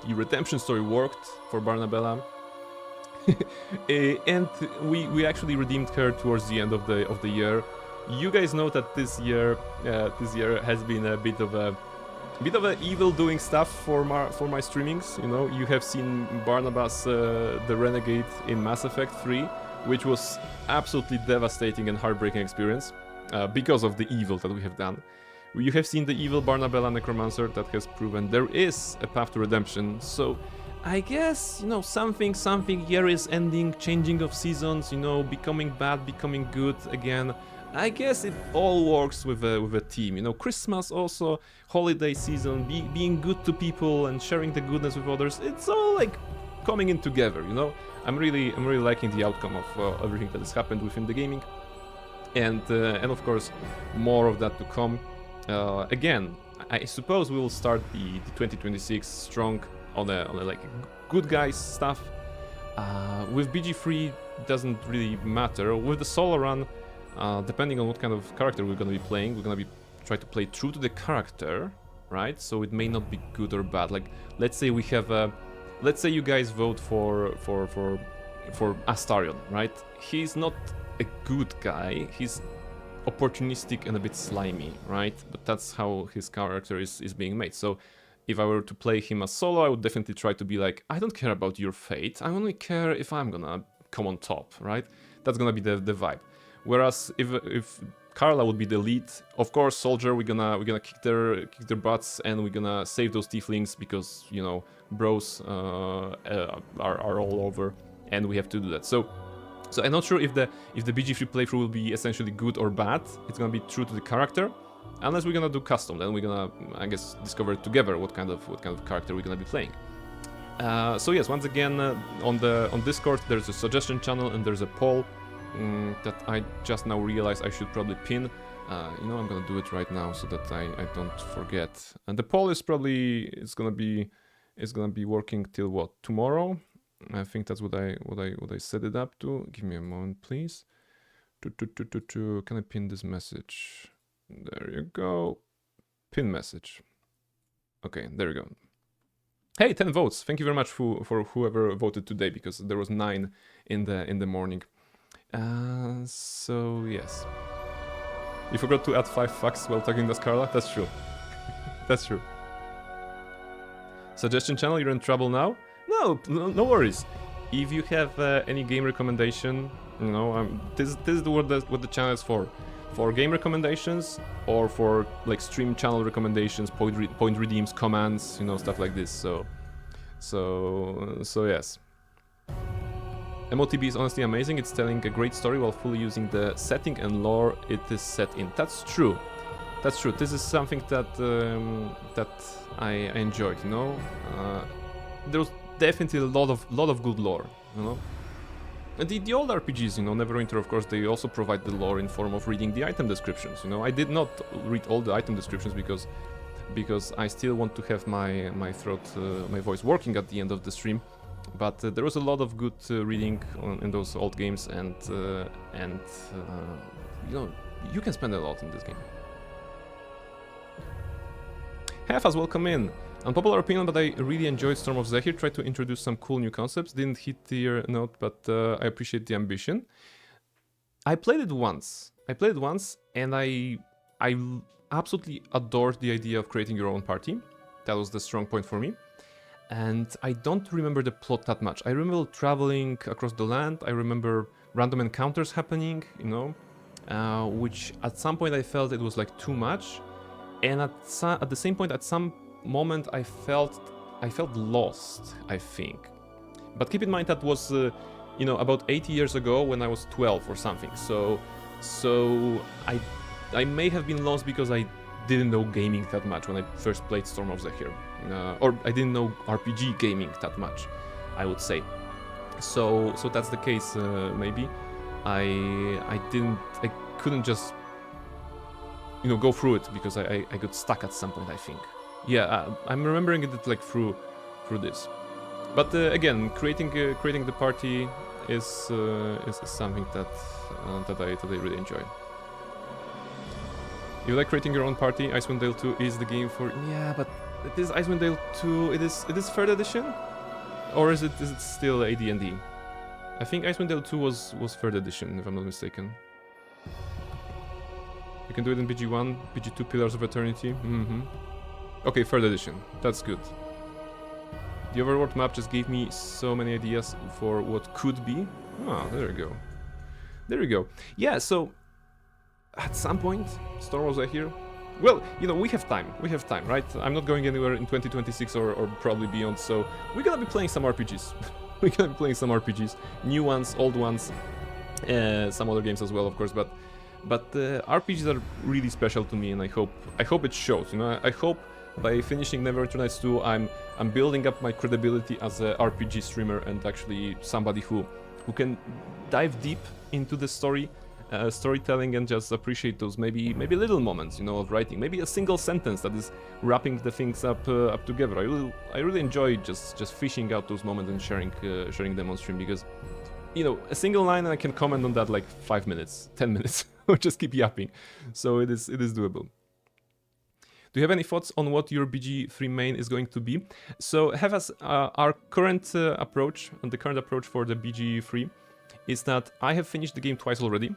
redemption story worked for Barnabella. And we actually redeemed her towards the end of the year. You guys know that this year has been a bit of a evil doing stuff for my streamings. You know, you have seen Barnabas the Renegade in Mass Effect 3, which was absolutely devastating and heartbreaking experience because of the evil that we have done. You have seen the evil Barnabella Necromancer that has proven there is a path to redemption. So I guess, you know, something, year is ending, changing of seasons, you know, becoming bad, becoming good again. I guess it all works with a team, you know, Christmas also, holiday season, being good to people and sharing the goodness with others, it's all like coming in together, you know. I'm really liking the outcome of everything that has happened within the gaming, and of course more of that to come. Again, I suppose we will start the 2026 strong on the like good guys stuff. With BG3 doesn't really matter. With the solo run, depending on what kind of character we're gonna be playing, we're gonna be try to play true to the character, right? So it may not be good or bad. Like, let's say we have let's say you guys vote for Astarion, right? He's not a good guy. He's opportunistic and a bit slimy, right? But that's how his character is being made. So if I were to play him as solo, I would definitely try to be like, I don't care about your fate. I only care if I'm gonna come on top, right? That's gonna be the vibe. Whereas if Carla would be the lead, of course, soldier, we're gonna kick their butts and we're gonna save those tieflings because, you know, bros are all over and we have to do that. So I'm not sure if the BG3 playthrough will be essentially good or bad. It's gonna be true to the character, unless we're gonna do custom. Then we're gonna, I guess, discover together what kind of character we're gonna be playing. So yes, once again, on Discord there's a suggestion channel and there's a poll that I just now realized I should probably pin. You know, I'm gonna do it right now so that I don't forget. And the poll is probably it's gonna be working till what, tomorrow? I think that's what I set it up to. Give me a moment, please. Can I pin this message? There you go. Pin message. Okay, there you go. Hey, 10 votes. Thank you very much for whoever voted today, because there was 9 in the morning. So yes. You forgot to add 5 facts while talking to Scarla? That's true. That's true. Suggestion channel, you're in trouble now? No worries. If you have any game recommendation, you know, this is what the channel is for game recommendations, or for like stream channel recommendations, point redeems, commands, you know, stuff like this. So yes. MOTB is honestly amazing. It's telling a great story while fully using the setting and lore it is set in. That's true. That's true. This is something that I enjoyed. You know, there's definitely a lot of good lore. You know, and the old RPGs, you know, Neverwinter, of course, they also provide the lore in form of reading the item descriptions. You know, I did not read all the item descriptions because I still want to have my voice working at the end of the stream. But there was a lot of good reading in those old games, and you know, you can spend a lot in this game. Half as welcome in. Unpopular opinion, but I really enjoyed Storm of Zephyr. Tried to introduce some cool new concepts. Didn't hit the note, but I appreciate the ambition. I played it once, and I absolutely adored the idea of creating your own party. That was the strong point for me. And I don't remember the plot that much. I remember traveling across the land. I remember random encounters happening, you know, which at some point I felt it was like too much. And at the same point, at some moment, I felt lost, I think. But keep in mind that was, you know, about 80 years ago when I was 12 or something. So I may have been lost because I didn't know gaming that much when I first played Storm of Zephyr. Or I didn't know RPG gaming that much, I would say. So that's the case, maybe. I couldn't just, you know, go through it because I got stuck at some point, I think. Yeah, I'm remembering it like through this. But again, creating the party is something that I really enjoy. You like creating your own party? Icewind Dale 2 is the game for... Yeah, but this Icewind Dale 2, it is 3rd edition? Or is it still AD&D? I think Icewind Dale 2 was 3rd edition, if I'm not mistaken. You can do it in BG1, BG2 Pillars of Eternity. Okay, 3rd edition. That's good. The Overworld map just gave me so many ideas for what could be. Ah, there we go. There we go. Yeah, so... At some point, Storm of Zephyr. Well, you know, we have time, right? I'm not going anywhere in 2026 or probably beyond, so we're gonna be playing some RPGs. We're gonna be playing some RPGs, new ones, old ones, some other games as well, of course. But RPGs are really special to me, and I hope it shows. You know, I hope by finishing Neverwinter Nights 2, I'm building up my credibility as a RPG streamer and actually somebody who can dive deep into the story storytelling and just appreciate those maybe little moments, you know, of writing. Maybe a single sentence that is wrapping the things up together. I really enjoy just fishing out those moments and sharing them on stream, because, you know, a single line and I can comment on that like 5 minutes, 10 minutes, or just keep yapping. So it is doable. Do you have any thoughts on what your BG3 main is going to be? So have us our current approach, and the current approach for the BG3 is that I have finished the game twice already,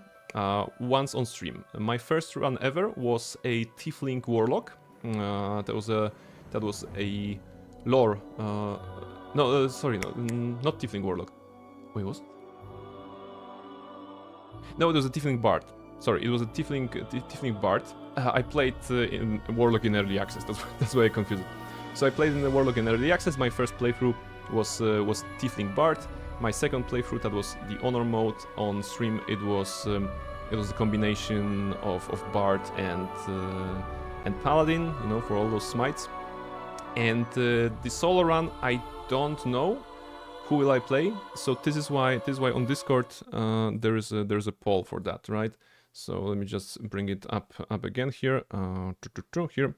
once on stream. My first run ever was a Tiefling Warlock. That was a lore. Sorry, not Tiefling Warlock. Wait, was it? No, it was a Tiefling Bard. Sorry, it was a Tiefling Bard. I played in Warlock in early access. That's why I confused it. So I played in the Warlock in early access. My first playthrough was Tiefling Bard. My second playthrough, that was the Honor mode on stream. It was a combination of Bard and Paladin, you know, for all those smites. And the solo run, I don't know who will I play. So this is why on Discord there is a poll for that, right? So let me just bring it up again here. Here.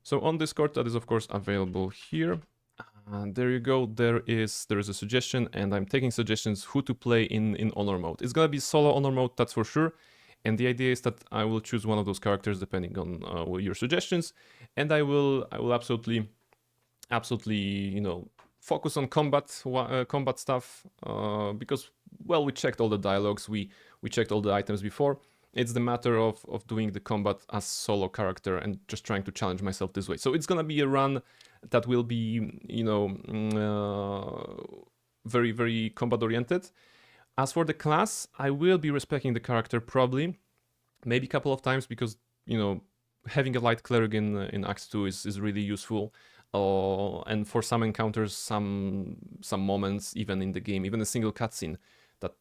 So on Discord, that is of course available here. There you go. There is a suggestion, and I'm taking suggestions who to play in Honor mode. It's gonna be solo Honor mode, that's for sure. And the idea is that I will choose one of those characters depending on your suggestions, and I will absolutely, you know, focus on combat stuff, because, well, we checked all the dialogues, we checked all the items before. It's the matter of doing the combat as solo character and just trying to challenge myself this way. So it's gonna be a run that will be, you know, very, very combat oriented. As for the class, I will be respecting the character probably, maybe a couple of times, because, you know, having a light cleric in Act 2 is really useful. And for some encounters, some moments, even in the game, even a single cutscene that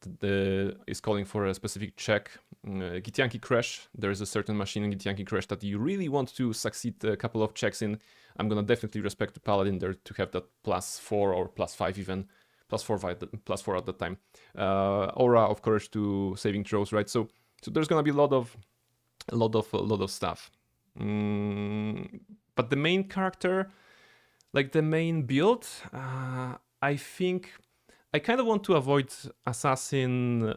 is calling for a specific check. Githyanki Crash, there is a certain machine in Githyanki Crash that you really want to succeed a couple of checks in. I'm gonna definitely respect the Paladin there to have that +4 or +5 even. +4 at that time. Aura of courage to saving throws, right? So there's gonna be a lot of stuff. But the main character, like the main build, I think I kind of want to avoid Assassin,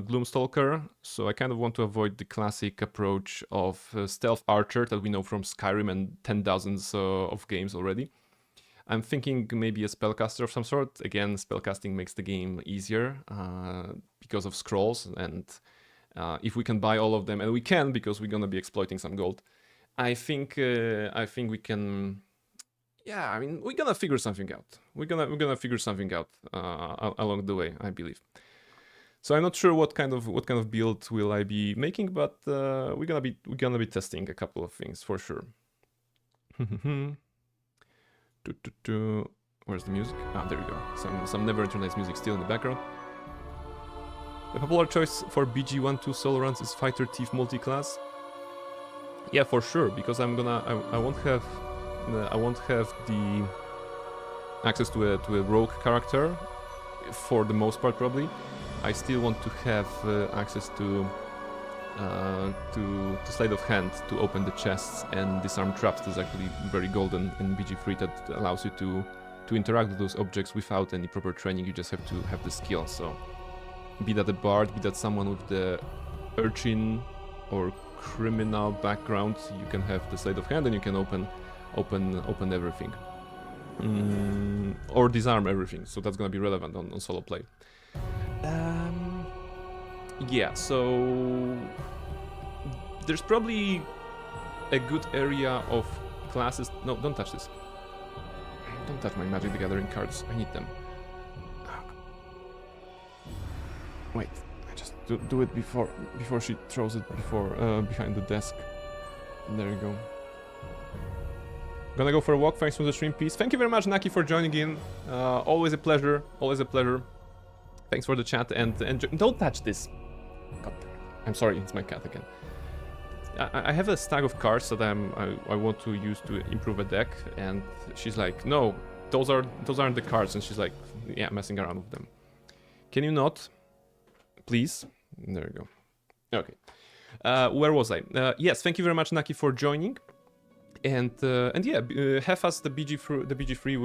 Gloomstalker, so I kind of want to avoid the classic approach of Stealth Archer that we know from Skyrim and 10,000s of games already. I'm thinking maybe a spellcaster of some sort. Again, spellcasting makes the game easier because of scrolls, and if we can buy all of them, and we can because we're gonna be exploiting some gold, I think we can. Yeah, I mean, we're gonna figure something out. We're gonna figure something out along the way, I believe. So I'm not sure what kind of build will I be making, but we're gonna be testing a couple of things for sure. Where's the music? Ah, there we go. Some Neverwinter Nights music still in the background. The popular choice for BG1-2 solo runs is Fighter Thief multi-class. Yeah, for sure, because I won't have the access to a rogue character for the most part probably. I still want to have access to sleight of hand to open the chests and disarm traps. That's actually very golden in BG3, that allows you to interact with those objects without any proper training. You just have to have the skill. So be that a bard, be that someone with the urchin or criminal background, you can have the sleight of hand and you can open everything, or disarm everything. So that's gonna be relevant on solo play. Yeah, so there's probably a good area of classes. No, don't touch this. Don't touch my Magic the Gathering cards. I need them. Wait, I just do it before she throws it behind the desk. There you go. Gonna go for a walk. Thanks for the stream, peace. Thank you very much, Naki, for joining in. Always a pleasure. Always a pleasure. Thanks for the chat, and don't touch this. God, I'm sorry, it's my cat again. I have a stack of cards that I want to use to improve a deck, and she's like, no, those aren't the cards, and she's like, yeah, messing around with them. Can you not, please? There you go. Okay. Where was I? Yes, thank you very much, Naki, for joining. And yeah, have us the BG3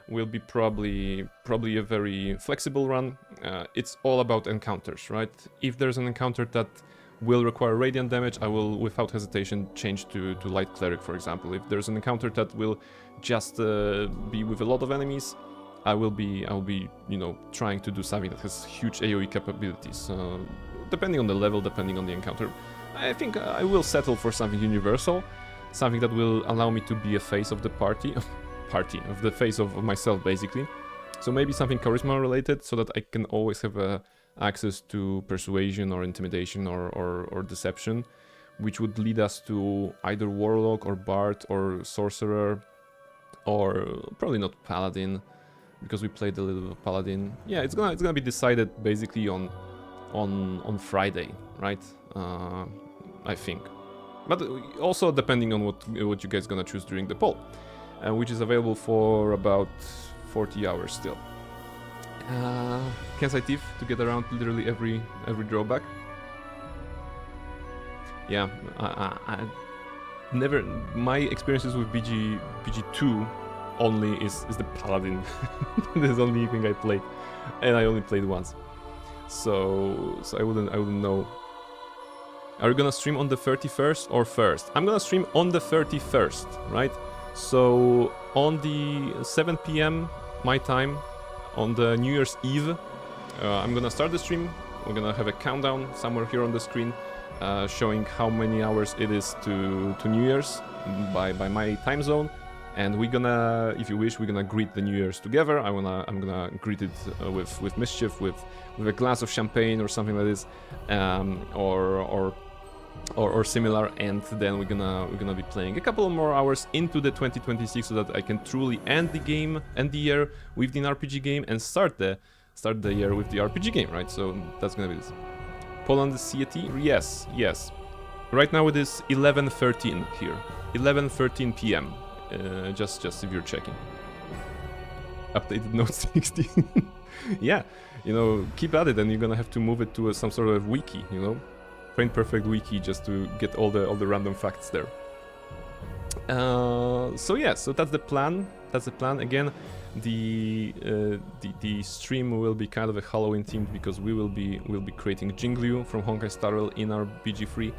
will be probably a very flexible run. It's all about encounters, right? If there's an encounter that will require radiant damage, I will without hesitation change to light cleric, for example. If there's an encounter that will just be with a lot of enemies, I will be trying to do something that has huge AoE capabilities. Depending on the level, depending on the encounter, I think I will settle for something universal, something that will allow me to be a face of the party, of the face of myself, basically. So maybe something charisma related, so that I can always have access to persuasion or intimidation or deception, which would lead us to either warlock or bard or sorcerer, or probably not paladin, because we played a little of paladin. Yeah, it's gonna be decided basically on Friday, right? I think, but also depending on what you guys gonna choose during the poll, which is available for about 40 hours still. Kensai Thief to get around literally every drawback. Yeah, I never. My experiences with BG2 only is the paladin. That's the only thing I played, and I only played once. So I wouldn't know. Are you gonna stream on the 31st or 1st? I'm gonna stream on the 31st, right? So on the 7 p.m. my time, on the New Year's Eve, I'm gonna start the stream. We're gonna have a countdown somewhere here on the screen, showing how many hours it is to New Year's by my time zone. And we're gonna, if you wish, we're gonna greet the New Year's together. I'm gonna greet it with mischief, with a glass of champagne or something like this, or similar. And then we're gonna be playing a couple of more hours into the 2026, so that I can truly end the year with the RPG game and start the year with the RPG game, right? So that's gonna be this. Poland is CET? Yes. Right now it is 11:13 here, 11:13 p.m. Just if you're checking. Updated Note 60. Yeah, keep at it, and you're gonna have to move it to some sort of wiki, Train Perfect wiki, just to get all the random facts there. So yeah, so that's the plan. Again, the stream will be kind of a Halloween themed, because we'll be creating Jingliu from Honkai Star Rail in our BG3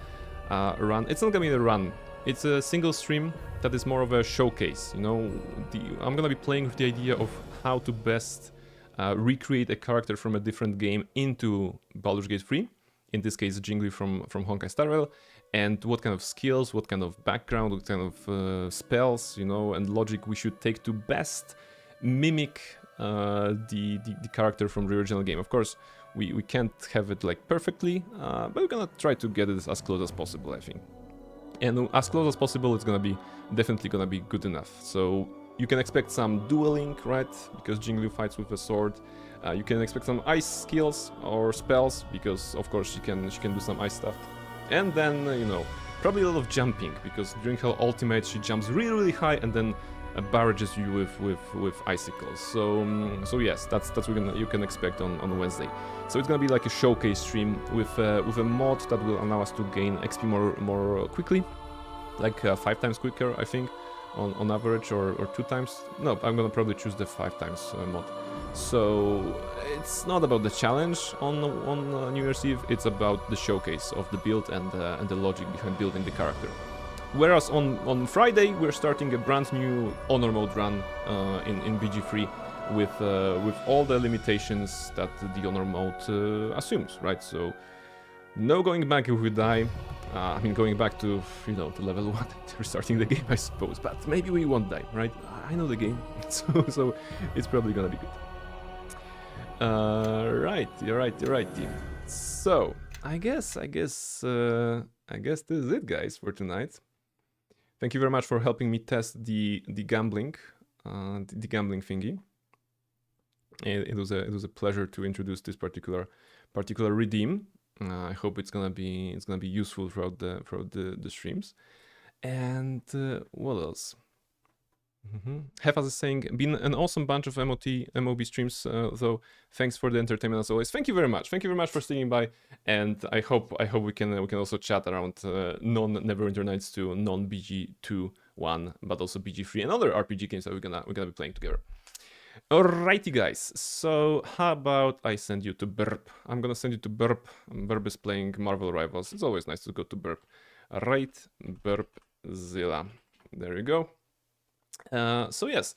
run. It's not gonna be a run. It's a single stream that is more of a showcase, I'm gonna be playing with the idea of how to best recreate a character from a different game into Baldur's Gate 3, in this case Jingliu from Honkai Star Rail, and what kind of skills, what kind of background, what kind of spells, and logic we should take to best mimic the character from the original game. Of course, we can't have it like perfectly, but we're gonna try to get it as close as possible, I think. And as close as possible, it's definitely gonna be good enough. So you can expect some dueling, right? Because Jingliu fights with a sword. You can expect some ice skills or spells, because of course she can do some ice stuff. And then probably a lot of jumping, because during her ultimate she jumps really high and then barrages you with icicles. So yes, that's what you can expect on Wednesday. So it's gonna be like a showcase stream with a mod that will allow us to gain XP more quickly, like 5 times quicker, I think, on average, or 2 times. No, I'm gonna probably choose the 5 times mod. So it's not about the challenge on New Year's Eve. It's about the showcase of the build and the logic behind building the character. Whereas on Friday we're starting a brand new honor mode run in BG3 with all the limitations that the honor mode assumes, right? So no going back if we die. Going back to to level 1, restarting the game, I suppose. But maybe we won't die, right? I know the game, so it's probably gonna be good. Right, you're right, team. So I guess this is it, guys, for tonight. Thank you very much for helping me test the gambling thingy. It was a pleasure to introduce this particular redeem. I hope it's gonna be useful throughout the streams. And what else? Hefas is saying, been an awesome bunch of MOB streams, though. Thanks for the entertainment as always. Thank you very much. Thank you very much for sticking by, and I hope we can also chat around non-Neverwinter Nights 2, non-BG2-1, but also BG3 and other RPG games that we're gonna be playing together. Alrighty, guys. So how about I send you to Burp? I'm gonna send you to Burp. Burp is playing Marvel Rivals. It's always nice to go to Burp. Right, Burpzilla. There you go. So yes,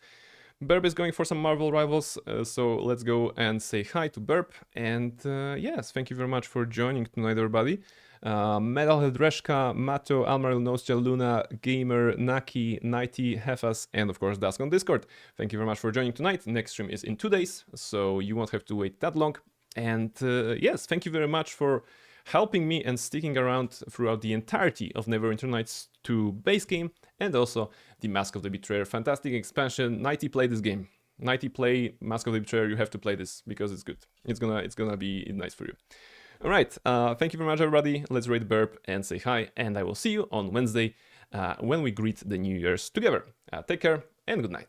Burp is going for some Marvel Rivals, so let's go and say hi to Burp, and yes, thank you very much for joining tonight, everybody. Metalhead Reshka, Mato, Almaril, Nosja, Luna, Gamer, Naki, Nighty, Hefas, and of course Dusk on Discord. Thank you very much for joining tonight. Next stream is in 2 days, so you won't have to wait that long. And yes, thank you very much for helping me and sticking around throughout the entirety of Neverwinter Nights 2 base game, and also the Mask of the Betrayer. Fantastic expansion. Nighty, play this game. Nighty, play Mask of the Betrayer. You have to play this because it's good. It's gonna be nice for you. All right. Thank you very much, everybody. Let's raid Burp and say hi, and I will see you on Wednesday when we greet the New Year's together. Take care and good night.